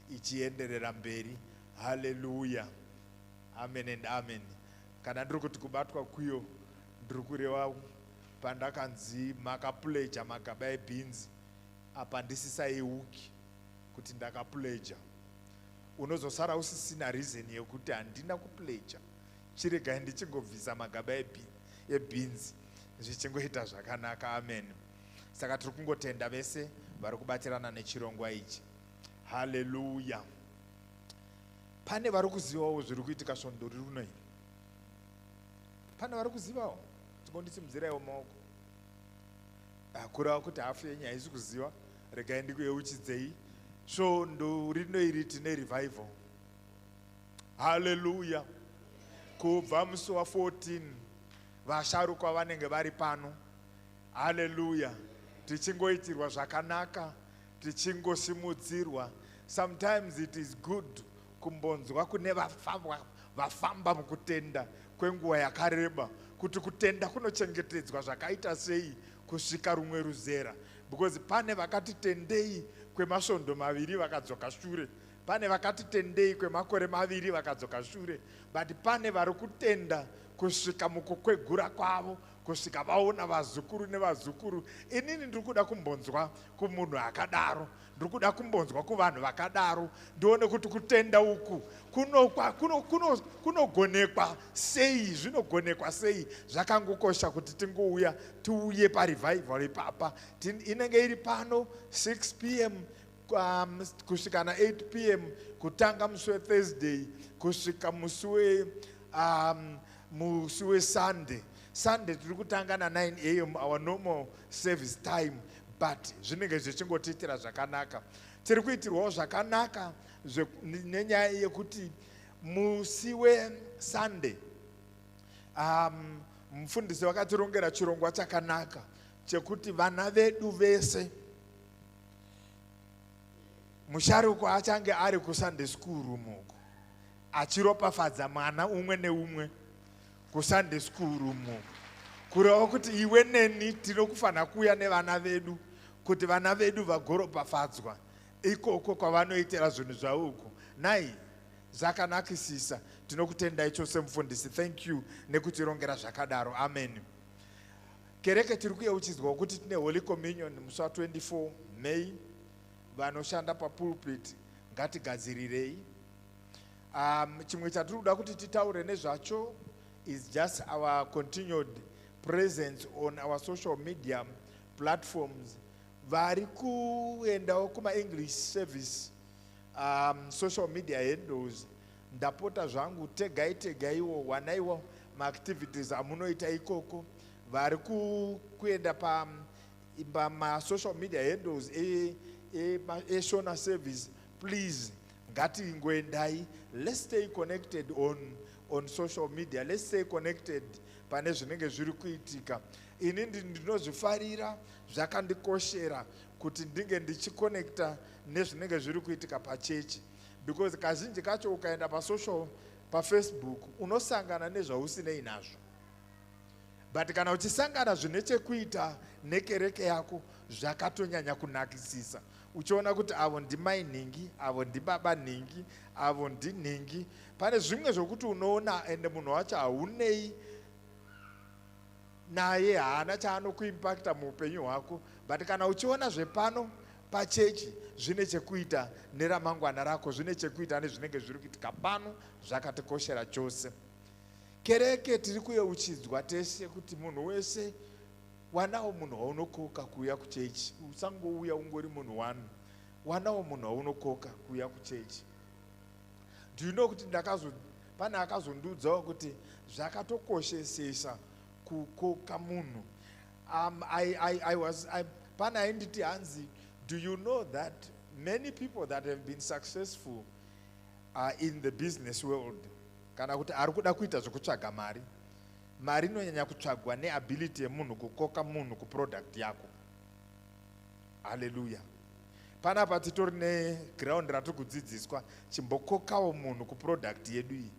ichienderera mberi. Hallelujah. Amen and amen. Kana ndiri kuti kubatwa kwiyo ndiri kureva pandakanzi makapleja magaba ebhinzi apa ndisisaiuki kuti ndakapleja. Unozosara usisina reason yekuti handina kupleja. Chiregai ndichingobvisa magaba ebhinzi zvichingoita zvakanaka. Amen. Saka tiri kungotenda vese vari kubatirana nechirongwa ichi. Hallelujah. Pane vari kuzivawo zviri kuitika svondo rino iri. Pane vari kuzivawo. Tingondisimudziraiwo maoko. Kureva kuti hafu yenyu haisi kuziva. Regai ndikuyeuchidzei. Svondo rino iri tine revival. Hallelujah. Kubva musi wa14 vasharukwa vanenge vari pano. Hallelujah. Tichingoitirwa zvakanaka, tichingosimudzirwa. Sometimes it is good kumbonzwa kune vafamba mukutenda kwenguva yakareba kuti kutenda kunochengetedzwa zvakaita sei kusvika rumwe ruzera. Because pane vakati tendei kwemasvondo maviri vakadzoka shure. Pane vakati tendei kwemakore maviri vakadzoka shure. But pane vari kutenda kusvika mukukwegura kwavo, kusvika vaona vazukuru nevazukuru. Inini ndiri kuda kumbonzwa kumunhu akadaro. Ndiri kuda kumbonzwa kuvanhu vakadaro. Ndione kuti kutenda uku kunogonekwa sei, zvinogonekwa sei. Zvakangokosha kuti tingouya tiuye parevival ipapa. Inenge iri pano 6 p.m. kusvika na 8 p.m. kutanga musi weThursday kusvika musi weSunday. Sunday tiri kutanga na 9 a.m. our normal service time, but zvinenge zvichingotiitira zvakanaka. Tiri kuitirwawo zvakanaka nenyaya yekuti musi weSunday mufundisi wakatirongera chirongwa chakanaka chekuti vana vedu vese musharukwa achange ari kuSunday school muko achiropafadza mwana umwe neumwe kuSunday school muko. Kureva kuti iwe neni tinokufanira kuuya nevana vedu kuti vana vedu vagoropafadzwa ikoko kwavanoitira zvinhu zvauko. Nai zvakanakisisa. Tinokutendai chose mufundisi. Thank you nekutirongera zvakadaro. Amen. Kereke tiri kuyeuchidzwa kuti tine Holy Communion musi wa24 May. Vanoshanda papulpit ngatigadzirirei. Chimwe chatiri kuda kuti titaure nezvacho is just our continued presence on our social media platforms. Vari kuendawo kuma-English service social media handles. Ndapota zvangu tegaiwo wanaiwo maactivities amunoita ikoko, vari kuenda social media handles Shona Service, please ngatingoendai. Let's stay connected on social media. Let's stay connected pane zvinenge zviri kuitika. Ini ndinozvifarira, zvakandikoshera kuti ndinge ndichikonekta nezvinenge zviri kuitika pachechi, because kazhinji kacho ukaenda paFacebook unosangana nezvausinei nazvo, but kana uchisangana zvine chekuita nekereke yako zvakatonyanya kunakisisa, uchiona kuti avo ndimai nhingi, avo ndibaba nhingi, avo ndinhingi. Pane zvimwe zvokuti unoona ende munhu wacho haunei naye, haana chaanokuimpakta muupenyu hwako, but kana uchiona zvepano pachechi zvine chekuita neramangwana rako, zvine chekuita nezvinenge zviri kuitika pano, zvakatikoshera chose. Kereke tiri kuyeuchidzwa tese kuti munhu wese wanawo munhu waunokoka kuuya kuchechi, usangouya ungori munhu wanu, wanawo munhu waunokoka kuuya kuchechi. Do you know kuti pane akazondiudzawo kuti zvakatokoshesesa kukoka munhu. Pana ainditi hanzi, do you know that many people that have been successful in the business world, kana kuti ari kuda kuita zvokutsvaga mari, mari inonyanya kutsvagwa neability yemunhu kukoka munhu kuproduct yako. Hallelujah. Panapa titori neground ratiri kudzidziswa, chimbokokawo munhu kuproduct yedu iyi.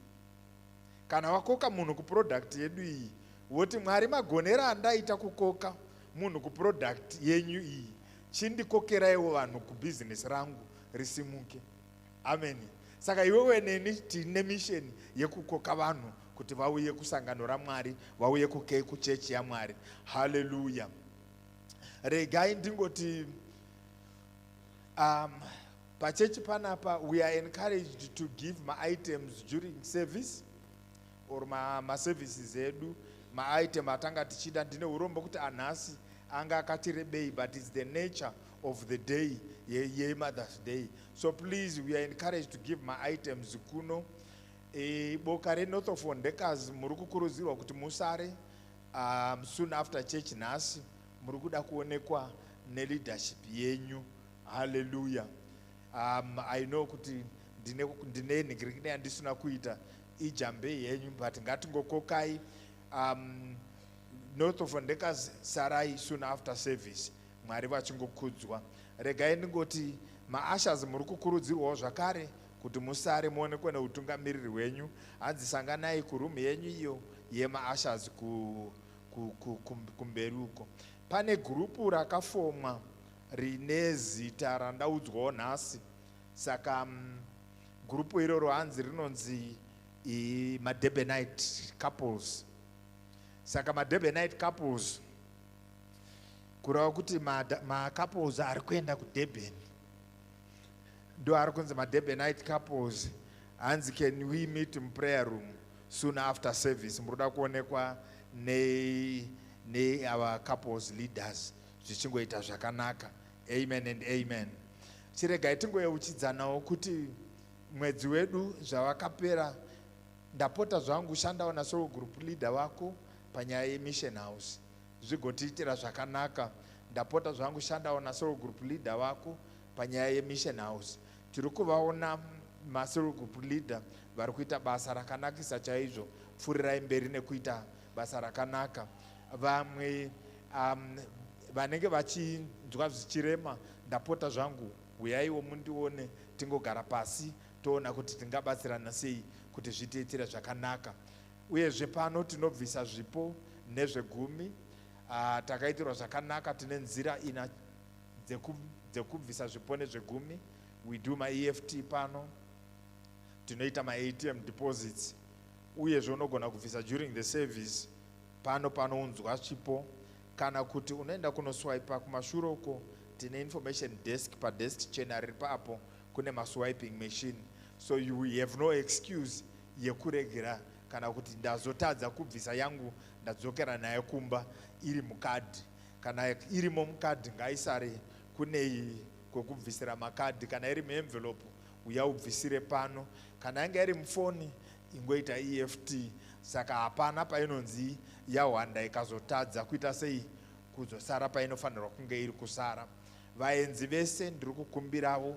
Kana wakoka munhu kuproduct yedu iyi, woti Mwari magonera andaita kukoka munhu kuproduct yenyu iyi, chindikokeraiwo vanhu kubusiness rangu risimuke. Amen. Saka iwewe neni tine mission yekukoka vanhu kuti vauye kusangano raMwari, vauye kuchechi yaMwari. Hallelujah. Regai ndingoti pachechi panapa, we are encouraged to give items during service, or services edu, item atanga tichida. Ndine urombo kuti anhasi anga akatirebei, but it's the nature of the day, ye Mother's Day. So please, we are encouraged to give items kuno. Boka reNorth of Wondekas muri kukurudzirwa kuti musare soon after church nhasi, muri kuda kuonekwa neleadership yenyu. Hallelujah. I know kuti ndine nigirikine yandisina kuita ijambe yenyu, but ngatingokokai North of Wondekas sarai soon after service, Mwari vachingokudzwa. Regai ndingoti maashers muri kukurudzirwawo zvakare kuti musare muonekwe neutungamiriri wenyu. Hanzi sanganai kurumu yenyu iyo yemaashers kumberi uko. Pane gurupu rakafomwa rine zita randaudzwawo nhasi. Saka gurupu iroro hanzi rinonzi maDurbanite couples. Saka maDurbanite couples, kureva kuti macouples ari kuenda kuDurban, ndo ari kunzi maDurbanite couples. Hanzi can we meet in prayer room soon after service, muruda kuonekwa our couples leaders, zvichingoita zvakanaka. Amen and amen. Chiregai tingoyeuchidzanawo kuti mwedzi wedu zvawakapera, ndapota zvangu shandawo naso group leader wako panyaya yemission house, zvigotiitira zvakanaka. Ndapota zvangu shandawo naso group leader wako panyaya yemission house. Tiri kuvaona masoro group leader vari kuita basa rakanakisa chaizvo. Pfurirai mberi nekuita basa rakanaka. Vamwe vanenge vachinzwa zvichirema, ndapota zvangu uyaiwo mundione, tingogara pasi toona kuti tingabatsirana sei kuti zvitiitire zvakanaka. Uyezve pano tinobvisa zvipo nezvegumi. Takaitirwa zvakanaka, tine nzira ina dzekubvisa zvipo nezvegumi. We do my EFT pano, tinoita my ATM deposits. Uyezve unogona kubvisa during the service pano unzwa chipo. Kana kuti unoenda kunoswipa kumashure uko, tine information desk padesk chena riri papo, kune maswiping machine. So you have no excuse yekuregera kana kuti ndazotadza kubvisa yangu ndadzokera nayo kumba iri mukadhi. Kana irimo mukadhi ngaisare kune kwekubvisira makadhi. Kana iri muenvelope uya ubvisire pano. Kana yanga iri mufoni ingoita EFT. saka hapana painonzi yawanda ikazotadza kuita sei kuzosara painofanirwa kunge iri kusara. Vaenzi vese ndiri kukumbiravo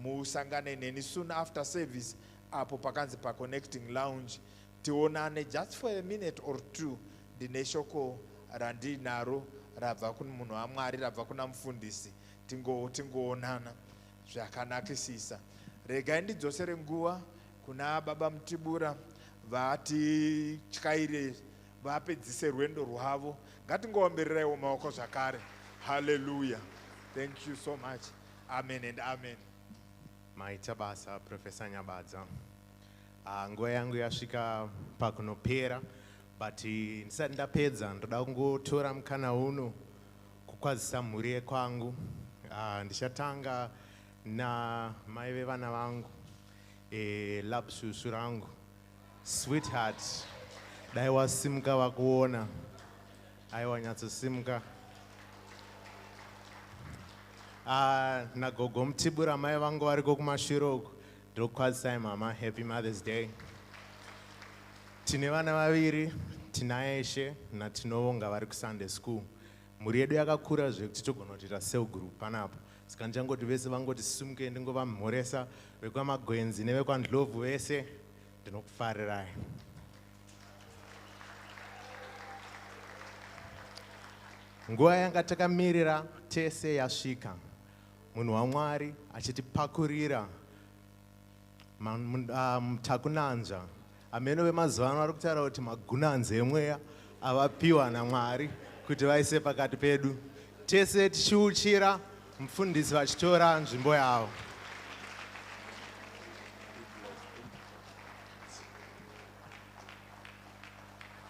musangane neni soon after service apo pakanzi pa connecting lounge, tionane just for a minute or two. Ndine shoko randinaro rabva kuna munhu waMwari, rabva kuna mufundisi, tingoonana zvakanakisisa. Regai ndidzosere nguva kuna baba Mutibura vatityaire vapedzise rwendo rwavo. Ngatingoombereraiwo maoko zvakare. Hallelujah. Thank you so much. Amen and amen. Maita basa Professor Nyabadza. Nguva yangu yasvika pakunopera, but ndisati ndapedza ndoda kungotora mukana uno kukwazisa mhuri yekwangu. Ndichatanga na mai vevana vangu, lapsusu rangu, sweetheart, dai wasimuka wakuona, aiwa nyatsosimuka. Nagogo Mutibura mai vangu variko kumashure uku, ndokukwazisai mama, happy Mother's Day. Tine vana vaviri, tina Eshe natinovonga vari kuSunday school. Mhuri yedu yakakura zvekuti togona kuita cell group panapa. Saka ndichangoti vese vangoti simuke ndingovamhoresa, vekwamagwenzi nevekwandlovu vese ndinokufarirai. Nguva yanga takamirira tese yasvika. Munhu waMwari achitipakurira mutakunanzva ameno vemazuva ano vari kutaura kuti magunanzi emweya avapiwa naMwari kuti vaise pakati pedu. Tese tichiuchira, mufundisi vachitora nzvimbo yavo.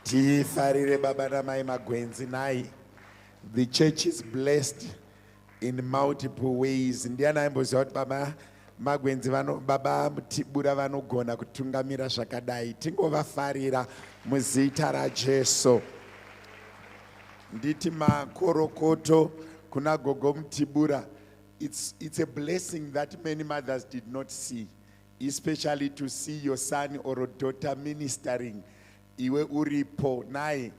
Tifarire baba namai magwenzi nai. The church is blessed in multiple ways. Ndiana aimboziva kuti baba magwenzi baba Mutibura vanogona kutungamira zvakadai. Tingovafarira muzita raJesu. Nditi makorokoto kuna gogo Mutibura. It's a blessing that many mothers did not see, especially to see your son or daughter ministering. Iwe uripo nai.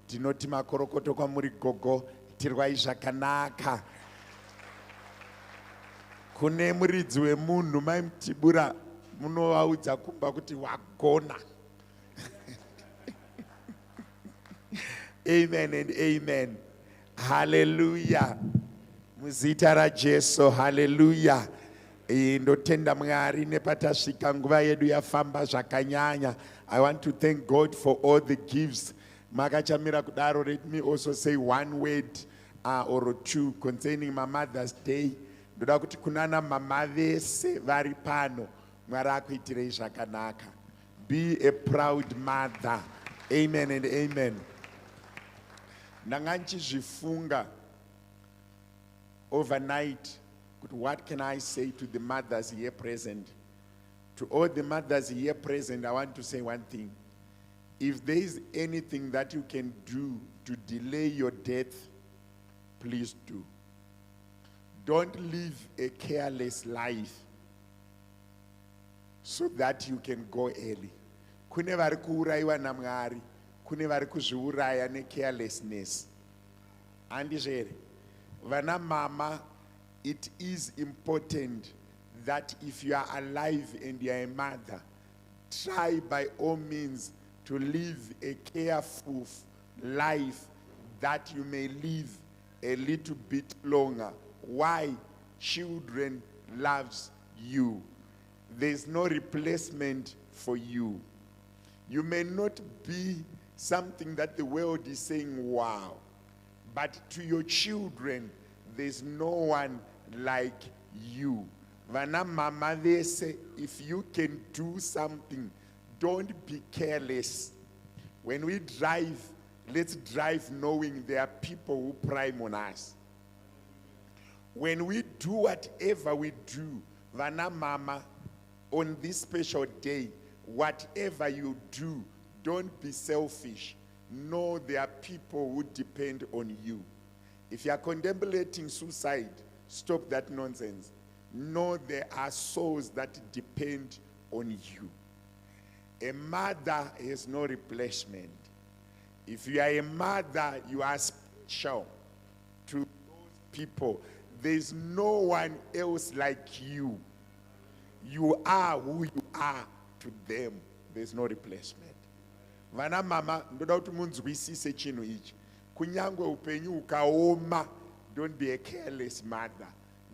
Tinoti makorokoto kwamuri gogo, tirwai zvakanaka. Kune muridzi wemunhu mai Mutibura munovaudza kumba kuti wagona. Amen and amen. Hallelujah. Muzita raJesu. Hallelujah. Ndotenda Mwari nepatasvika nguva yedu yafamba zvakanyanya. I want to thank God for all the gifts. Makachamira kudaro, let me also say one word or two concerning my Mother's Day. Ndoda kuti kunana mama vese vari pano, Mwari akuitirei zvakanaka. Be a proud mother. Amen and amen. Ndanga ndichizvifunga overnight, what can I say to the mothers here present? To all the mothers here present, I want to say one thing. If there is anything that you can do to delay your death, please do. Don't live a careless life so that you can go early. Kune vari kuuraiwa naMwari, kune vari kuzviuraya necarelessness. Andizvere, vana mama, it is important that if you are alive and you are a mother, try by all means to live a careful life that you may live a little bit longer. Why? Children loves you. There's no replacement for you. You may not be something that the world is saying, wow, but to your children, there's no one like you. Vana mama, they say, if you can do something, don't be careless. When we drive, let's drive knowing there are people who prime on us. When we do whatever we do, Vana mama, on this special day, whatever you do, don't be selfish. Know there are people who depend on you. If you are contemplating suicide, stop that nonsense. Know there are souls that depend on you. A mother has no replacement. If you are a mother, you are special to those people. There's no one else like you. You are who you are to them. There's no replacement. Vana mama, ndoda kuti munzwisise chinhu ichi. Kunyangwe upenyu ukaoma, don't be a careless mother.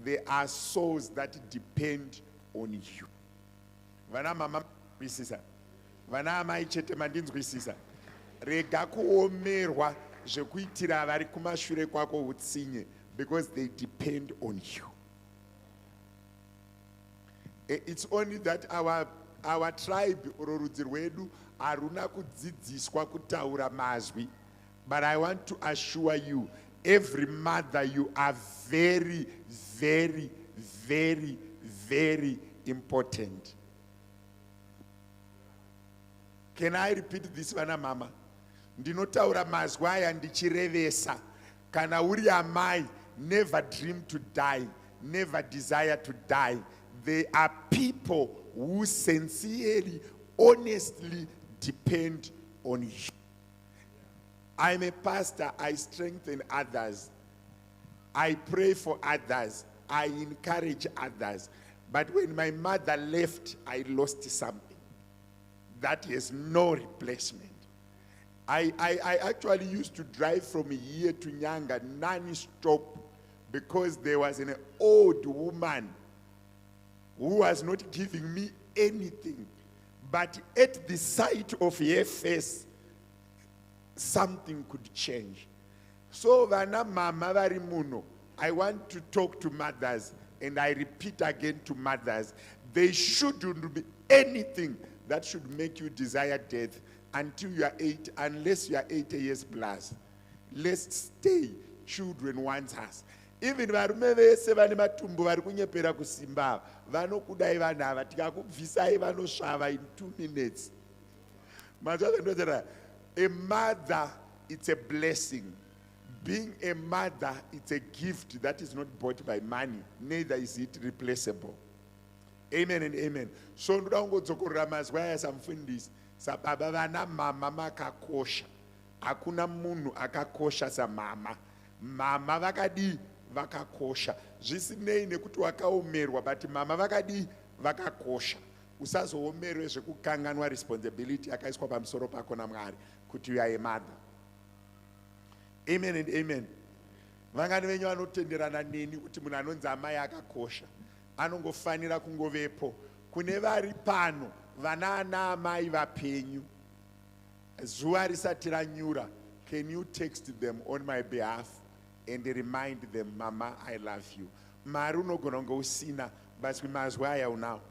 There are souls that depend on you. Vana mama ndinzwisisa. Vana amai chete mandinzwisisa. Rega kuomerwa zvekuitira vari kumashure kwako utsinye, because they depend on you. It's only that our tribe or rudzi rwedu haruna kudzidziswa kutaura mazwi. But I want to assure you, every mother, you are very, very, very, very important. Can I repeat this, vana mama? Ndinotaura mazwi aya ndichirevesa. Kana uri amai, never dream to die, never desire to die. There are people who sincerely, honestly depend on you. I'm a pastor, I strengthen others. I pray for others. I encourage others. But when my mother left, I lost something. That is no replacement. I actually used to drive from here to Nyanga non-stop because there was an old woman who was not giving me anything. But at the sight of her face, something could change. So vana mama vari muno, I want to talk to mothers, and I repeat again to mothers, there shouldn't be anything that should make you desire death until you are 8, unless you are 80 years plus. Let's stay children wants us. Even varume vese vane matumbu vari kunyepera kusimba vanokudai vanhu ava tikakubvisai vanosvava in 2 minutes. A mother, it's a blessing. Being a mother, it's a gift that is not bought by money, neither is it replaceable. Amen and amen. So ndoda kungodzokorera mazwi aya samufundisi. Sababa vana mama makakosha. Hakuna munhu akakosha samama. Mama vakadi vakakosha. Zvisinei nekuti wakaomerwa, but mama vakadi vakakosha. Usazoomerwe zvekukanganwa responsibility yakaiswa pamusoro pako naMwari kuti you are a mother. Amen and amen. Vangani venyu vanotenderana neni kuti munhu anonzi amai akakosha anongofanira kungovepo. Kune vari pano vana ana amai vapenyu, zuva risati ranyura, can you text them on my behalf and remind them, Mama, I love you. Mari unogona kunge usina, but mazwi aya unawo.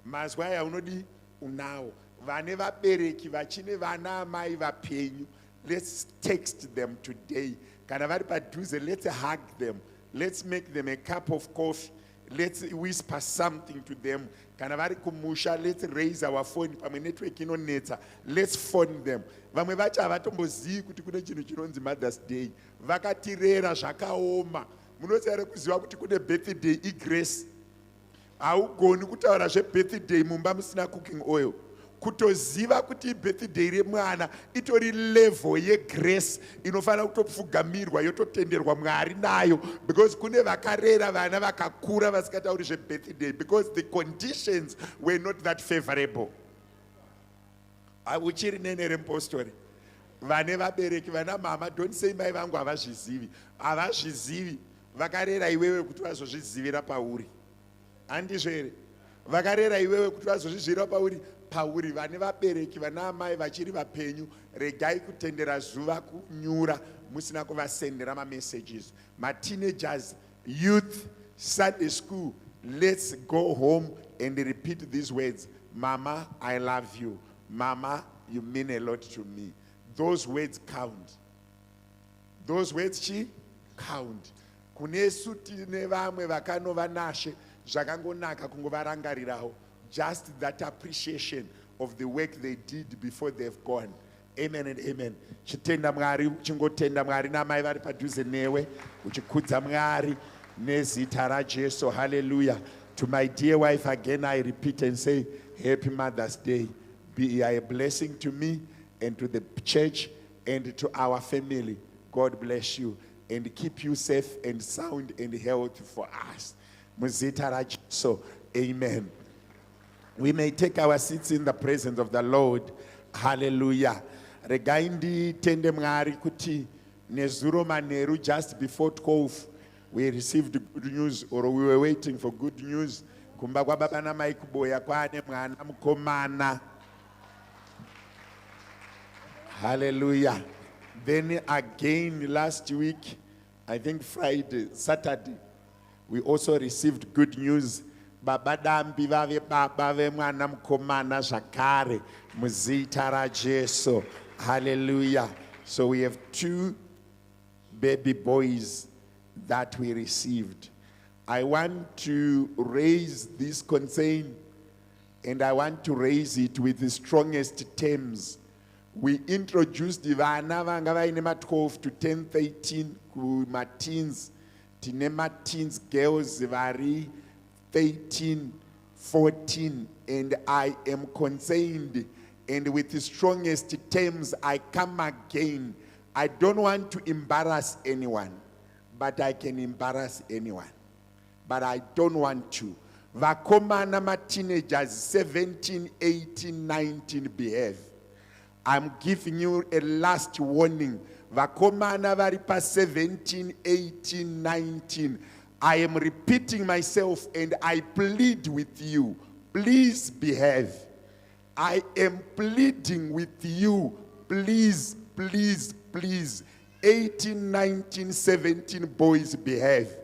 Mazwi aya unodi unawo. Vane vabereki vachine vana amai vapenyu, let's text them today. Kana vari padhuze, let's hug them. Let's make them a cup of coffee. Let's whisper something to them. Kana vari kumusha, let's raise our phone. Pamwe network inonetsa, let's phone them. Vamwe vacho havatombozivi kuti kune chinhu chinonzi Mother's Day. Vakatirera zvakaoma. Munoziva kuziva kuti kune birthday igrace. Haugoni kutaura zvebirthday mumba musina cooking oil. Kutoziva kuti birthday remwana itori level yegrace inofanira kutopfugamirwa yototenderwa Mwari nayo, because kune vakarera vana vakakura vasikatauri zvebirthday because the conditions were not that favorable. Uchiri nene rempostori. Vane vabereki vana mama, don't say mai vangu havazvizivi. Havazvizivi. Vakarera iwewe kuti vazozvizivira pauri. Handizvo here? Vakarera iwewe kuti vazozvizivira pauri. Pauri vane vabereki vana amai vachiri vapenyu, regai kutendera zuva kunyura musina kuvasendera messages. Ma teenagers, youth, Sunday school, let's go home and repeat these words. Mama, I love you. Mama, you mean a lot to me. Those words count. Those words count. Kunesu tine vamwe vakanova nashe zvakangonaka kungovarangarirawo. Just that appreciation of the work they did before they've gone. Amen and amen. Chitenda Mwari, uchingotenda Mwari namai vari padhuze newe, uchikudza Mwari nezita raJesu. Hallelujah. To my dear wife again I repeat and say, Happy Mother's Day. You are a blessing to me and to the church and to our family. God bless you and keep you safe and sound and healthy for us. So, amen. We may take our seats in the presence of the Lord. Hallelujah. Regaindi tende mwari kuti nezuro maneru just before 12 we received good news, or we were waiting for good news. Kumba kwa baba na mai kuboya kwane mwana mkomana. Hallelujah. Then again last week, I think Friday, Saturday, we also received good news. Baba dambi vave baba ve mwana mkomana zakare muzita ra Jesu. Hallelujah. So we have 2 baby boys that we received. I want to raise this concern, and I want to raise it with the strongest terms. We introduced the vana vanga vaine 12 to 10, 13 ku teens, tine teens girls vari 13, 14, and I am concerned, and with the strongest terms I come again. I don't want to embarrass anyone, but I can embarrass anyone. But I don't want to. Vakomana ma teenagers, 17, 18, 19, behave. I'm giving you a last warning. Vakomana varipa 17, 18, 19. I am repeating myself and I plead with you. Please behave. I am pleading with you. Please, please, please. 18, 19, 17 boys behave.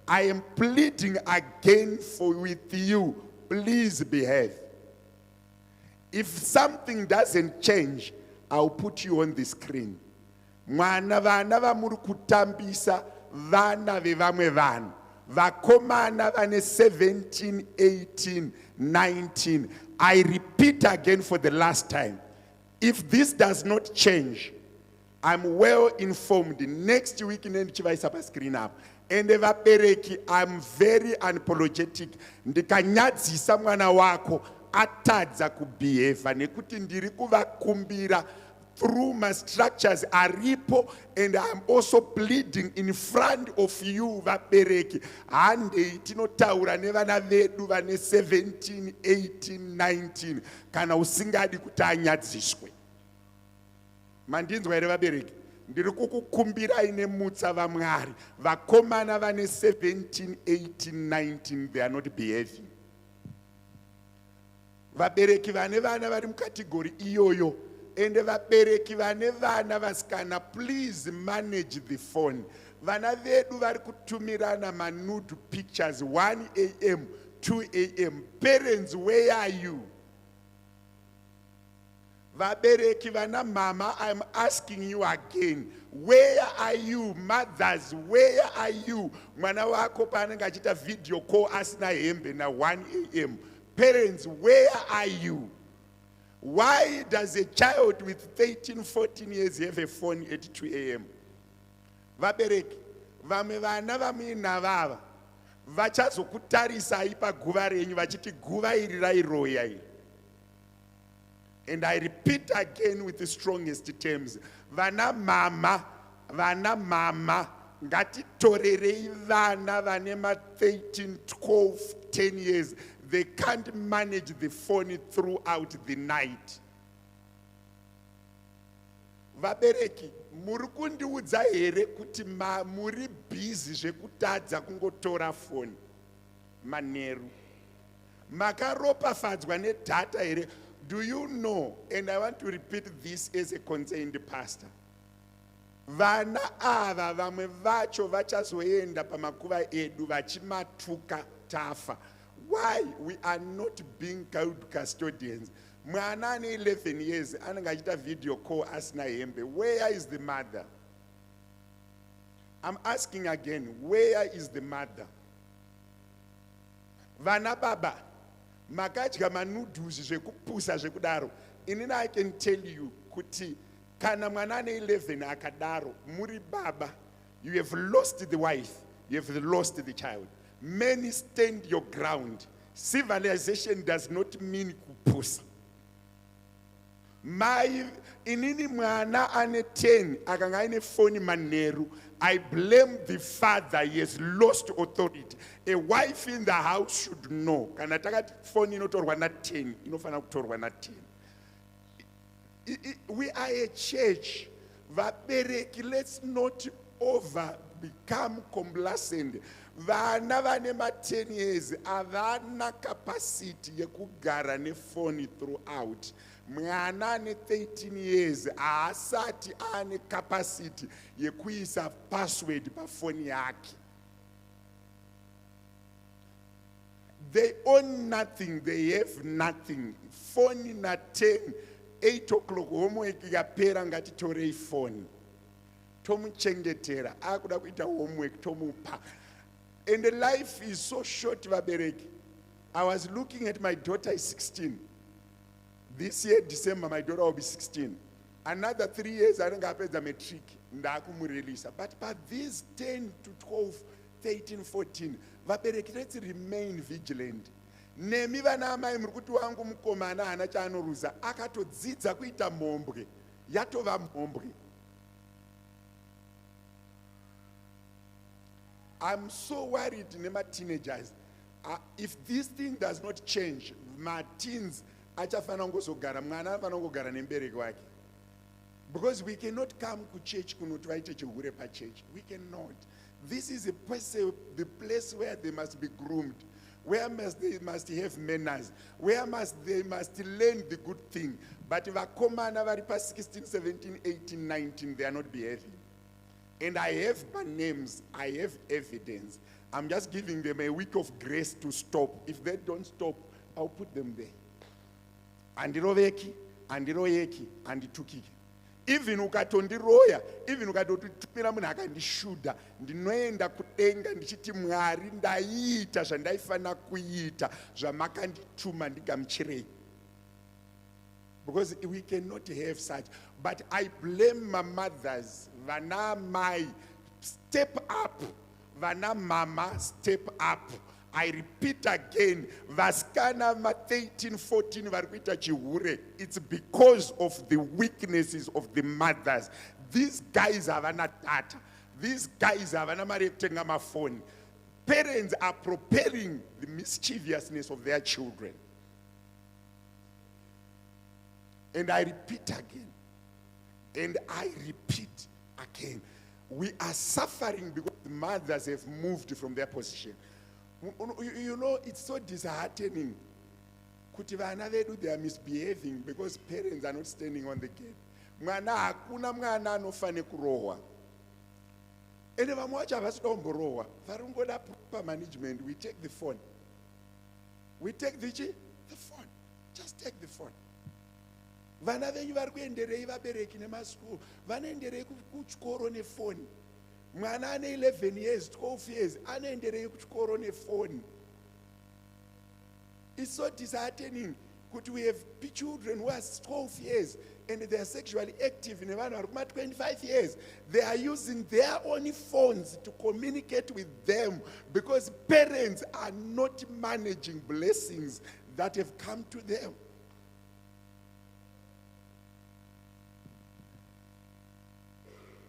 I am pleading again with you. Please behave. If something doesn't change, I'll put you on the screen. Mwana vana va muri kutambisa vana vevamwe vanhu. Vakomana vane 17, 18, 19. I repeat again for the last time. If this does not change, I'm well informed. Next week in the screen up. And vabereki, I'm very unapologetic. Ndikanyadzisa mwana wako atadza kubehave nekuti ndiri kuvakumbira through my structures aripo, and I'm also pleading in front of you vabereki. Handei tinotaura nevana vedu vane 17, 18, 19 kana usingadi kuti anyadziswe. Mandinzwa here vabereki? Ndiri kukukumbirai nemutsa vaMwari. Vakomana vane 17, 18, 19, they are not behaving. Vabereki vane vana vari mukategori iyoyo, ende vabereki vane vana vasikana, please manage the phone. Vana vedu vari kutumirana nude pictures 1 a.m., 2 a.m. Parents, where are you? Vabereki vana mama, I'm asking you again. Where are you? Mothers, where are you? Mwana wako panenge achita video call asina hembe na 1 a.m. Parents, where are you? Why does a child with 13, 14 years have a phone at 2 a.m.? Vabereki, vamwe vana vamina vava vachazokutarisa ipa guva renyu vachiti guva iri rairoya iri. And I repeat again with the strongest terms. Vana mama, ngatitorerei vana vane 13, 12, 10 years. They can't manage the phone throughout the night. Vabereki, muri kundiudza here kuti muri busy zvekutadza kungotora phone maneru. Makaropafadzwa nedata here. Do you know, and I want to repeat this as a concerned pastor, vana ava vamwe vacho vachazoenda pamakuva edu vachimatuka tafa. Why we are not being called custodians? Mwana ane 11 years anenge achita video call asina hembe. Where is the mother? I'm asking again, where is the mother? Vana baba, makadya manuduzi zvekupusa zvekudaro. Inini I can tell you kuti kana mwana ane 11 akadaro, muri baba, you have lost the wife, you have lost the child. Many stand your ground. Civilization does not mean kupusa. mai inini mwana ane 10 akanga aine foni manheru, I blame the father. He has lost authority. A wife in the house should know kana takati foni inotorwa na 10 inofana kutorwa na 10. We are a church. Vabereki, let's not over become complacent. Vana vane ma 10 years avana capacity yekugara ne phone throughout. Mwana ane 13 years asati ane capacity yekuisa password pa phone yake. They own nothing, they have nothing. Phone na 10, 8 o'clock homework yapera ngati torei phone. Tomuchengetera akuda kuita homework tomupa. And the life is so short, vabereki. I was looking at my daughter is 16. This year, December, my daughter will be 16. Another 3 years, I don't have a matric. But these 10 to 12, 13, 14, vabereki, let's remain vigilant. Nemi vana amai mrukutu wangu mkomana hana chanoruza. Akatodzidza kuita mhombwe. Yatova mhombwe. I'm so worried nema teenagers. If this thing does not change, my teens achafana ngozogara mwana afana ngogara nembereki wake. Because we cannot come to church kunotivaite chihure pa church. We cannot. This is the place where they must be groomed, where they must have manners, where they must learn the good thing. But if a commander vari pa 16, 17, 18, 19, they are not behaving. And I have my names, I have evidence. I'm just giving them a week of grace to stop. If they don't stop, I'll put them there. Andiroveki, andiroyeki, anditukiki. Even ukatondiroya, even ukatotumira munhu akandishuda, ndinoenda kudenga ndichiti Mwari ndaita zvandaifana kuita zvamakandituma ndigamuchirei. Because we cannot have such. But I blame my mothers. Vana mai, step up. Vana mama, step up. I repeat again. Vaskana ma 13, 14 varkuita chihure. It's because of the weaknesses of the mothers. These guys have an data. These guys have an amaretenga phone. Parents are preparing the mischievousness of their children. And I repeat again. And I repeat again. We are suffering because the mothers have moved from their position. You know, it's so disheartening. Kuti vana vedu, they are misbehaving because parents are not standing on the gate. Mwana hakuna mwana anofane kurohwa. Ende vamwacha havasidomborwa. Varungoda proper management. We take the phone. We take the phone. Just take the phone. Vana venyu vari kuenderei vabereki nemaschool. Vanoenderei kuchikoro nefoni. Mwana ane 11 years, 12 years, anoenderei kuchikoro nefoni. It's so disheartening. Could we have children who are 12 years and they are sexually active in nevanhu vari kuma 25 years? They are using their own phones to communicate with them because parents are not managing blessings that have come to them.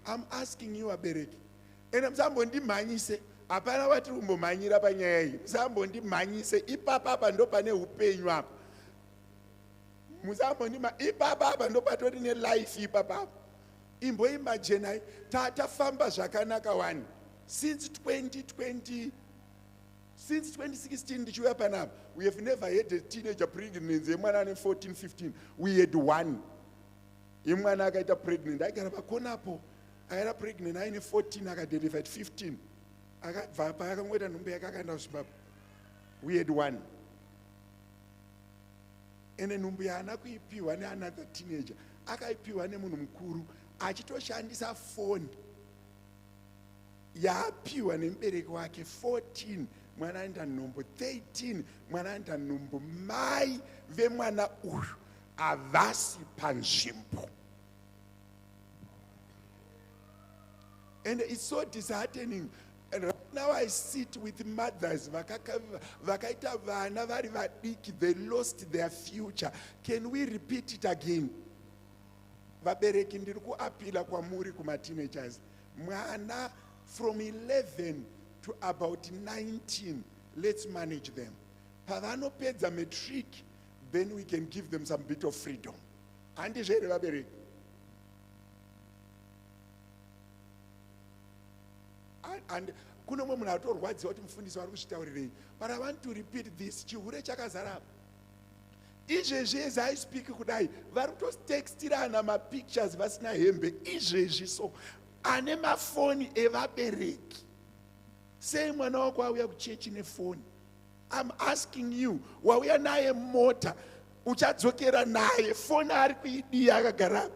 I'm asking you, abereki. And msambondimanyise apana wati umbomanyira panyaya iyi. Msambondimanyise ipapa apa ndo pane upenyu apa. Musambondima ipapa apa ndo patori ne life ipapa apa. Imboimagine tatafamba zvakanaka wani. Since 2016 ndichiuya panapa, we have never had a teenager pregnancy yemwana ane 14, 15. We had one. Yemwana akaita pregnant. Agara pakonapo. I era pregnant, I had 14, I got delivered 15. I got vapa, we had one. And then numbiana kuipiwa ne another teenager. Akaipiwa ne munhu mukuru, achitoshandisa phone. Yapiwa nembereki wake 14, mwana anda number 13, mwana anda number mai vemwana uyu avasi panzvimbo. And it's so disheartening. And right now I sit with mothers, they lost their future. Can we repeat it again? vabereki ndiri kuapila kwamuri kuma-teenagers. Mwana from 11 to about 19, let's manage them. Pavanopedza matric, then we can give them some bit of freedom. Handizvere vabereki? And kuno mwe munhu atorwadziwa kuti mufundisi wari kuzvitaurirei. But I want to repeat this. Chihure chakazara apa. Izvezvi as I speak kudai, vari kutotextirana mapictures vasina hembe. Izvezvi so. Ane mafoni evabereki. Sei mwana wako auya kuchechi nefoni? I'm asking you, wauya naye mota, uchadzokera naye, foni ari kuidia akagara.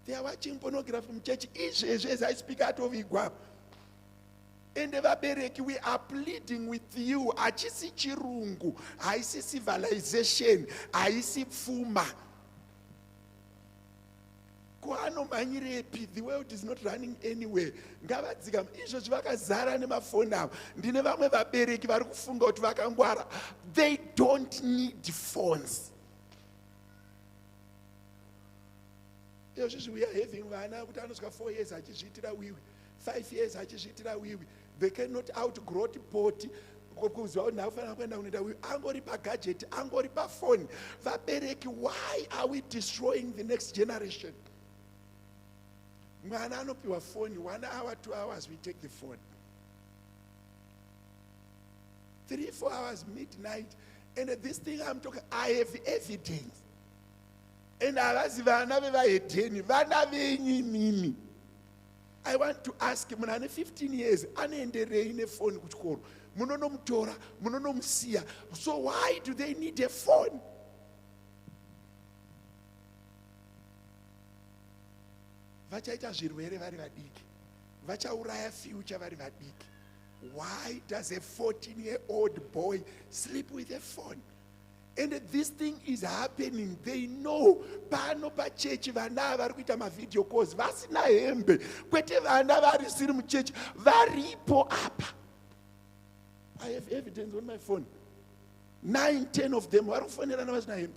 They are watching pornography in church. Izvezvi as I speak atovigwa. And vabereki, we are pleading with you. Achisi chirungu, haisi civilization, haisi pfuma. The world is not running anywhere. Ngavadzika izvozvi vakazara nemafoni avo. Ndine vamwe vabereki vari kufunga kuti vakangwara. They don't need phones. We are having vana kuti anosvika 4 years achizviitira wiwi, 5 years achizviitira wiwi. They cannot outgrow pot. Kuzwa nafanira kuenda kunoita wiwi, angori pagadget, angori pafoni. Vabereki, why are we destroying the next generation? Mwana anopiwa phone, 1 hour, 2 hours, we take the phone. 3, 4 hours, midnight. And this thing I'm talking, I have evidence. And I want to ask him, 15 years, phone. So why do they need a phone? Vachaita zvirwere vari vadiki. Vachauraya future vari vadiki. Why does a 14-year-old boy sleep with a phone? And this thing is happening. They know. Pano pa church vana vari kuita ma-video calls. Vasina hembe. Kwete vana vari siri muchurch. Varipo apa. I have evidence on my phone. 9, 10 of them vari kufonerana vasina hembe.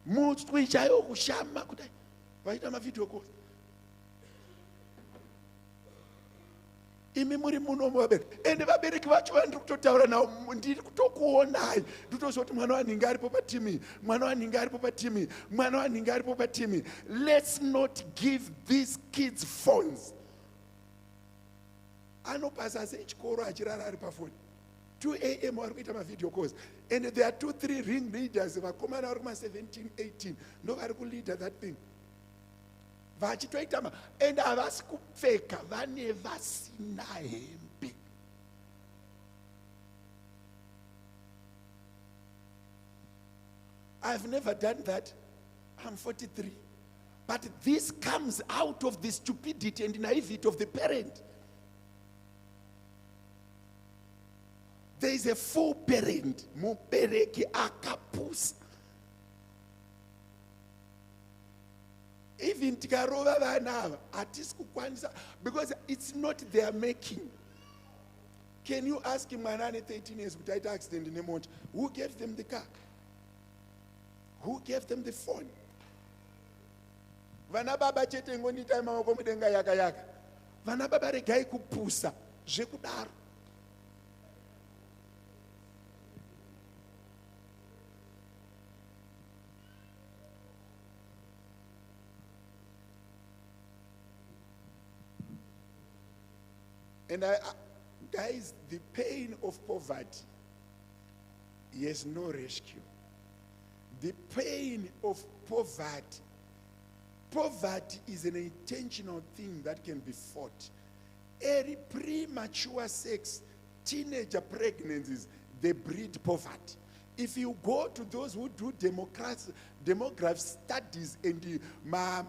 Mutswi chaiwo kushama kudai. Vaita ma-video calls. Imi muri muno vabereki. Ende vabereki vacho vandiri kutotaura nawo, ndiri kutokuonai. Nditoziva kuti mwana wanhingi aripo patimi, mwana wanhingi aripo patimi, mwana wanhingi aripo patimi. Let's not give these kids phones. Anopasa sechikoro achirara ari pafoni. 2 a.m. vari kuita ma-video calls. And there are 2, 3 ring leaders, vakomana vari kuma-17, 18. No vari kuleader that thing. Vachitoitama, and havasi kupfeka, vane vasina hembe. I've never done that. I'm 43. But this comes out of the stupidity and naivety of the parent. There is a full parent, mubereki akapusa. Even tikarova vana hatisi kukwanisa, because it's not their making. Can you ask him, mwana ane 13 years kuti aita accident nemota? Who gave them the car? Who gave them the phone? Vana baba chete ngondita maoko mudenga yaka yaka. Vana baba regai kupusa zvekudaro. And guys, the pain of poverty has no rescue. The pain of poverty is an intentional thing that can be fought. Early premature sex, teenager pregnancies, they breed poverty. If you go to those who do demographic studies and ma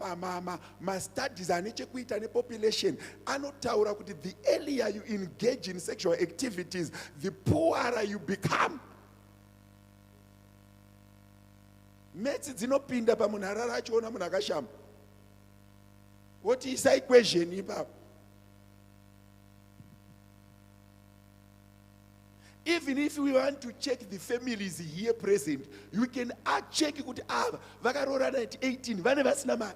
studies anechekuita nepopulation, anotaura kuti the earlier you engage in sexual activities, the poorer you become. Metsi dzinopinda pamunhu arara achiona munhu akashama. What is the equation ipapo? Even if we want to check the families here present, you can check kuti ava vakarorana at 18 vane vasina mari.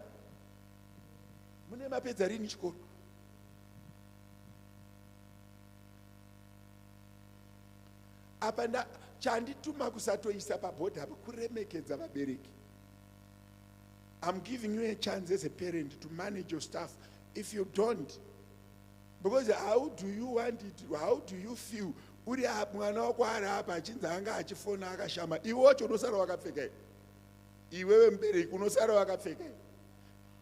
Mune mapedza rini chikoro? Apa chandituma kusatoisa pabhodhi apa kuremekedza vabereki. I'm giving you a chance as a parent to manage your stuff. If you don't, because how do you want it? How do you feel? Uri mwana wako ari apa achinzi anga achifona akashama. Iwe wacho unosara wakapfeka. Iwewe mubereki unosara wakapfeka.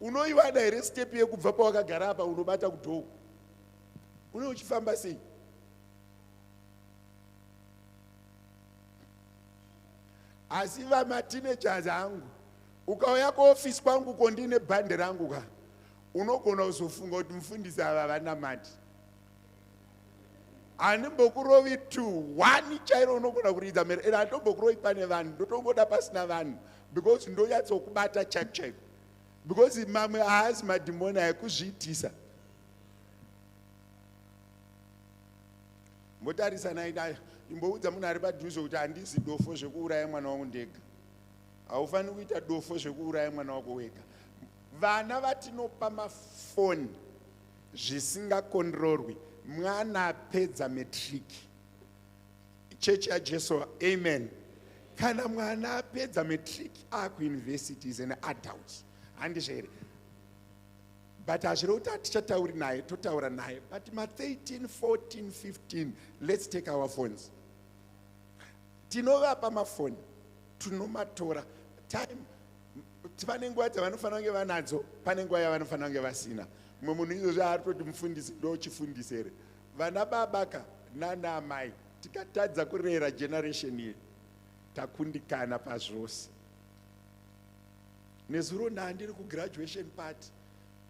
Unoiwana here step yekubva pawakagara apa unobata kudhoo. Une uchifamba sei? Asi vamateenagers angu ukauya kuofisi kwangu kondine bhande rangu ka unogona kuzofunga kuti mufundisi ava vanamati. Handimbokurovi 2 1 chairo unogona kuridza mere ena handombokurovi pane vanhu ndotongoda pasina vanhu because ndonyatsokubata chek because mamwe haazi madhimoni ekuzviitisa. Mbotarisana naye imboudza munhu ari padhuze kuti handisi dofo zvekuuraya mwana wangu ndega. Haufaniri kuita dofo zvekuuraya mwana wako wega. Vana vatinopa mafoni zvisingakontrolwi mwana apedza metriki. Chechi yaJesu, amen. Kana mwana apedza metriki akuuniversity is an adult. Handizvo here. But hazviri kuti hatichatauri naye, totaura naye. But ma 13, 14, 15, let's take our phones. Tinovapa mafoni, tunomatora. Time, pane nguva dzavanofanira kunge vanadzo, pane nguva yavanofanira kunge vasina. Mumwe munhu izvozvo ari toti mufundisi ndochifundisi here. Vana babaka nana amai tikatadza kurera generation iyi takundikana pazvose. Nezuro ndiri kugraduation party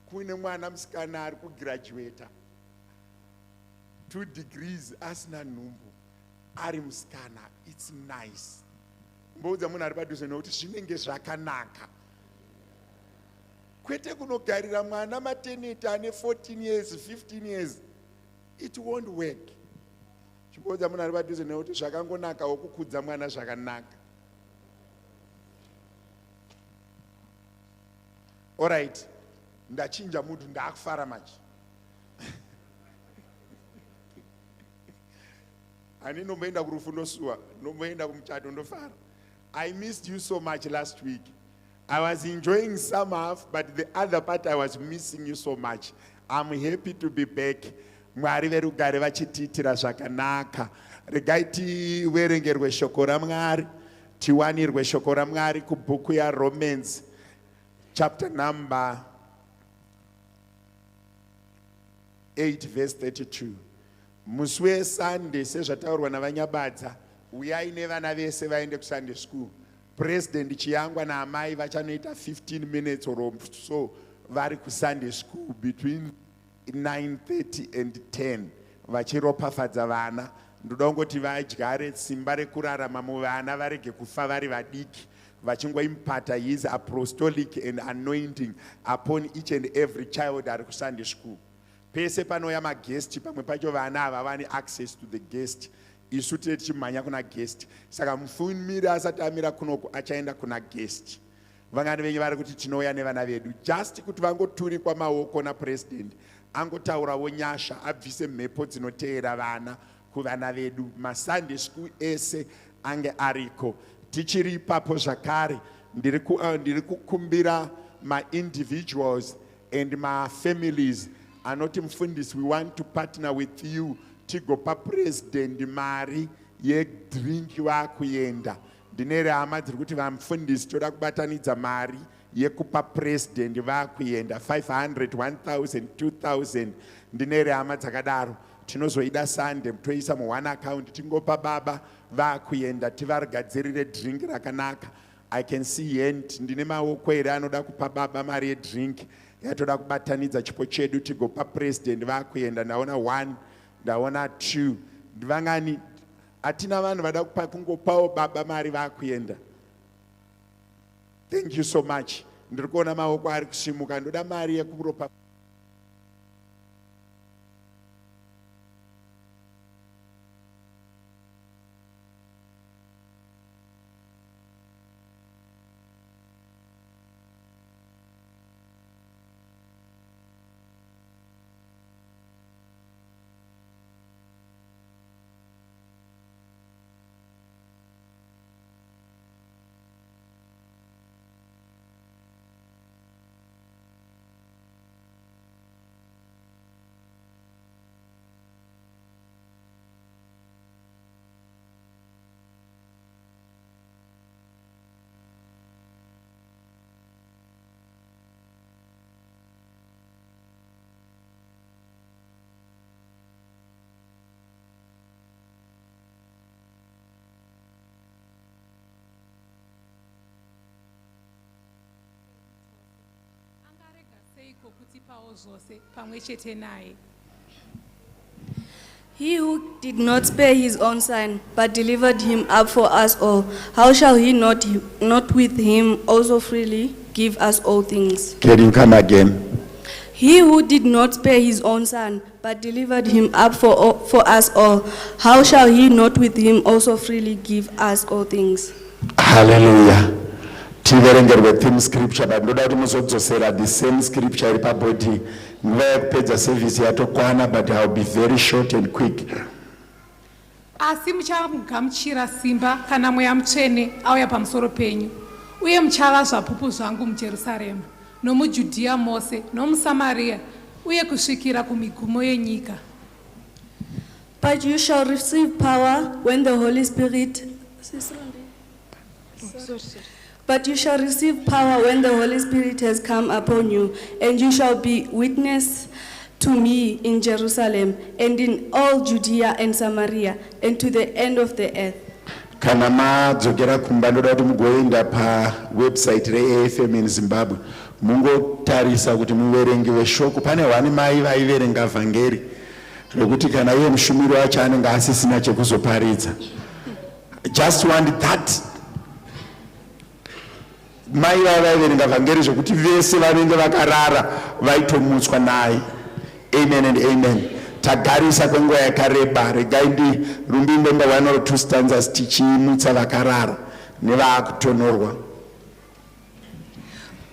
kuine mwana musikana ari kugraduata 2 degrees asina nhumbu ari musikana. It's nice. Mboudza munhu ari padhuze nokuti zvinenge zvakanaka. Kwete kunogarira mwana maternity ane 14 years 15 years. It won't work. Chimboudza munhu ari padhuze nokuti zvakangonaka wokukudza mwana zvakanaka. Alright, ndachinja munhu ndaakufara manje. Ani nomboenda kurufu ndosuwa, nomboenda kumuchato ndofara. I missed you so much last week. I was enjoying some half, but the other part I was missing you so much. I'm happy to be back. Mwari verugare vachitiitira zvakanaka. Regai tiverengerwe shoko raMwari, tiwanirwe shoko raMwari kubhuku yaRomans chapter number 8 verse 32. Musi weSunday sezvataurwa navanyabadza, uyai nevana vese vaende kuSunday school. President Chiyangwa naamai vachanoita 15 minutes or so vari kuSunday school between 9:30 and 10 vachiropafadza vana. Ndoda kungoti vadyare simba rekurarama muvana varege kufa vari vadiki vachingoimpata his apostolic and anointing upon each and every child ari kuSunday school. Pese panouya magesti pamwe pacho vana ava vane access to the guest. Isu tichimhanya kuna guest. Saka mufumiri asati amira kunoko achaenda kuna guest. Vangani venyu vari kuti tinouya nevana vedu just kuti vangoturikwa maoko napresident angotaurawo nyasha abvise mhepo dzinoteera vana kuvana vedu. MaSunday school ese ange ariko. Tichiri ipapo zvakare ndiri kukumbira ma-individuals and ma-families anoti mufundisi, we want to partner with you tigopa president mari yedrink vakuenda. Ndine hama dziri kuti vamufundisi toda kubatanidza mari yekupa president vakuenda 500, 1000, 2000. Ndine hama dzakadaro. Tinozoida Sunday toisa mu1 account tingopa baba vakuenda tivarigadzirire drink rakanaka. I can see hand ndine maoko here anoda kupa baba mari yedrink yatoda kubatanidza chipo chedu tigopa president vakuenda. Ndaona 1, ndaona 2. Ndivangani atina vanhu vada kupa kungopawo baba mari vakuenda. Thank you so much. Ndiri kuona maoko ari kusimuka. Ndoda mari yekuropa. ngokutipawo zvose pamwe chete naye. He who did not spare his own son, but delivered him up for us all, how shall he not with him also freely give us all things? Can you come again? He who did not spare his own son, but delivered him up for us all, how shall he not with him also freely give us all things? Hallelujah. Tiverengerwe theme scripture, but ndoda kuti muzodzosera the same scripture iri pabody. Nguva yekupedza service yatokwana, but I'll be very short and quick. Asi muchagamuchira simba kana mweya mutsvene auya pamusoro penyu, uye muchava zvapupu zvangu muJerusarema, nomuJudhea mose, nomuSamaria, uye kusvikira kumigumo yenyika. But you shall receive power when the Holy Spirit... But you shall receive power when the Holy Spirit has come upon you, and you shall be witness to me in Jerusalem and in all Judea and Samaria and to the end of the earth. Kana madzokera kumba ndoda kuti mugoenda pa website re-AFM in Zimbabwe mungotarisa kuti muverengiwe shoko. Pane vane mai vaiverenga vhangeri rokuti kana iye mushumiri wacho anenge asisina chekuzoparidza. Just want that. Mai vaiverenga vhangeri zvokuti vese vanenge vakarara vaitomutswa naye. Amen and amen. Tagarisa kwenguva yakareba, regai ndirumbimbe 1 or 2 stanzas tichimutsa vakarara nevaakutonorwa.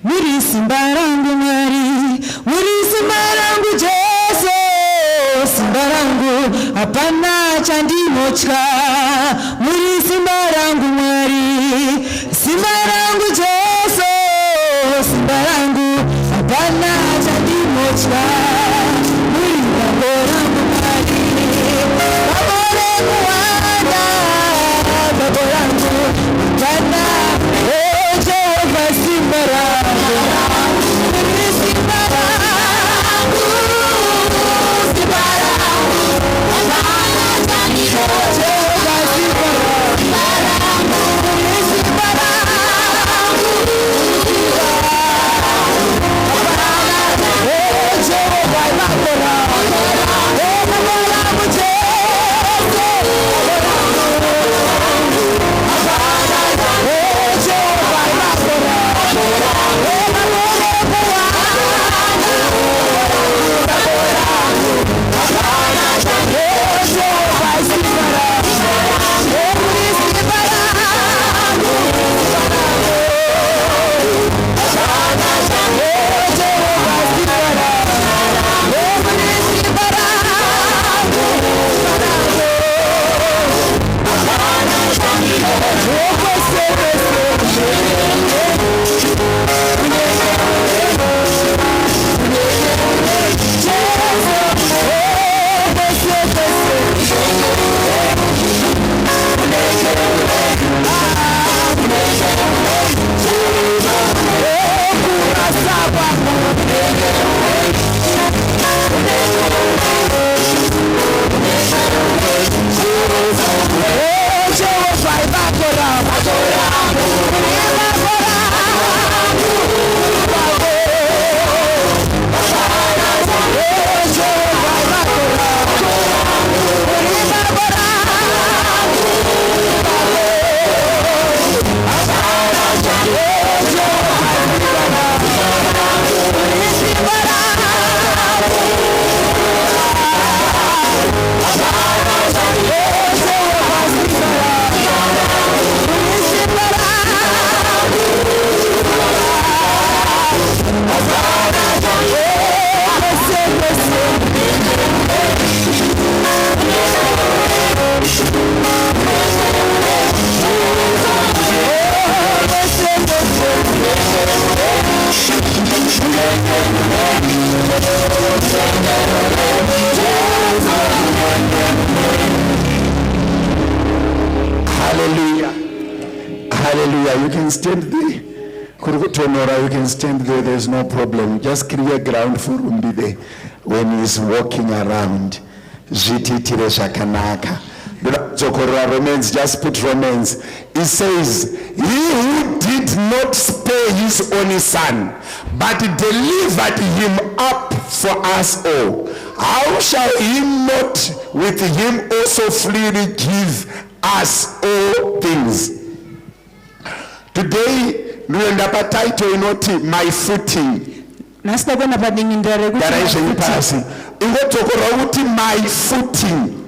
Muri simba rangu Mwari, muri simba rangu Jesu, simba rangu hapana chandinotya. Muri simba rangu Mwari, simba rangu Jesu, simba rangu hapana chandinotya. Hallelujah. You can stand there. Kurukutonora, you can stand there. There's no problem. Just clear ground for Rumbi there when he's walking around. Zvititire zvakanaka. Romans, just put Romans. It says, he who did did not spare his only son, but delivered him up for us all, how shall he not with him also freely give us all things? Today, ndinoenda patitle inoti my footing. Daraidzvenyu pasi ingotokorwa kuti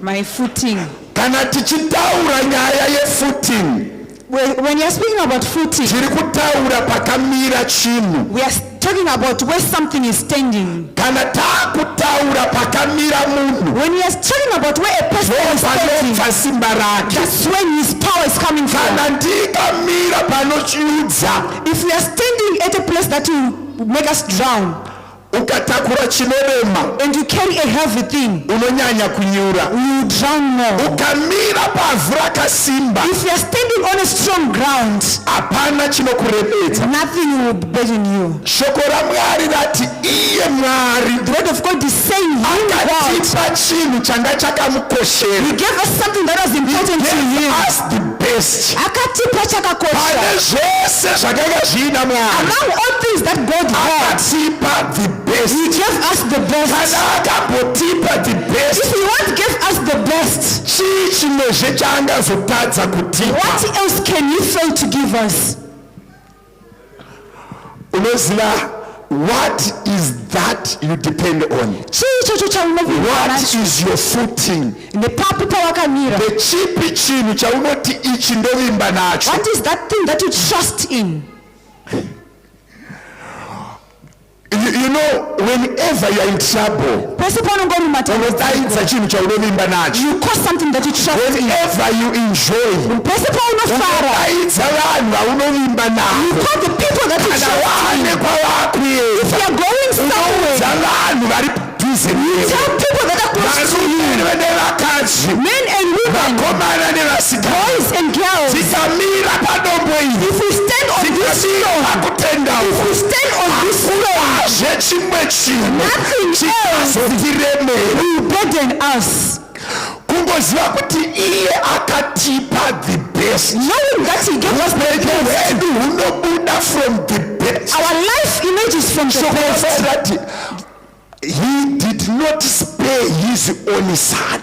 my footing. Kana tichitaura nyaya yefooting, when you're speaking about footing, tiri kutaura pakamira chinhu. we are talking about where something is standing. Kana takutaura pakamira munhu, When we are talking about where a person is standing, panobva simba rake. that's when his power is coming from. Kana ndikamira panochiudza, If we are standing at a place that will make us drown, ukatakura chinorema, and you carry a heavy thing, unonyanya kunyura. you drown more. Ukamira pavhu rakasimba, If you are standing on a strong ground, hapana chinokuremedza. nothing will burden you. Shoko raMwari rati iye Mwari The word of God is saying, you God, akatipa chinhu changa He chakamukoshera. gave us something that was important to Gave Him. us the best. Akatipa chakakosha. Pane zvose zvakanga zvina Mwari, Among all things that God had, akatipa the best. He gave us the best. Kana akambotipa the best, If He won't give us the best, chii chimwezve chaangazotadza kutipa? what else can He fail to give us? Unoziva, what is that you depend on? What is your footing? Chipi chinhu chaunoti ichi ndovimba nacho? What is that thing that you trust in? You know, whenever you are in trouble, unodaidza chinhu chaunovimba nacho. You cause something that you trust in. Whenever you enjoy, unodaidza vanhu vaunovimba You navo. call the people that you Kana trust in. waane kwavakuenda, If you are going somewhere, unoudza vanhu vari padhuze newe, tell people that are close to you, varume nevakadzi, men and women, vakomana nevasikana, boys and girls. tikamira padombo iri, If we stand on this tikamira floor, pakutendawo, if we stand on this floor, zvechimwe chinhu nothing else chikazotiremera. will burden us. Kungoziva kuti iye akatipa the best. Knowing that He gave us the Upenyu best. hwedu hunobuda from the best. Our life emerges from the best. That He did not spare His only son.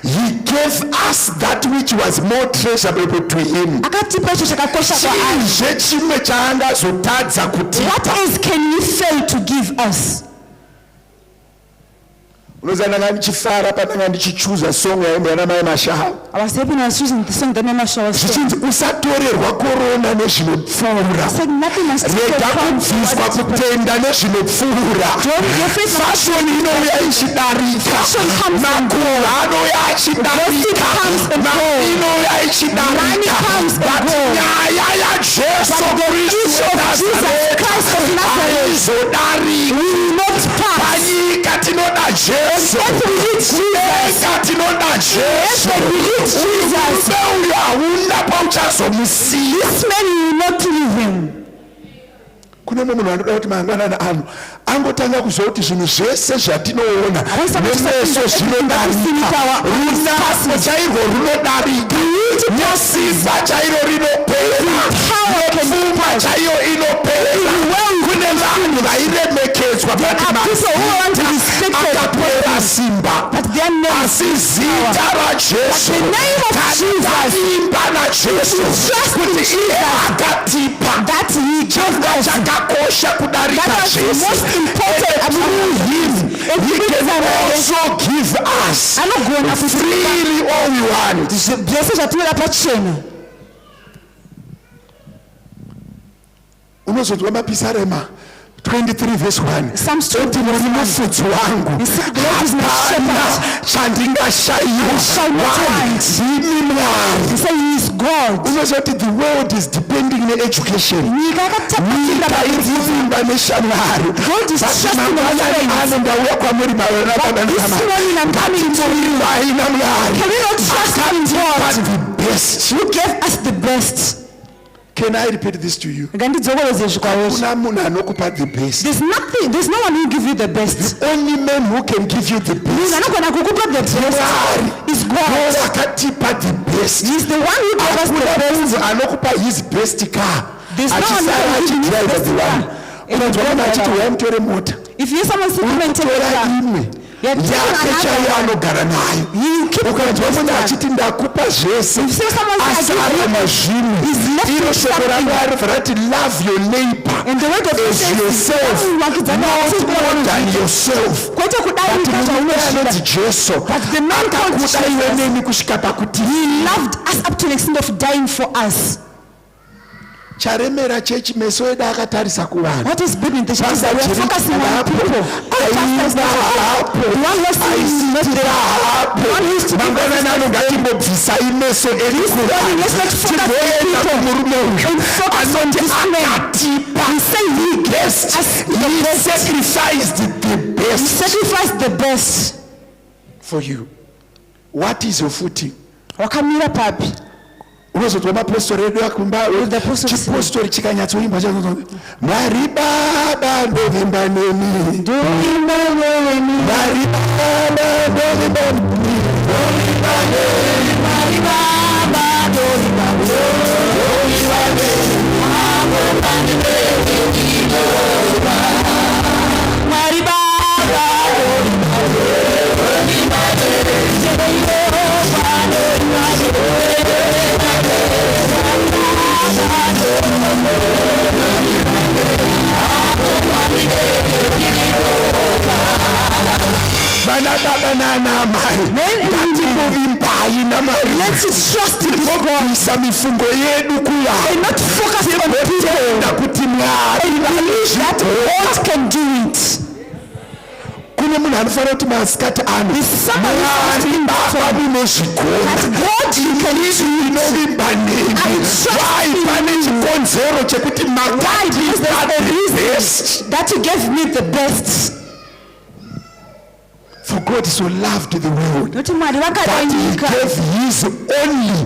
He gave us that which was more treasurable to Him. Akatipa icho chakakosha kwa ari. Chizve chimwe chaangazotadza kutipa. What else can He fail to give us? Unoziva ndanga ndichifara pandanga ndichichuza song yaimba namai Mashaha. I was happy when I was choosing the song that Mama Shaw was singing. Zvichinzi usatorerwa korona nezvinopfuura. I said nothing must take Rega your crown. kubviswa kutenda nezvinopfuura. Fashoni inouya ichidarika, makuhwa anouya achidarika, mari inouya ichidarika, but nyaya yaJesu Kristu weNazareta haizodariki. Panyika tinoda Jesu, kudenga tinoda Jesu. Murume uyu hauna pauchazomusiya. This man will not leave him. Kune munhu anoda kuti mangwanani ano angotanga kuziva kuti zvinhu zvese zvatinoona nemeso zvinodarika, runako chairwo runodarika, nesimba chairo rinopera, nepfuma chaiyo inopera. Kune vanhu vairemekedzwa akapera simba, asi zita raJesu taimba naJesu kuti iye akatipa chakanga chakakosha kudarika Jesu. Through Him He can also give us freely all we want. Zvese zvatinoda pachena. Unozoti wamapisarema 23 verse 1. Oti muri mufudzi wangu, hapana chandingashayiwa. Ndimi Mwari. Unozoti the world is depending on education. Nyika irivimba neshamwari. Ano ndauya kwamuri vaina Mwari. Akatipa the best. You gave us the best. Can I repeat this to you? ngandidzokoreze kwauri. Hakuna munhu anokupa the best. There's no one who give you the best. The only man who can give you the best anogona kukupa the best is God. akatipa the best. He's the one who gave us the best. Anokupa his best car. There's no one who can give you the best car. If you someone say come and take a car, yake chaiyo anogara nayo. Ukanzwa munhu achiti ndakupa zvese asara mazvimwe, iro shoko raMwari rati love your neighbor as yourself, not more than yourself. But anonzi Jesu akakuda iwe neni kusvika pakuti he loved us up to the extent of dying for us. Charemera chechi meso edu akatarisa kuvanhu. What is big in the church is that we are focusing on people. Mangwana nano ngatimbobvisa imeso eri tigoenda kumurume uyu anoti akatipa. He sacrificed the best. He sacrificed the best for you. What is your footing? Wakamira papi. Unozotwa mapostori edu akumba chipostori chikanyatsoimba Mwari Baba ndovimba nemi, Mwari Baba ndovimba nemi, Mwari Baba ndovimba nemi, Mwari Baba let's trust in God and not focus on people and believe that God can do it. Kune munhu anofanira kuti masikati ano Mwari Baba munozvigona, inovimba nemi. Why? Pane chikonzero chekuti makatipa the best. That you gave me the best. For God so loved the world that he gave his only,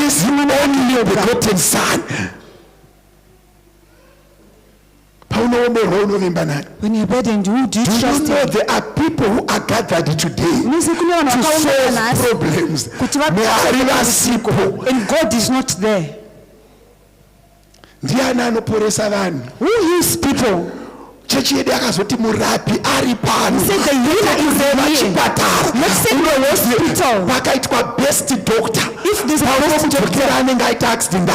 his only begotten son. When you're burdened, who do you trust? You know there are people who are gathered today to solve problems. And God is not there. Who heals people? Chechi yedu akazoti murapi ari pano pachipatara vakaitwa best doctor. If there's a best doctor anenge aita accident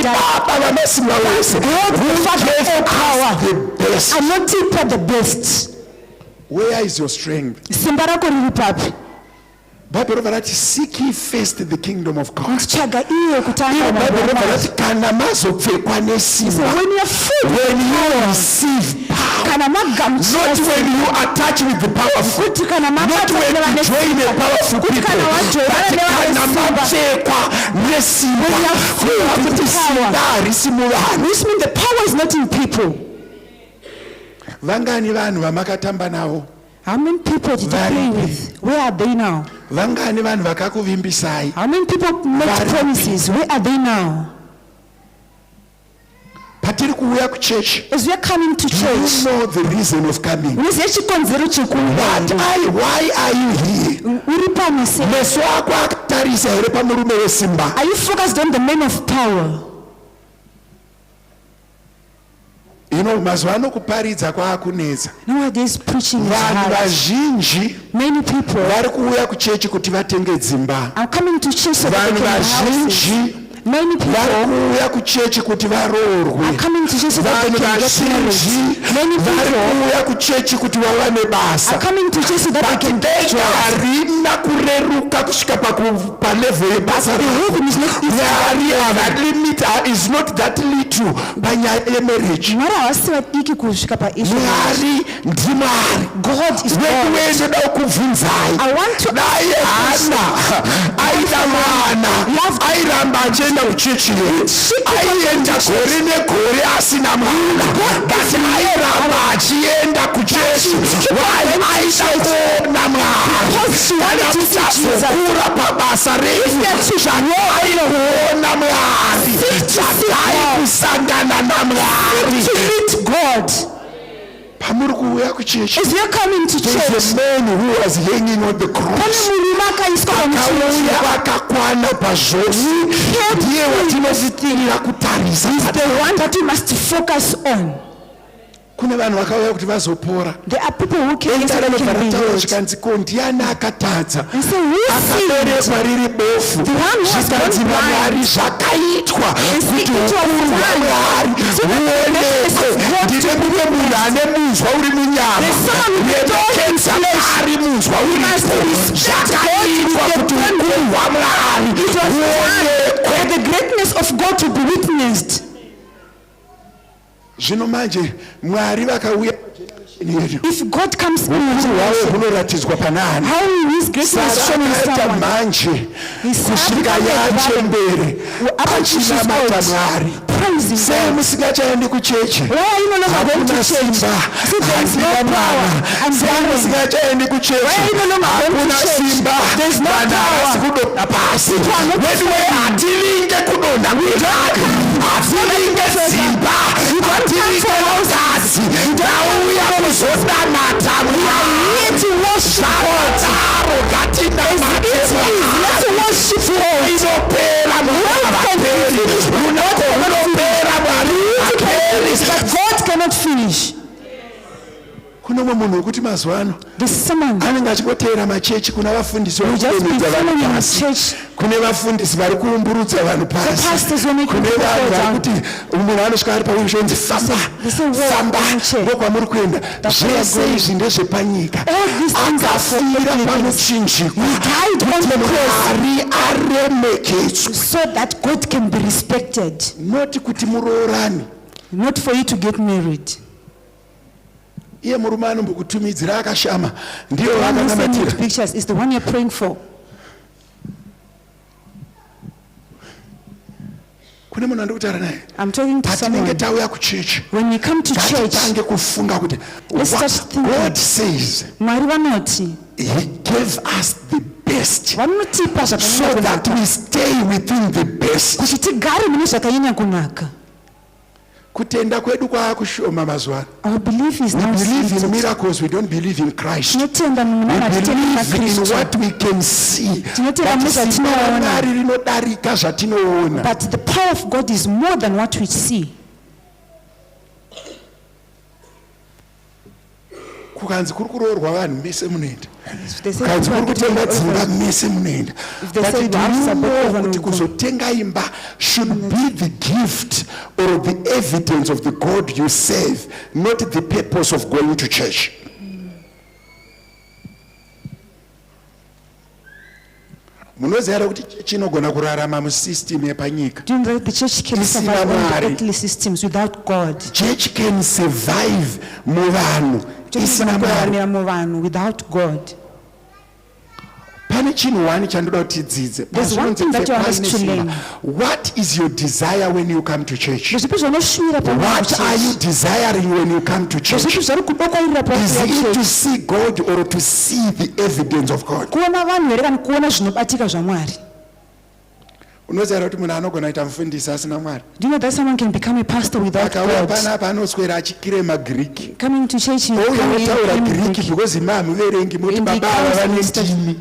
Baba vanasimba vose the best. Anotipa the best. Where is your strength? Simba rako riri papi? Bible verati seek ye first the kingdom of God. Mtichaga iyo kutanga na Bible verati kana mazopfekwa nesimba. When you are filled when you receive power, not when you attach with the powerful, not when you join a powerful people, but kana mapfekwa nesimba. Which means the power is not in people. Vangani vanhu vamakatamba navo? How many people did you play with? Where are they now? How many people make promises? Where are they now? As we are coming to church, do you know the reason of coming? Why are you here? Are you focused on the man of power? You know, mazwano kuparidza kwaakunetsa. Nowadays preaching is hard. Many people vari kuuya kuchechi kuti vatenge dzimba. are coming to church so that they can have houses. Many people vari kuuya kuchechi kuti varoorwe. are coming to church so that they can get married. Many people vari kuuya kuchechi kuti vawane basa. are coming to church so that they can get jobs. Harina kureruka kusvika palevel yebasa. That limit is not that little panyaya yemarriage. God is God. I want to airamba kuchechi aienda gore negore asina mwana but airamba achienda kuchechi aida kuona mwana kana kuti azokura pabasa renyu zvadai kuona Mwari zvadai kusangana naMwari. Pamuri kuuya kuchechi, As you're coming to there's church, a man who was hanging on the cross. Akauya vakakwana pazvose, ndiye watinozitirira kutarisa. He's the one that we must focus on. Kune vanhu vakauya kuti vazopora. There are people who came so they can be healed. Zvikanzi ko ndiani akatadza, And so who sinned? akaberekwa riri bofu, The one who was zvikanzi born naMwari blind. zvakaitwa And kuti it was ukuru done hwaMwari so that the huonekwe. greatness of God Ndine to be mumwe munhu ane munzwa uri munyama, There's someone who remekedza Mwari munzwa uripo. Zvakaitwa kuti ukuru hwaMwari It was done huonekwe. for the greatness of God to be witnessed. Zvino manje Mwari vakauya yedu, If God comes in, ukuru hwawe hunoratidzwa panani. how will His greatness shown in Saka someone? manje He's kusvika yache mbere achinamata Mwari. praising Sei God. musingachaendi kuchechi? Why are you no longer going to Hakuna church? simba, See, there is no handina power. mwana. I'm Sei dying. musingachaendi kuchechi? Why are you no longer going to Hakuna church? simba, There's no vanhu havasi power. kudonha pasi. People are not Wedu falling. hatilinge kudonha kwetaka, hatilinge simba, hatilinge ngazi. Ndauya kuzonamata Mwari. Zvakadaro ngatinamate Mwari. Inopera Mwari havaperi. Runako runopera Mwari havaperi. But God cannot finish. Kuno mumwe munhu wekuti mazuva ano anenge achingotevera machechi kuna vafundisi vari kuendedza vanhu pasi, kune vafundisi vari kuumburutsa vanhu pasi, kune vanhu vari kuti munhu anosvika ari pauri zvonzi famba famba ndokwamuri kuenda. Zvese izvi ndezvepanyika, akafira pamuchinjikwa kuti Mwari aremekedzwe, so that God can be respected, noti kuti muroorane, not for you to get married. iye murume anombokutumidzira akashama, ndiyo The one who sent you vakanamatira. pictures is the one you're praying for. Kune munhu andikutaura naye, I'm talking to patinenge someone. tauya kuchechi, When you come to church, ngatitange kufunga kuti let's start what thinking. God says, Mwari vanoti He gave us the best vanotipa so zvakanyanya that kunaka we stay within the best. kuti tigare mune zvakanyanya kunaka. Kutenda kwedu kwaakushoma mazuva ano. Our belief is We now believe in seated. miracles, we don't believe in Christ. We Tinotenda munhu hatitendi believe in Kristu. what we can see. Tinotenda But mune simba zvatinoona. raMwari rinodarika zvatinoona. But the power of God is more than what we see. Kukanzi kuri kuroorwa vanhu mese munoenda, They say kukanzi people kuri are getting kutenga dzimba over. mese munoenda. If they But say do you have you support know over kuti no go. kuzotenga imba should be the gift or the evidence of the God you serve, not the purpose of going to church. Munoziva here kuti chechi inogona kurarama musystem yepanyika. Do you know that the church can Isina survive on the Mwari. earthly systems without God? Church can survive muvanhu Church isina can Mwari. survive muvanhu without God. Pane chinhu wani chandoda kuti tidzidze. There's one thing that you have to learn. What is your desire when you come to church? Zvipi zvaunoshuvira What are you desiring when you come to church? zvipi zvari kudokairira Is it to church? see God or to see the evidence of God? Kuona vanhu here kana kuona zvinobatika zvaMwari? Unoziva kuti munhu anogona kuita mufundisi asina Mwari. Do you know that someone can become a pastor without Akauya God? panapa anoswera achikirema Greek. Coming to church, you Ouya come in anotaura in Greek Greek. because mamuverengi moti And he baba comes vane instead. ndimi.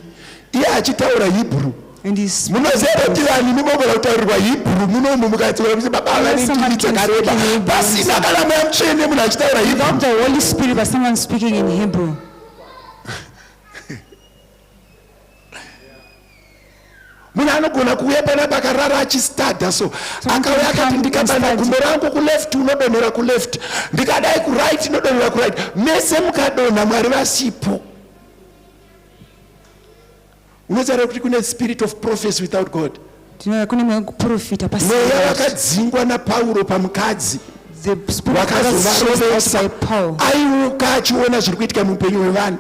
Iye achitaura Hebrew. And he's Munoziva kuti vanhu munogona kutaurirwa Hebrew munomu mukataura kuti baba vane someone ndimi can dzakareba. speak in Hebrew. Pasina kana mweya mutsvene munhu achitaura without Hebrew. the Holy Spirit, but someone speaking in Hebrew. Munhu anogona kuuya panapa akarara achistadha so akauya akati ndikabanda gumbo rangu kuleft unodonhera kuleft, ndikadai kuright inodonhera kuright, mese mukadonha Mwari vasipo. Unoziva kuti kune spirit of prophecy without God. Kune mweya kuprofita pasina Mweya God. wakadzingwa naPauro pamukadzi The spirit of God is wakazovarovesa, by Paul. aiuka achiona zviri kuitika muupenyu hwevanhu.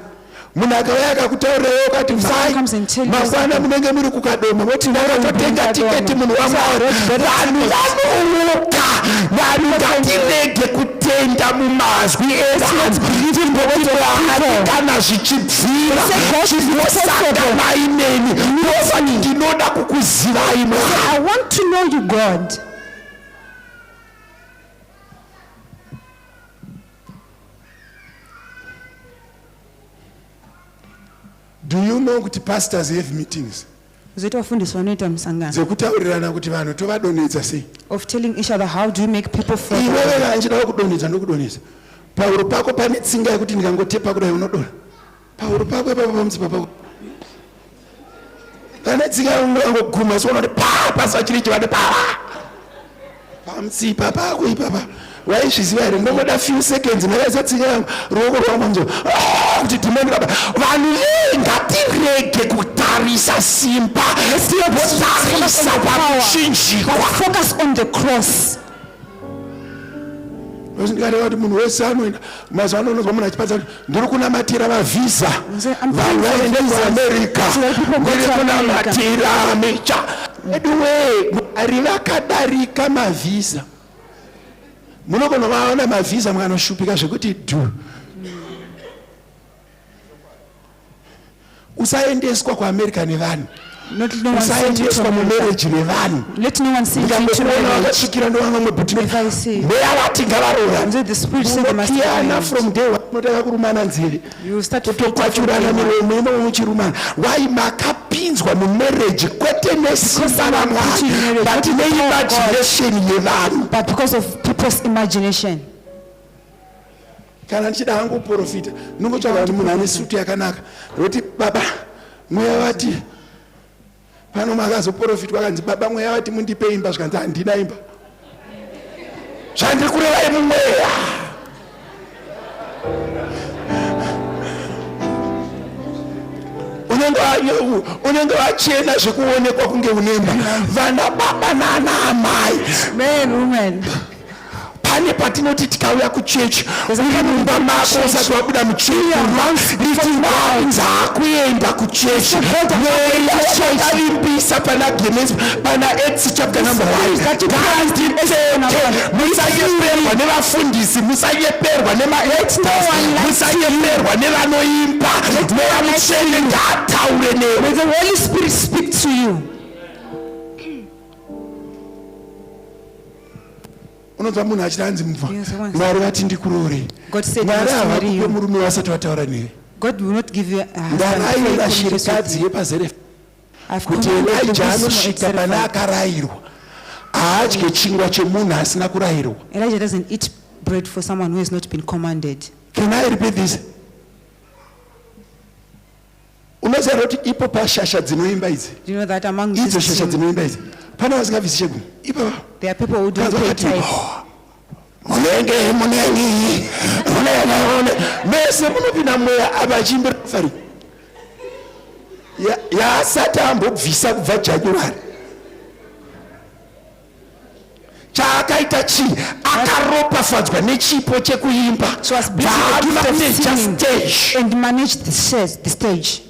Munhu akauya akakutaurirawo akati vai mangwana munenge muri kukadoma moti ndakatotenga tiketi munhu waMwari. Vanhu vanouka, vanhu ngatirege kutenda mumazwi evanhu, Mwari kana zvichibvira chinosangana ineni ndofani ndinoda kukuzivai Mwari. I want to know you, God. Do you know kuti pastors have meetings dzekutaurirana kuti vanhu tovadonedza sei? Of telling each other, how do you make people feel? Iwewe vanchida kudonedza ndokudonedza. Pahuro pako pane tsinga yekuti ndingangotepa kudai unodona. Pahuro pako ipapo pamutsipa pako. Pane tsinga ungangoguma so unoti pa pasachiri chivade pa. Pamutsipa pako ipapa. Waizviziva here ndomoda few seconds makaisa tsinga yangu ruoko rwangu manzo kuti dhimoni baba vanhu ngatirege kutarisa simba tarisa pakuchinjikwa. Focus on the cross. ndikateva kuti munhu wese anoenda mazuva ano unonzwa munhu achipatsa kuti ndiri kunamatira mavhisa vanhu vaende kuamerica ndiri kunamatira micha eduwe Mwari vakadarika mavhisa. Munogona vaona mavhisa mukanoshupika zvekuti dhu. Usaendeswa kuAmerica nevanhu. Usaendeswa mumarriage nevanhu. Let no one see you to marriage. Mweya vati ngavarora. Munokiana from day one. Unotaka kurumana nzeve. Kutokwachurana miromo imo muchirumana. Why makapinzwa mumarriage kwete nesimba raMwari but neimagination yevanhu. But because of people's imagination. Kana ndichida hangu profita ndingotsvaga kuti munhu ane suti yakanaka roti baba mweya vati pano makazoprofitwa kanzi baba mweya vati mundipe imba zvikanzi handina imba zvandiri kurevai mumweya. Unenge wachena zvekuonekwa kunge unemba vana baba nana amai. Men, women. Pane patinoti tikauya kuchechi uri mumba mako usati wabuda muchechi ritiwanza kuenda kuchechi mweya chakavimbisa pana Genesis pana Acts chapter number 1 nganditete musanyeperwa nevafundisi musanyeperwa nemaextras musanyeperwa nevanoimba mweya mutsvene ngataure newe. May the Holy Spirit speak to you. Unonzwa munhu achiranzi mubva Mwari vati ndikurore. Mwari havakupe murume wasati wataura newe. God will not give you a husband. Ndarayira shirikadzi yepaZerefta kuti Elijah anosvika pana akarayirwa haadye chingwa chemunhu asina kurayirwa. Elijah doesn't eat bread for someone who has not been commanded. Can I repeat this? Unoziva kuti ipo pashasha dzinoimba idzi. Do you know that among idzo shasha dzinoimba idzi pana vasingabvisi chegumi ipo there are people who don't pay tithe. Munenge mese munopinda mweya apa achiimbira fari yaasati ambobvisa kubva January. Chaakaita chii akaropafadzwa nechipo chekuimba stage and manage the stage.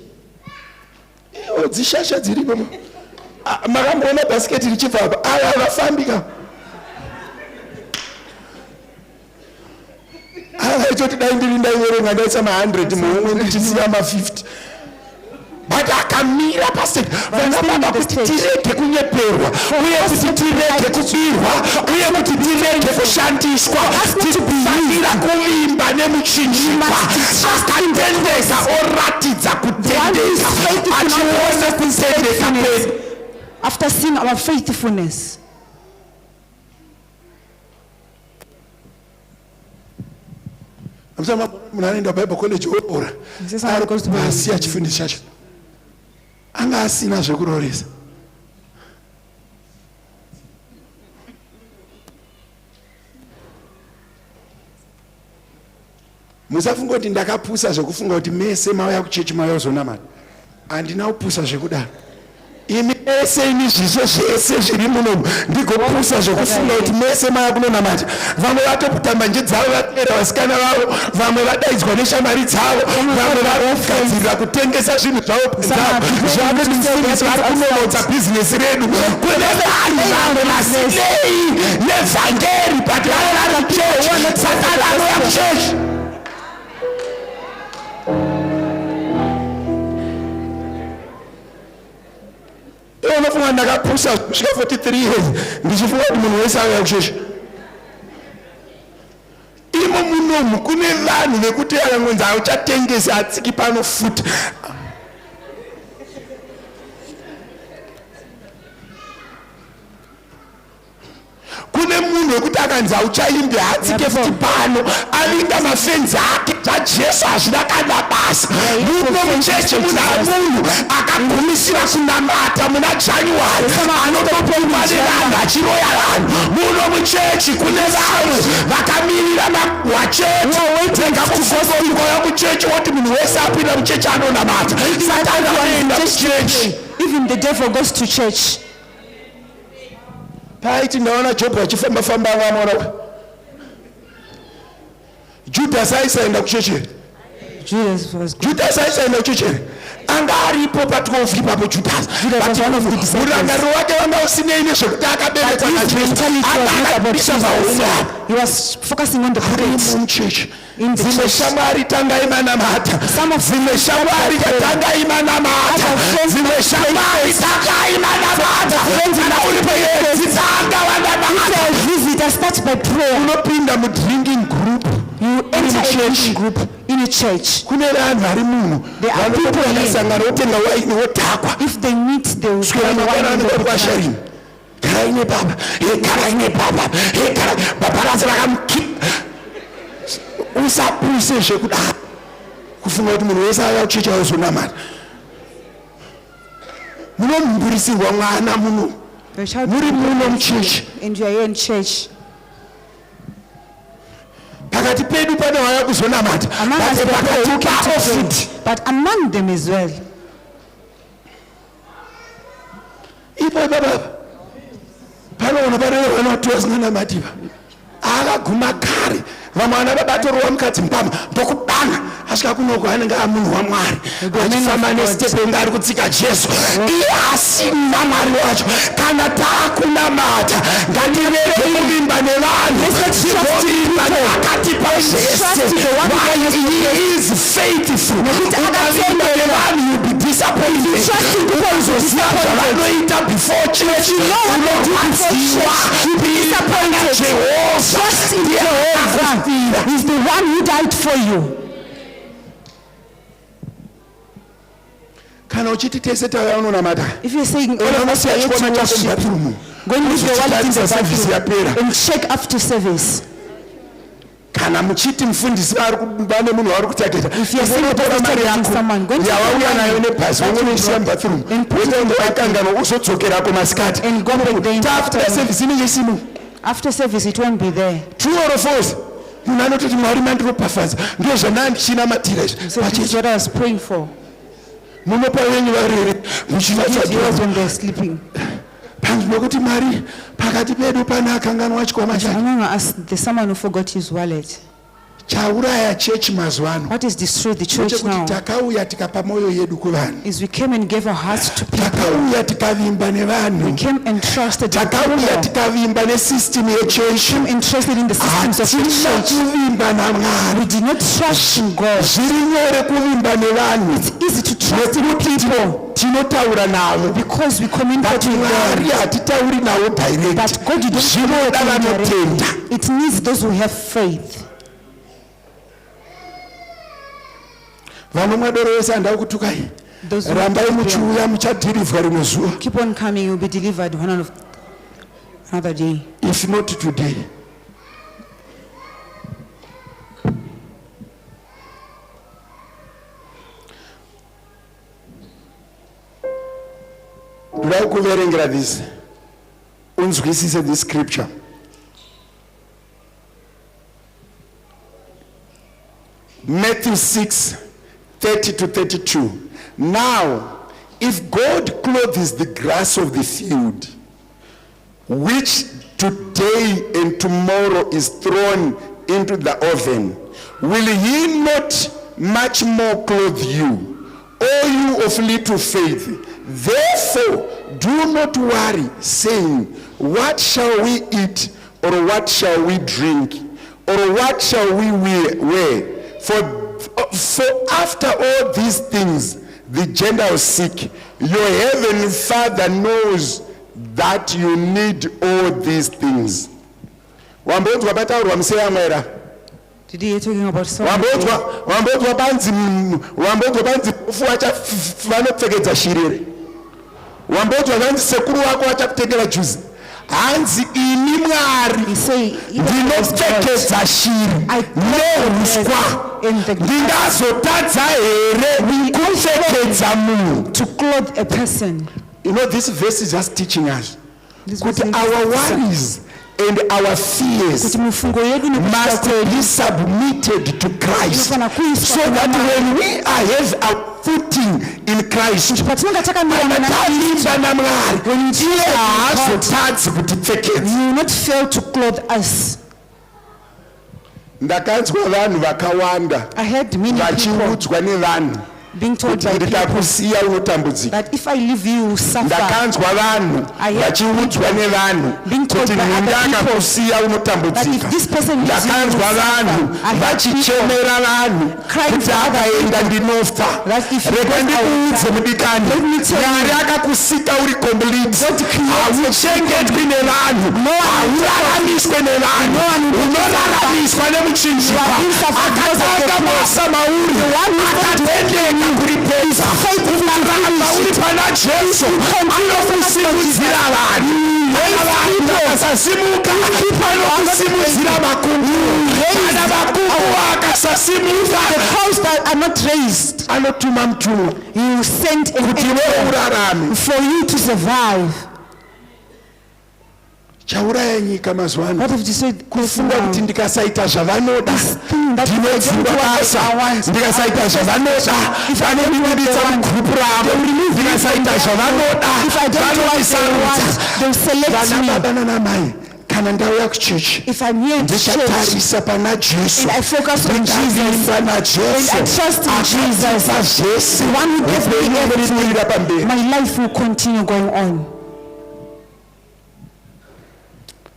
Dzishasha dziripo makamboona bhasiketi richibva apa aya avafambika avaitoti dai ndiri ndaiverenga ndaisa ma100 muumwe ndichisiya ma50 but akamira pastage vana baba kuti tirege kunyeperwa uye kuti tirege kubirwa uye kuti tirege kushandiswa tifanira kuvimba nemuchinjikwa akatendeka oratidza kutendeka achiona kutendeka kwedu. After seeing our faithfulness. Munhu anoenda Bible college oora asi achifundisa chacho anga asina zvekuroresa. Musafunga kuti ndakapusa zvekufunga kuti mese mauya kuchechi mauya kuzonamata. Handina kupusa zvekudaro. Imi mese ini zviso zvese zviri munomu ndigopusa zvokufunga kuti mese mauya kunonamata. Vamwe vatoputamba nje dzavo vatera vasikana vavo, vamwe vadaidzwa neshamwari dzavo, vamwe varikugadzirira kutengesa zvinhu zvavo zvavo vari kunonodza bhizinesi redu. Kune vanhu vamwe vasinei nevhangeri but vanova kuchechi saka vanouya kuchechi. kusvika 43 years ndichifunga kuti munhu wese auya kuchechi. Imo munomu kune vanhu vekuti akangonzi auchatengesi atsiki pano futi. Kune munhu wekuti akanzi auchaimbi hatsike futi pano alinga mafenzi ake zvajesu hazvina kana basa. Muno muchechi munhu akagumisira kunamata muna January anotopomba nevanhu achiroya vanhu. Muno muchechi kune vamwe vakamirira wachechi venga kugogoikoya muchechi woti munhu wese apinda muchechi anonamata. Satani anoenda kuchechi. Even the devil goes to church. Paiti ndaona Job achifamba amona Judas aisaenda kuchechi. Judas aisaenda kuchechi. Anga aripo pa12 ipapo Judas. Urangaro wake wanga usinei nezvekuti akabereka naJesu. He was focusing on the praise church. Zimwe shamwari tanga imanamata. Zimwe shamwari tanga imanamata. Zimwe shamwari tanga imanamata. Ana ulipo yezi tanga wanamata. Visitors start by prayer. Unopinda mu drinking group. You enter a drinking group in a church. Kune vanhu vari muno. There are people vakasangana votenga waini votakwa. If they meet, they will swira wine kwa sharing. Karaine baba. Karaine baba. Baba lazima kamkeep. Usapuse zvekuda kufunga kuti munhu wese auya kuchechi auzonamata. Munomumburisirwa mwana muno. Muri muno muchechi. And you are here in church. Pakati pedu pane waya kuzonamata. But among them as well. Ipo baba. Panoona pane vana vatu vasinganamatiwa. Akaguma kare. Vamwana vabatorowa mukati mpama ndokubana asvika kunoko anenge amunhu waMwari achifamba nesitepe inga ari kutsika Jesu. Iye asina Mwari wacho. Kana taakunamata ngatirege kuvimba nevanhu tivimba neakatipa zvese. He is faithful. Ukavimba nevanhu you'll be disappointed. Unozoziva zvavanoita before church. Unoziva Jehovah. Trust in Jehovah. He's the one who died for you. Kana uchiti tese tauya unonamata. If you're saying all of us are here to worship, go and leave your wallet in the bathroom and check after service. Kana muchiti mufundisi ari kubane munhu ari kutageta. If you're saying that someone, go and yawauya nayo nebhasi wongonoisa mubathroom wotoenda wakangano uzodzokera kumasikati. And go back there. After service inenge isimo. After service it won't be there. True or false? Munhu anototi Mwari mandiropafadza ndozvanandichinamatira izvi. So this is what I was praying for. Munopa wenyu varere muchivatsva when they're sleeping. Panzvimbo yokuti Mwari pakati pedu pana akanganwa chikwama chake. Among us there's someone who forgot his wallet. Chauraya church mazuano. What is destroyed the church now? Takauya tikapa moyo yedu kuvanhu. Is we came and gave our hearts to people. Takauya tikavimba nevanhu. We came and trusted the people. Takauya tikavimba nesystem yechurch. We came interested in the systems of the church. Kuvimba naMwari. We did not trust in God. Zviri nyore kuvimba nevanhu. It's easy to trust in people. Tinotaura navo. Because we communicate with Mwari hatitauri navo direct. But God you don't communicate with them. It needs those who have faith. Vanomwadoro vese handava kutukai. Rambai muchiuya muchadhirivhwa rimwe zuva. Keep on coming, you will be delivered another day. If not today. Ndodai kuverengera this. Unzwisise this scripture. Matthew 6:30-32. Now, if God clothes the grass of the field, which today and tomorrow is thrown into the oven, will he not much more clothe you, O you of little faith? Therefore, do not worry, saying, what shall we eat, or what shall we drink, or what shall we wear? For after all these things the Gentiles seek. Your heavenly Father knows that you need all these things. Wambonzwa pataurwa museyamwera. Did you hear talking about so? Wambonzwa panzi ufu vanopfekedza shirere. Wambonzwa vanzi sekuru wako vachakutengera juzi. Hanzi ini Mwari ndinopfekedza shiri nehuswa ndingazotadza here kupfekedza munhu. To clothe a person. You know, this verse is just teaching us that our worries and our fears must be submitted to Christ, so that when we have a footing in Christ, you will not fail to clothe us. Ndakanzwa vanhu vakawanda vachiudzwa nevanhu being told by people that if I leave you, you will suffer. Ndakanzwa vanhu vachiudzwa nevanhu kuti ndakakusiya unotambudzika. Ndakanzwa vanhu vachichemera vanhu kuti akaenda ndinofa. Rega ndikuudze mudikani, Mwari akakusika uri complete. Hauchengetwi nevanhu, hauraramiswe nevanhu, unoraramiswa nemuchinjikwa. Akatanga basa mauri, akatendeka kuripedza. Ukaramba uri pana Jesu, anokusimudzira vanhu. Vanhu vakasasimuka, anokusimudzira makungu. Kana makungu akasasimuka, the house that are not raised, anotuma mtumwa. He will send an angel for you to survive. Chauraya nyika mazuano kufunga kuti ndikasaita zvavanoda ndinodzinga basa, ndikasaita zvavanoda vanondibuditsa mugrupu ravo, ndikasaita zvavanoda vanondisarudza. Vana baba nana mai, kana ndauya kuchechi ndichatarisa pana Jesu, ndikavimba naJesu, akatipa zvese, my life will continue going on.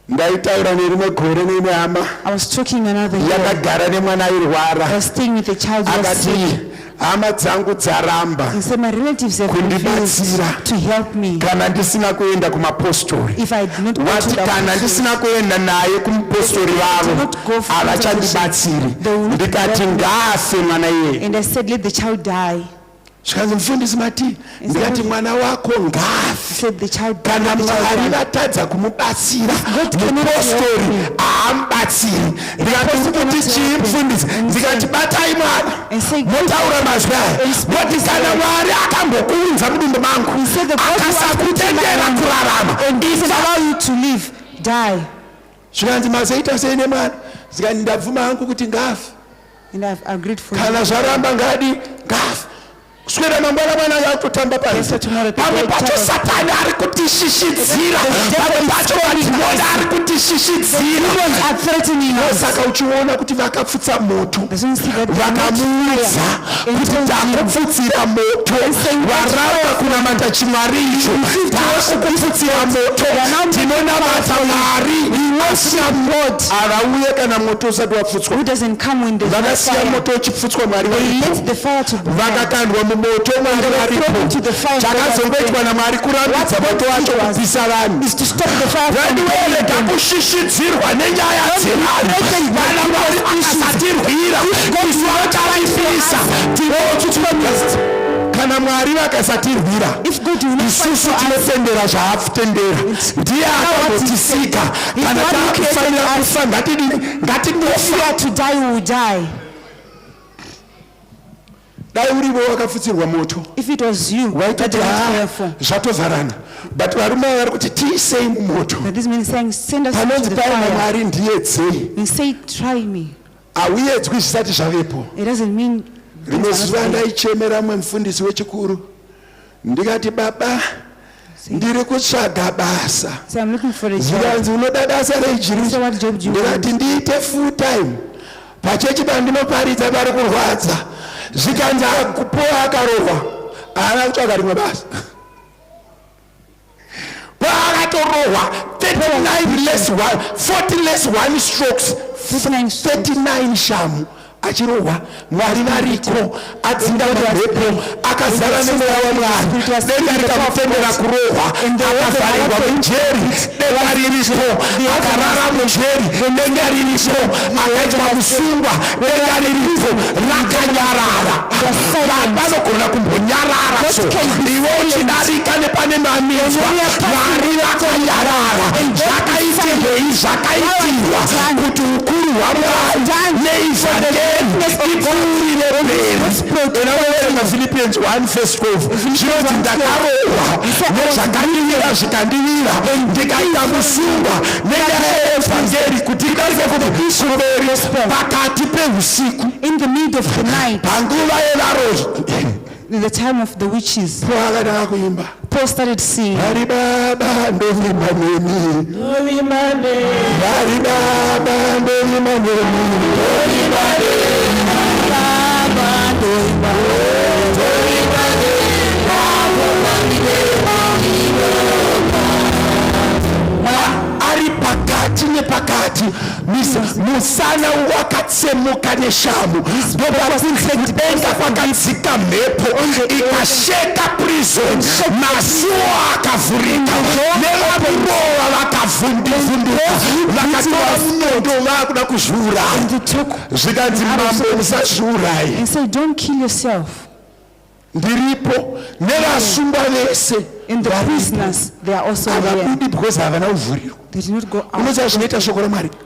Ndaitaura nerimwe gore neimwe hama yakagara nemwana airwara, akati hama dzangu dzaramba kundibatsira kana ndisina kuenda kumapostori. Wati kana ndisina kuenda naye kumupostori vavo havachandibatsiri. Ndikati ngaafe mwana iye. Zvikanzi mufundisi Mati, ndikati mwana wako ngaafe. Kana Mwari vatadza kumubatsira mupostori haamubatsiri. Ndikati kuti chii mufundisi? Ndikati batai mwana, motaura mazwi aya. Moti kana Mwari akambokuunza mudumbu mangu akasakutendera kurarama, zvikanzi mazoita sei nemwana? Ndikati ndabvuma hangu kuti ngaafe. Kana zvaramba ngadi ngaafe. Swera mangwana mwana yakutamba pasi. Pamwe pacho Satani ari kutishishidzira. Pamwe pacho vanhu ari kutishishidzira. Saka uchiona kuti vakapfutsa moto, vakamuudza kuti takupfutsira moto, varamba kunamata chimwari icho, takupfutsira moto, tinonamata Mwari asina moto. Havauye kana moto usati wapfutswa. Vakasiya moto uchipfutswa Mwari varipo, vakakandwa mumoto Mwari varipo. Chakazongoitwa naMwari kurambidza moto wacho kupisa vanhu. Vandiwerega kushishidzirwa nenyaya dzevanhu. Kana Mwari akasatirwira isu vachavaipisa. Kana Mwari vakasatirwira isusu tinotendera zvaakutendera. Ndiye akagotisika. Kana taakufanira kufa ngatinofa. Dai urivo wakapfutsirwa moto, waitoti zvatovharana, but varume vari kuti tiisei mumoto. Panonzi paina Mwari ndiedzei. Hauedzwi zvisati zvavepo. Rimwe zuva ndaichemera mumwe mufundisi wechikuru, ndikati baba, ndiri kutsvaga basa. Zvikanzi unoda basa reijiri? Ndikati ndiite full time. Pachechi pandinoparidza pari kurwadza. Zvikanzi akupoa akarohwa, haana kutsvaga rimwe basa. Paakatorohwa 39 less 1, 40 less 1 strokes, 39 shamu, achirohwa Mwari variko adzinga mumhepo akazara nemweya waMwari denga rikamutendera kurohwa akavharirwa mujeri denga riripo akarara mujeri denga riripo akaitwa musungwa denga riripo rakanyarara vanogona kumbonyarara so iwe uchidarika nepane maminzwa Mwari vakanyarara zvakaitirwei zvakaitirwa kuti ukuru hwaMwari neivhangeri ipfuurire mberi. Unoverenga Philippians 1:12 zvinoti ndakarohwa nezvakandivira zvikandivira ndikaita musungwa nenyaya yeevhangeri kuti idarike kumberi pakati peusiku panguva yevarohwi. In the time of the witches, Paul started singing. Hari Baba ndovimba nemi, ndovimba nemi. Hari Baba ndovimba nemi, ndovimba nemi. Baba ndovimba nemi, ndovimba nemi. Ari pakati nepakati musana wakatsemuka neshamu ndopakudenga kwakadzika mhepo ikasheka prison masuo akavhurika nevamurova vakavhundivhunduka vakatora munondo vakuda kuzviuraya zvikanzi mambo musazviurayi ndiripo nevasungwa vese and the prisoners, they are also there. They did not go out.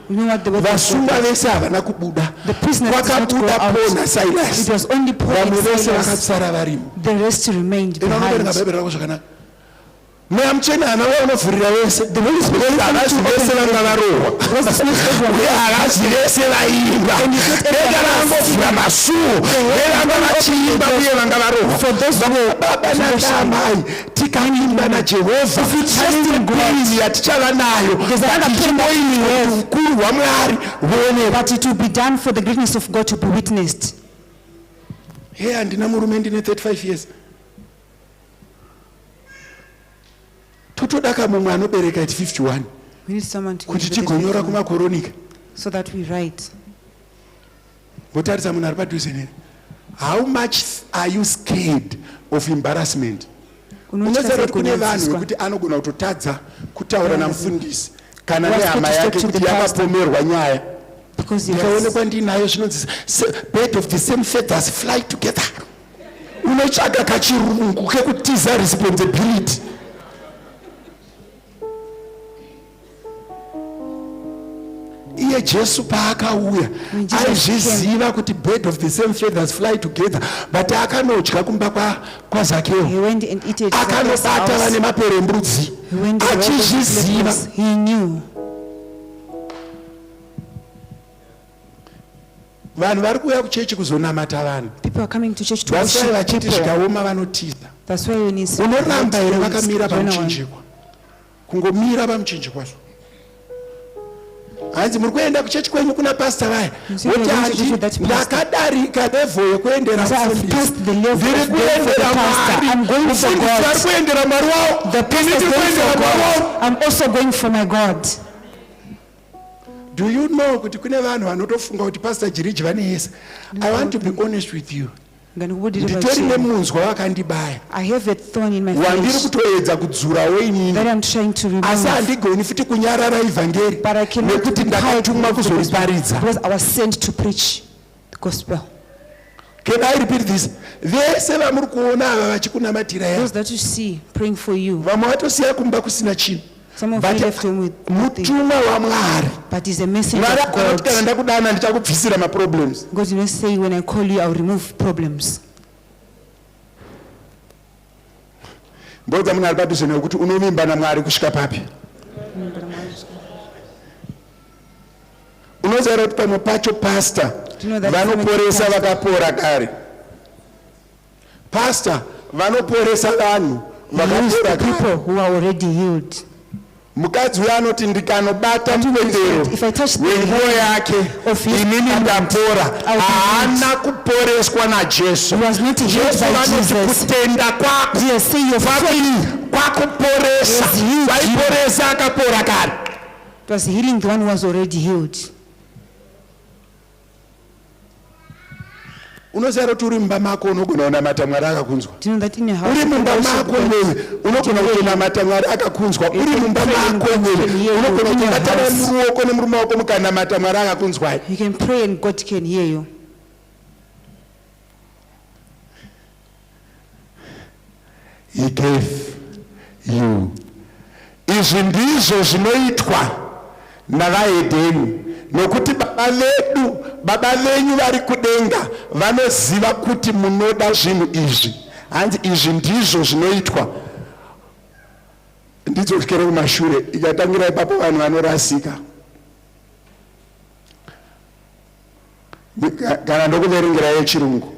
You know what the word of God is? The prisoners did not go out. It was only Paul and Silas. The rest remained behind. Mweya muchena anawe unovhurira vese havasi vese vanga varohwa uye havasi vese vaimba denga rangovhura masuo nevanga vachiimba uye vanga varohwa baba natamai tikaimba najehovha hatingwiri yatichava nayo tichimboimira ukuru hwaMwari huonekwa. But it will be done for the greatness of God to be witnessed. Handina murume ndine 35 years. Totodaka mumwe anobereka at 51 kuti tigonyora kumakoronika so that we write. Botarisa munhu ari padhuze neni. How much are you scared of embarrassment? Unoziva kuti kune vanhu vekuti anogona kutotadza kutaura namufundisi kana nehama yake kuti yakapomerwa nyaya ikaonekwa ndinayo zvinonzi bird of the same feathers fly together. Unotsvaga kachirungu kekutiza responsibility. Iye Jesu paakauya aizviziva kuti bird of the same feathers fly together, but akanodya kumba kwaZakeo akanobata vane maperembudzi achizviziva. Vanhu vari kuuya kuchechi kuzonamata vanhu vasai vachiti zvikaoma vanotiza. Unoramba here vakamira pamuchinjikwa kungomira pamuchinjikwa zvo hanzi muri kuenda kuchechi kwenyu kuna pastor vaya kuti hanzi ndakadarika level yekuendera mufundisi ndiri kuendera Mwari mufundisi ari kuendera Mwari wavo ndiri kuendera Mwari wavo. I'm also going for my God. Do you know kuti kune vanhu vanotofunga kuti pastor Jiriji vaneyesa? I want to be honest with you. Nditori nemunzwa wakandibaya wandiri kutoedza kudzurawo inini asi handigoni futi kunyarara evhangeri nekuti ndakatumwa kuzoriparidza. Can I repeat this? Vese vamuri kuona ava vachikunamatira yavo vamwe vatosiya kumba kusina chinhu mutumwa waMwari. Mwari anoti kana ndakudana ndichakubvisira maproblems. God did not say when I call you I will remove problems. Mbodza munhu ari padhuze nekuti unovimba naMwari kusvika papi? Unoziva kuti pamwe pacho pastor vanoporesa vakapora kare. Pastor vanoporesa vanhu vakapora people who are already healed. Mukadzi uyo anoti ndikanobata mupendero wenguo yake inini ndapora. Haana kuporeswa naJesu. Jesu vanoti kutenda kwako kwakuporesa. Vaiporesa akapora kare. It was healing the one who was already healed. unoziva kuti uri mumba mako unogona kunamata Mwari akakunzwa. Do you know that in your house Uri mumba mako wewe unogona kunamata Mwari akakunzwa. Uri mumba mako wewe unogona kubatana muruoko nemurume wako mukanamata Mwari akakunzwa. You can pray and God can hear you. He gave you. Izvi ndizvo zvinoitwa navaEdheni, nokuti baba venyu vari kudenga vanoziva kuti munoda zvinhu izvi. Hanzi izvi ndizvo zvinoitwa. Ndidzokere kumashure, ikatangira ipapo vanhu vanorasika. Kana ndokuverengera yechirungu.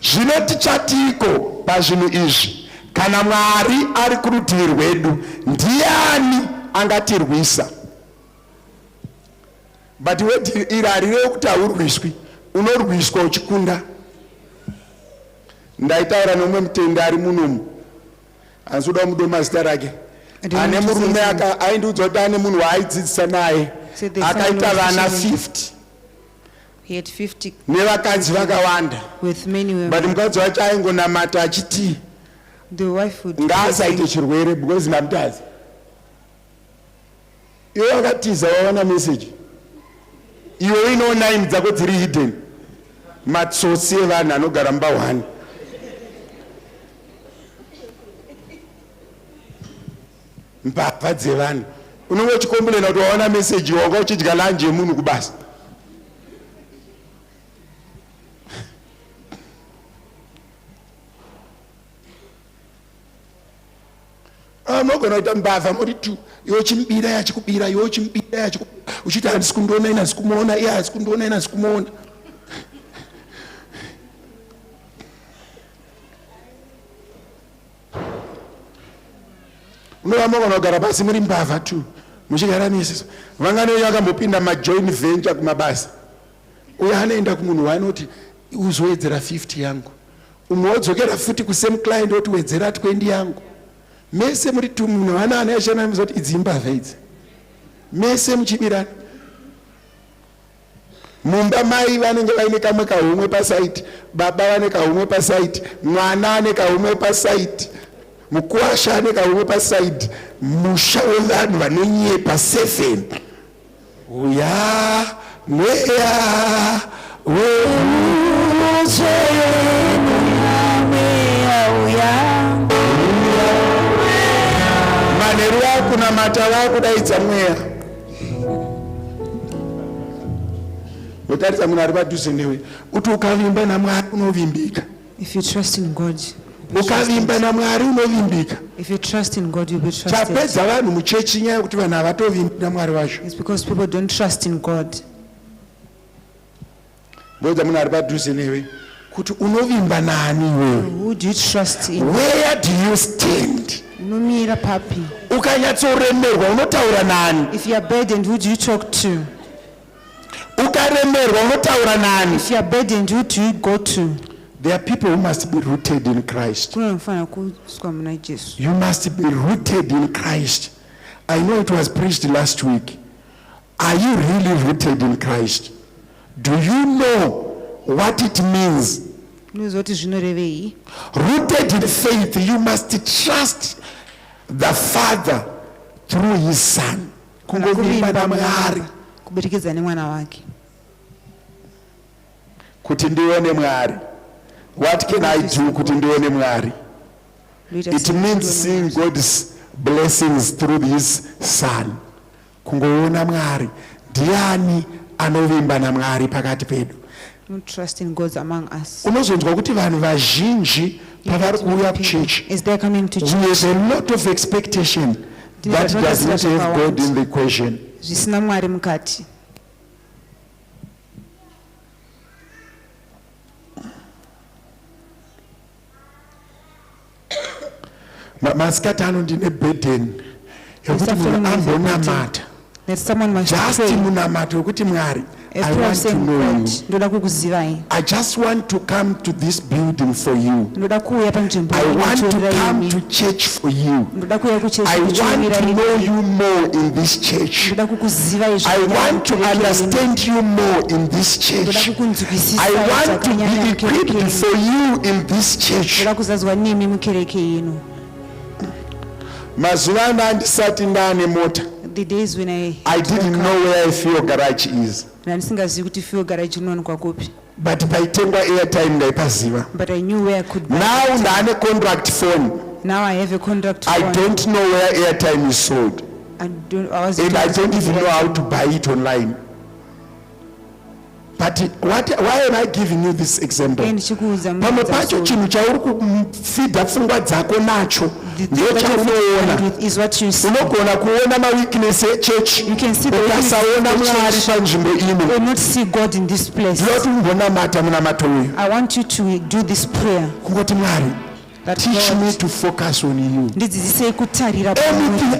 Zvinoti chatiko pazvinhu izvi? Kana Mwari ari kurutivi rwedu, ndiani angatirwisa? But iri harireve kuti haurwiswi, unorwiswa uchikunda. Ndaitaura nomwe mutendi ari munomu, anzoda mudomu mazita rake, ane murume aindiudza kuti ane munhu waaidzidzisa naye akaita vana 50. He had 50 nevakadzi vakawanda, with many women. But mukadzi wacho aingonamata achiti the wife would ngaasaite chirwere because namutazi. Iwe wakatiza waona message, iwe inoona imi dzako dziri hidden, matsotsi evanhu anogara mumba 1. Mbavha dzevanhu unenge uchikombolena kuti waona message wanga uchidya lanje yemunhu kubasa. Mogona kuita mbavha muri tu, iwe uchimubira yachikubira, iwe uchimubira yachikubira, uchiti handisi kundiona ina sikumuona, iye handisi kundiona ina sikumuona. Unova mogona kugara pasi muri mbavha tu, muchigara nese. Vangane yakambopinda majoint venture kumabasa. Uye anoenda kumunhu wanoti uzowedzera 50 yangu. Umwe wodzokera futi kusame client oti wedzera 20 yangu. Mese muri tu munhu vana anayashana muzoti idzimbavha idzi. Mese muchibirana. Mumba mai vanenge vaine kamwe kahumwe pasaiti, baba vane kahumwe pasaiti, mwana ane kahumwe pasaiti, mukuwasha ane kahumwe pasaiti, musha wevanhu vanonyepa 7. Uya mweya weuzwe manheru vakunamata vakudaidza mweya. Wotaridza munhu ari padhuze newe kuti ukavimba naMwari unovimbika. If you trust in God, ukavimba naMwari unovimbika. If you trust in God, you'll be trusted. Chapedza vanhu muchechi nyaya yekuti vanhu havatovimbi naMwari vacho. It's because people don't trust in God. Mbodza munhu ari padhuze newe kuti unovimba nani wewe? Who do you trust in? Where do you stand? Unomira papi. Ukanyatsoremerwa unotaura nani? If you are burdened, who do you talk to? Ukaremerwa unotaura nani? If you are burdened, who do you go to? There are people who must be rooted in Christ. You must be rooted in Christ. I know it was preached last week. Are you really rooted in Christ? Do you know what it means? Rooted in faith, you must trust the Father through His Son. Kuti ndione Mwari. What can I do kuti ndione Mwari? It means seeing God's blessings through His Son. Kungoona Mwari. Ndiani anovimba naMwari pakati pedu? Not trust in God among us. Unozonzwa kuti vanhu vazhinji pavari kuuya kuchechi. Is there coming to church? We have a lot of expectation that does not have God in the equation. Zvisina Mwari mukati. Masikati ano ndine burden yekuti munhu ambonamata. That someone must just pray. munamato wekuti Mwari I want to know you. ndoda kukuzivai. I just want to come to this building for you. Ndoda kuuya panzvimbo I want to inotorera come imi. to church for you. Ndoda kuuya kuchechi I want kuchionera to know imi. you more in this church. Ndoda kukuzivai I zvakanyanya want to mukereke ino. understand you more in this Ndoda church. kukunzwisisa I want to zvakanyanya be mukereke equipped ino. for you in this church. Ndoda kuzadzwa nemi mukereke ino. Mazuva ano andisati ndane mota. The days when I didn't know where a fuel garage is. Nandisingazivi kuti fuel garage inowanikwa kupi. But paitengwa airtime ndaipaziva. But I knew where I could buy Now it. ndane contract phone. Now I have a contract I phone. don't know where airtime is sold. And I don't even know how to buy it online. But why am I giving you this example? Pamwe pacho chinhu chauri kufidha pfungwa dzako nacho ndochaunoona. Unogona kuona maweakness echechi ukasaona Mwari panzvimbo ino. Ndinoti umbonamata munamato uyu. I want you to do this prayer. Kungoti Mwari, teach me to focus on you. Anything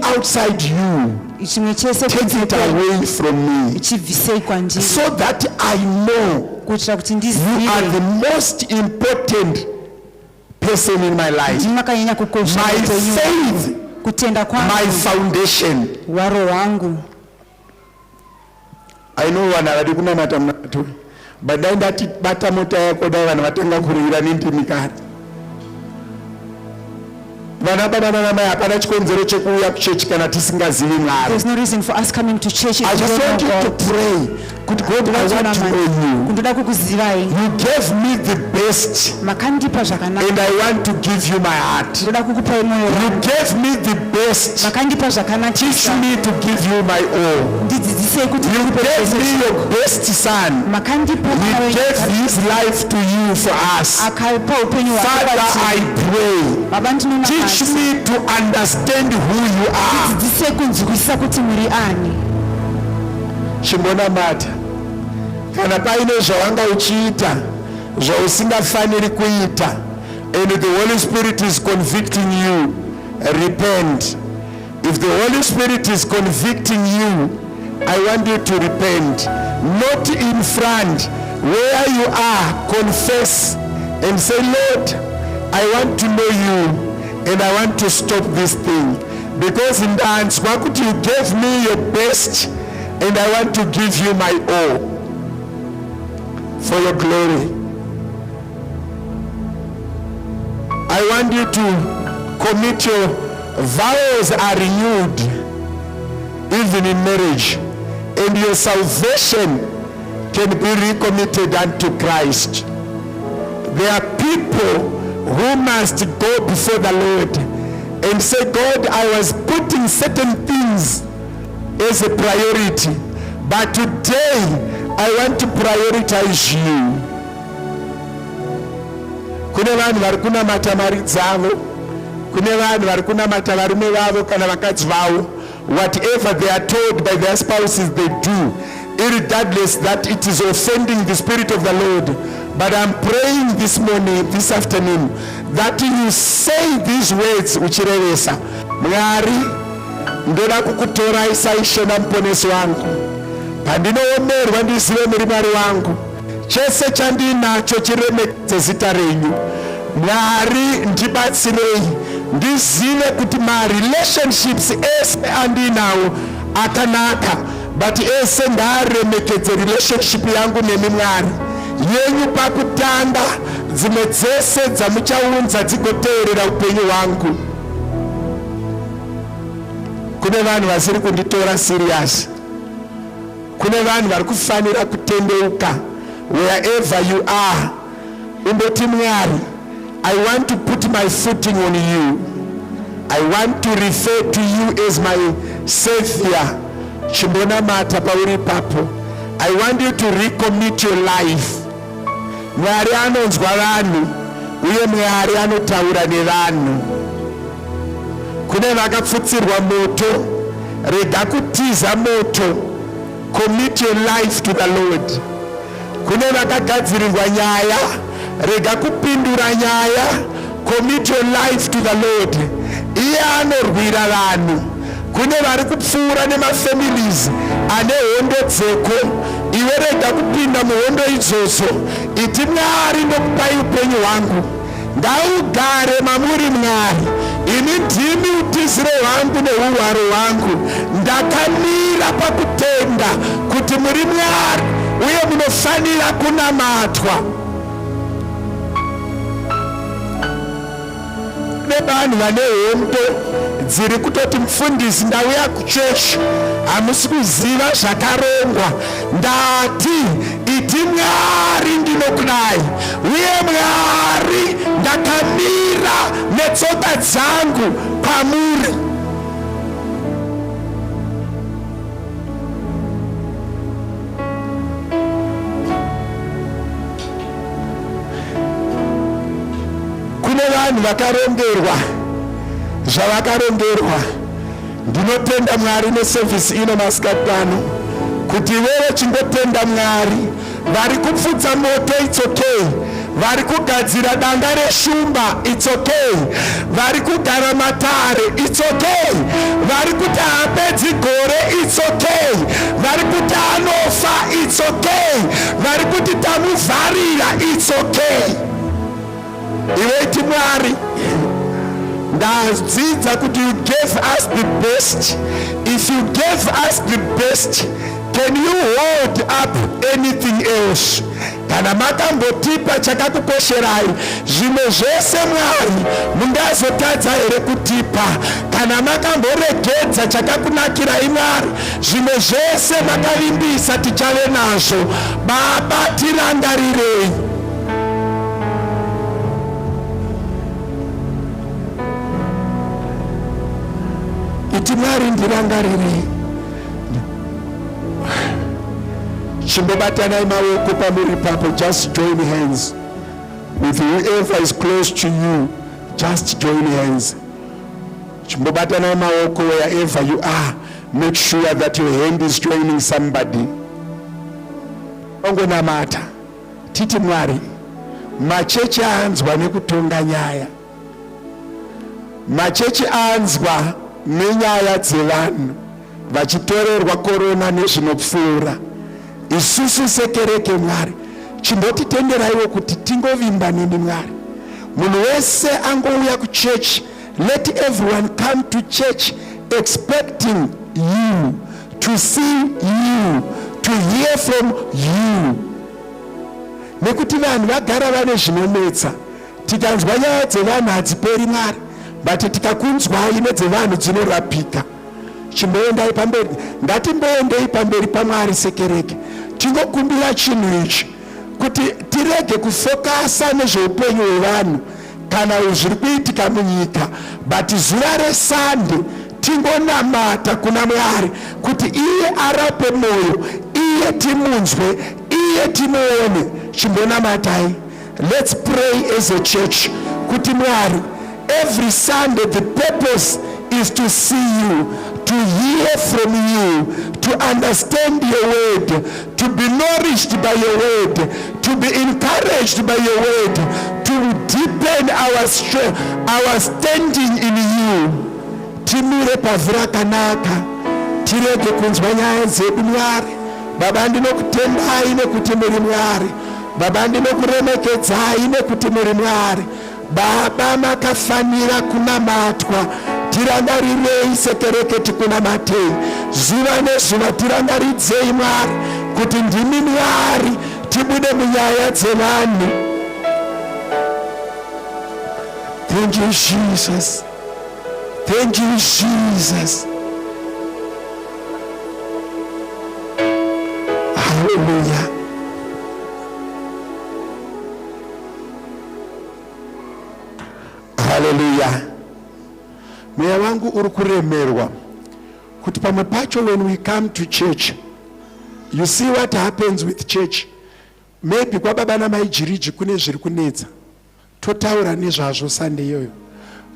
outside you, take it away from me, so that I know you are the most important person in my life. My faith, my foundation. I know one already kunamata mnato, but then that bata mota yako da vanhu vatanga kurira nindimikari. There's no reason for us coming to church if I we just don't want know you God. to pray. Good God, I want to know you. You gave me the best, and I want to give you my heart. You gave me the best. Teach me to give you my all. You gave me your best son. He gave his life to you for us. Father, I pray, teach me to understand who you are. Chimbona mata kana paine zvawanga uchiita zvausingafaniri kuita and the Holy Spirit is convicting you, repent. If the Holy Spirit is convicting you, I want you to repent, not in front. Where you are, confess and say, Lord, I want to know you and I want to stop this thing, because in the hands you gave me your best and I want to give you my all for your glory. I want you to commit your vows are renewed even in marriage, and your salvation can be recommitted unto Christ. There are people who must go before the Lord and say, God, I was putting certain things as a priority, but today I want to prioritize you. Kune vanhu vari kunamata mari dzavo, kune vanhu vari kunamata varume vavo kana vakadzi vavo. Whatever they are told by their spouses they do, irregardless that it is offending the Spirit of the Lord. But I'm praying this morning, this afternoon, that you say these words uchirevesa. Mwari, ndoda kukutora isa Shona muponesi wangu. Pandinoomerwa ndizive muri Mwari wangu. Chese chandinacho chiremekedze zita renyu. Mwari, ndibatsirei ndizive kuti relationships ese andinawo akanaka, but ese ngaaremekedze relationship yangu nemi Mwari. Yenyu pakutanga, dzimwe dzese dzamuchaunza dzigoteerera upenyu hwangu. Kune vanhu vasiri kunditora serious. Kune vanhu vari kufanira kutendeuka. Wherever you are, umboti Mwari, I want to put my footing on you. I want to refer to you as my Savior. Chimbona mata pauri papo. I want you to recommit your life. Mwari anonzwa vanhu, uye Mwari anotaura nevanhu. Kune vakapfutsirwa moto, rega kutiza moto. Commit your life to the Lord. Kune vakagadzirirwa nyaya, rega kupindura nyaya. Commit your life to the Lord. Iye anorwira vanhu. Kune vari kupfuura nemafamilies ane hondo dzeko, iwe rega kupinda muhondo idzodzo. Iti Mwari ndokupai upenyu hwangu, ngaugare mamuri Mwari. Ini ndimi utiziro hwangu neuhwaro hwangu. Ndakamira pakutenda kuti muri Mwari uye munofanira kunamatwa. Nevanhu vane hondo dziri kutoti mufundisi ndauya kuchechi hamusi kuziva zvakarongwa. Ndati iti Mwari ndinokudai uye Mwari ndakamira netsoka dzangu pamuri. Kune vanhu vakarongerwa zvavakarongerwa. Ndinotenda Mwari neservice ino masikati ano kuti iwewe chingotenda Mwari. Vari kupfudza moto, it's okay. Vari kugadzira danga reshumba, it's okay. Vari kugara matare, it's okay. Vari kuti haapedzi gore, it's okay. Vari kuti anofa, it's okay. Vari kuti tamuvharira, it's okay. Iwe iti Mwari, ndadzidza kuti you gave us the best. If you gave us the best, can you hold up anything else? Kana makambotipa chakakukosherai, zvimwe zvese Mwari mungazotadza here kutipa? Kana makamboregedza chakakunakirai Mwari, zvimwe zvese makavimbisa tichave nazvo. Baba, tirangarirei. Iti Mwari ndirangarirei. Chimbobatanai maoko pamuri papo. Just join hands with whoever is close to you. Just join hands. Chimbobatanai maoko wherever you are. Make sure that your hand is joining somebody. Ongonamata titi Mwari, machechi anzwa nekutonga nyaya. Machechi anzwa nenyaya dzevanhu vachitorerwa korona nezvinopfuura. Isusu sekereke Mwari, chimbotitenderaiwo kuti tingovimba nemi Mwari. Munhu wese angouya kuchechi. Let everyone come to church expecting you, to see you, to hear from you. Nekuti vanhu vagara vane zvinonetsa. Tikanzwa nyaya dzevanhu hadziperi Mwari, but tikakunzwai nedzevanhu dzinorapika. Chimboendai pamberi, ngatimboendei pamberi paMwari sekereke. Tingokumbira chinhu ichi kuti tirege kufokasa nezveupenyu hwevanhu kana zviri kuitika munyika, but zuva reSunday tingonamata kuna Mwari kuti iye arape moyo, iye timunzwe, iye timuone. Chimbonamatai. Let's pray as a church kuti Mwari, every Sunday the purpose is to see you, to hear from you, to understand your word, to be nourished by your word, to be encouraged by your word, to deepen our strength, our standing in you. Timire pavura kanaka, tirege kunzwa nyaya dzedu Mwari. Baba, ndinokutendai nekuti muri Mwari. Baba, ndinokuremekedzai nekuti muri Mwari. Baba, makafanira kunamatwa. Tirangarirei sekereke tikunamatei. Zuva nezuva tirangaridzei Mwari kuti ndimi Mwari, tibude munyaya dzevanhu. Thank you Jesus. Thank you Jesus. Hallelujah. Hallelujah. Mweya wangu uri kuremerwa kuti pamwe pacho when we come to church, you see what happens with church. Maybe kwa baba namai jiriji kune zviri kunetsa, totaura nezvazvo Sunday iyoyo.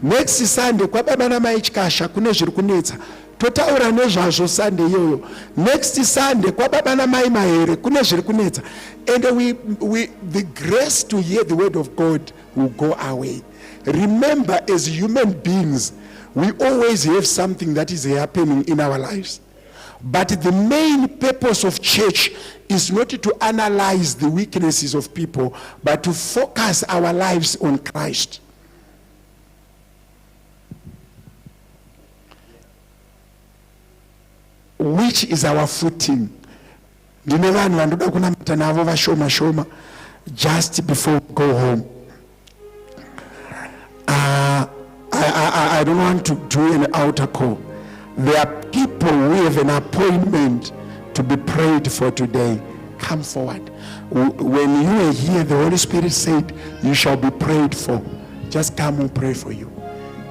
Next Sunday kwa baba namai chikasha kune zviri kunetsa, totaura nezvazvo Sunday iyoyo. Next Sunday kwa baba namai mahere kune zviri kunetsa. And the grace to hear the word of God will go away. Remember, as human beings, we always have something that is happening in our lives. But the main purpose of church is not to analyze the weaknesses of people, but to focus our lives on Christ. Which is our footing. Just before we go home. I don't want to do an altar call. There are people who have an appointment to be prayed for today. Come forward. When you are here, the Holy Spirit said, you shall be prayed for. Just come and pray for you.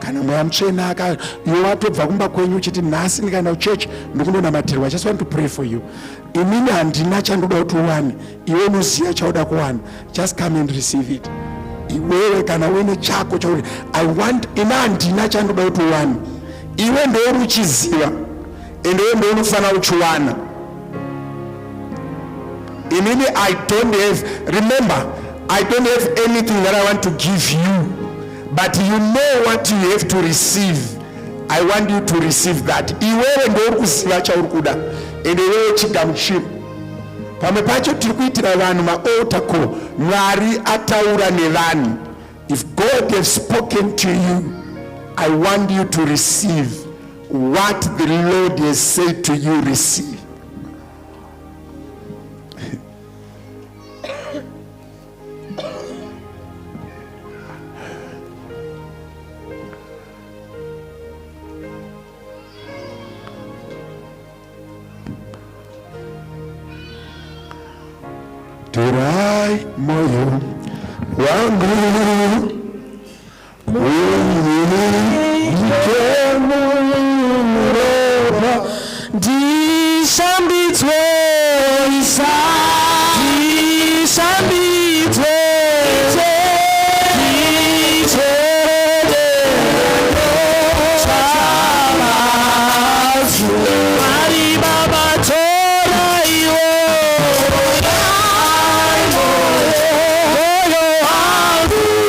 Kana mwamchena aka yowatobva kumba kwenyu chiti nhasi ndikaenda church ndikundonamatirwa. I just want to pray for you. Imini handina chandoda kuti uwane, iwe unoziya chauda kuwana. Just come and receive it. Iwewe kana uine chako chauri I want, ina handina chandoda kuti uwane. Iwe ndouri uchiziva ende iwe ndo unofana uchiwana. Imini I don't have, remember, I don't have anything that I want to give you, but you know what you have to receive. I want you to receive that. Iwewe ndo uri kuziva chauri kuda ende iwewe chigamuchiro. Pamwe pacho tiri kuitira vanhu ma-altar call. Mwari ataura nevanhu. If God has spoken to you, I want you to receive what the Lord has said to you. Receive. Turai moyo wangu Disambitwe isa disambitwe Moyo wangu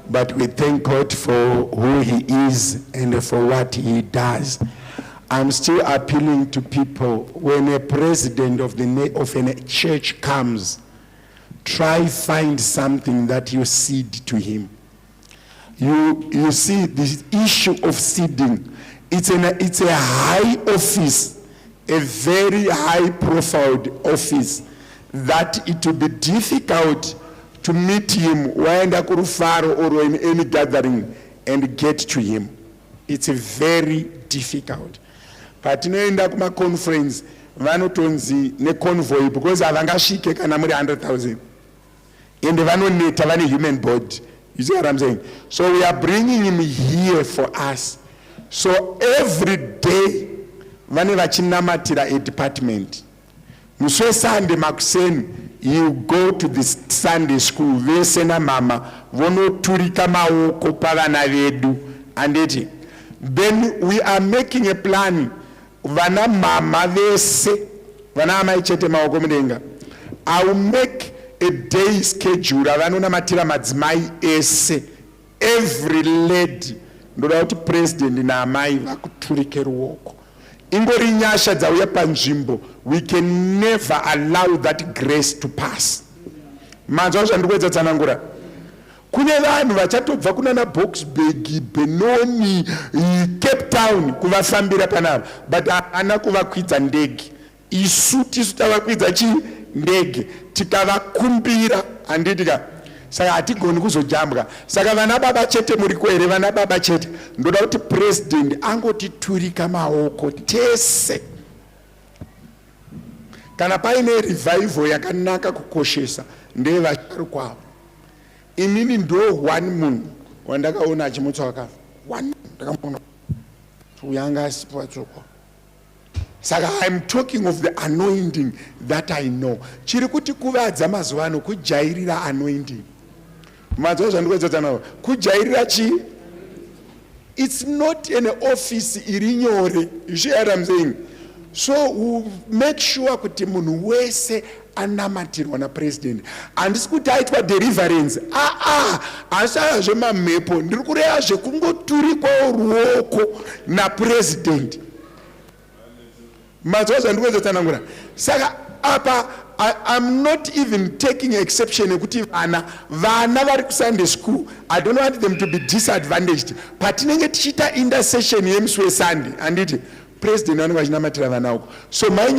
But we thank God for who he is and for what he does. I'm still appealing to people, when a president of a church comes, try find something that you cede to him. You see, the issue of seeding, it's a high office, a very high profile office, that it will be difficult to meet him when Kurufaro or in any gathering and get to him. It's very difficult. But in the conference, vanotonzi ne convoy because avangashike kana muri 100,000. And vanoneta vane human body. You see what I'm saying? So we are bringing him here for us. So every day, vane vachinamatira a department. Muswe Sunday makuseni, you go to the Sunday school, vese na mama, vono turika maoko pavana vedu, and it. Then we are making a plan. Vana mama vese, vana maichete maoko mdenga. I will make a day schedule. Vanona matira madzimai ese. Every lady, ndorauti president na amai vakuturike ruoko. Ingori nyasha dzauya panzvimbo, we can never allow that grace to pass. Manzwa zvandikuedza tsanangura. Kune vanhu vachatobva kuna Boxburg, Benoni, Cape Town kuvafambira panapa, but haana kuvakwidza ndege. Isu tisu tavakwidza ndege, tikavakumbira handitika. Saka hatigoni kuzojambwa. Saka vana baba chete muri kwere, vana baba chete. Ndoda kuti president angotiturika maoko tese. Kana paine revival yakanaka kukoshesa, ndeye vasharukwa. Inini ndo one munhu wandakaona achimutsa wakafa. One ndakamuona. Uyanga asipo achokwa. Saka I'm talking of the anointing that I know. Chiri kuti kuvadza mazuva ano kujairira anointing. Kujairira chi? It's not an office irinyore. You see what I'm saying? So we'll make sure kuti munhu wese anamatirwa na president. Handisi kuti aitwa deliverance. Asaya zvemamepo. Ndiri kureva zvekungoturikwa ruoko na president. Saka apa I'm not even taking exception ekuti vana vari ku Sunday school. I don't want them to be disadvantaged. But tinenge tichita intercession yemusi weSunday anditi president vanenge vachinamatira vana uko. So my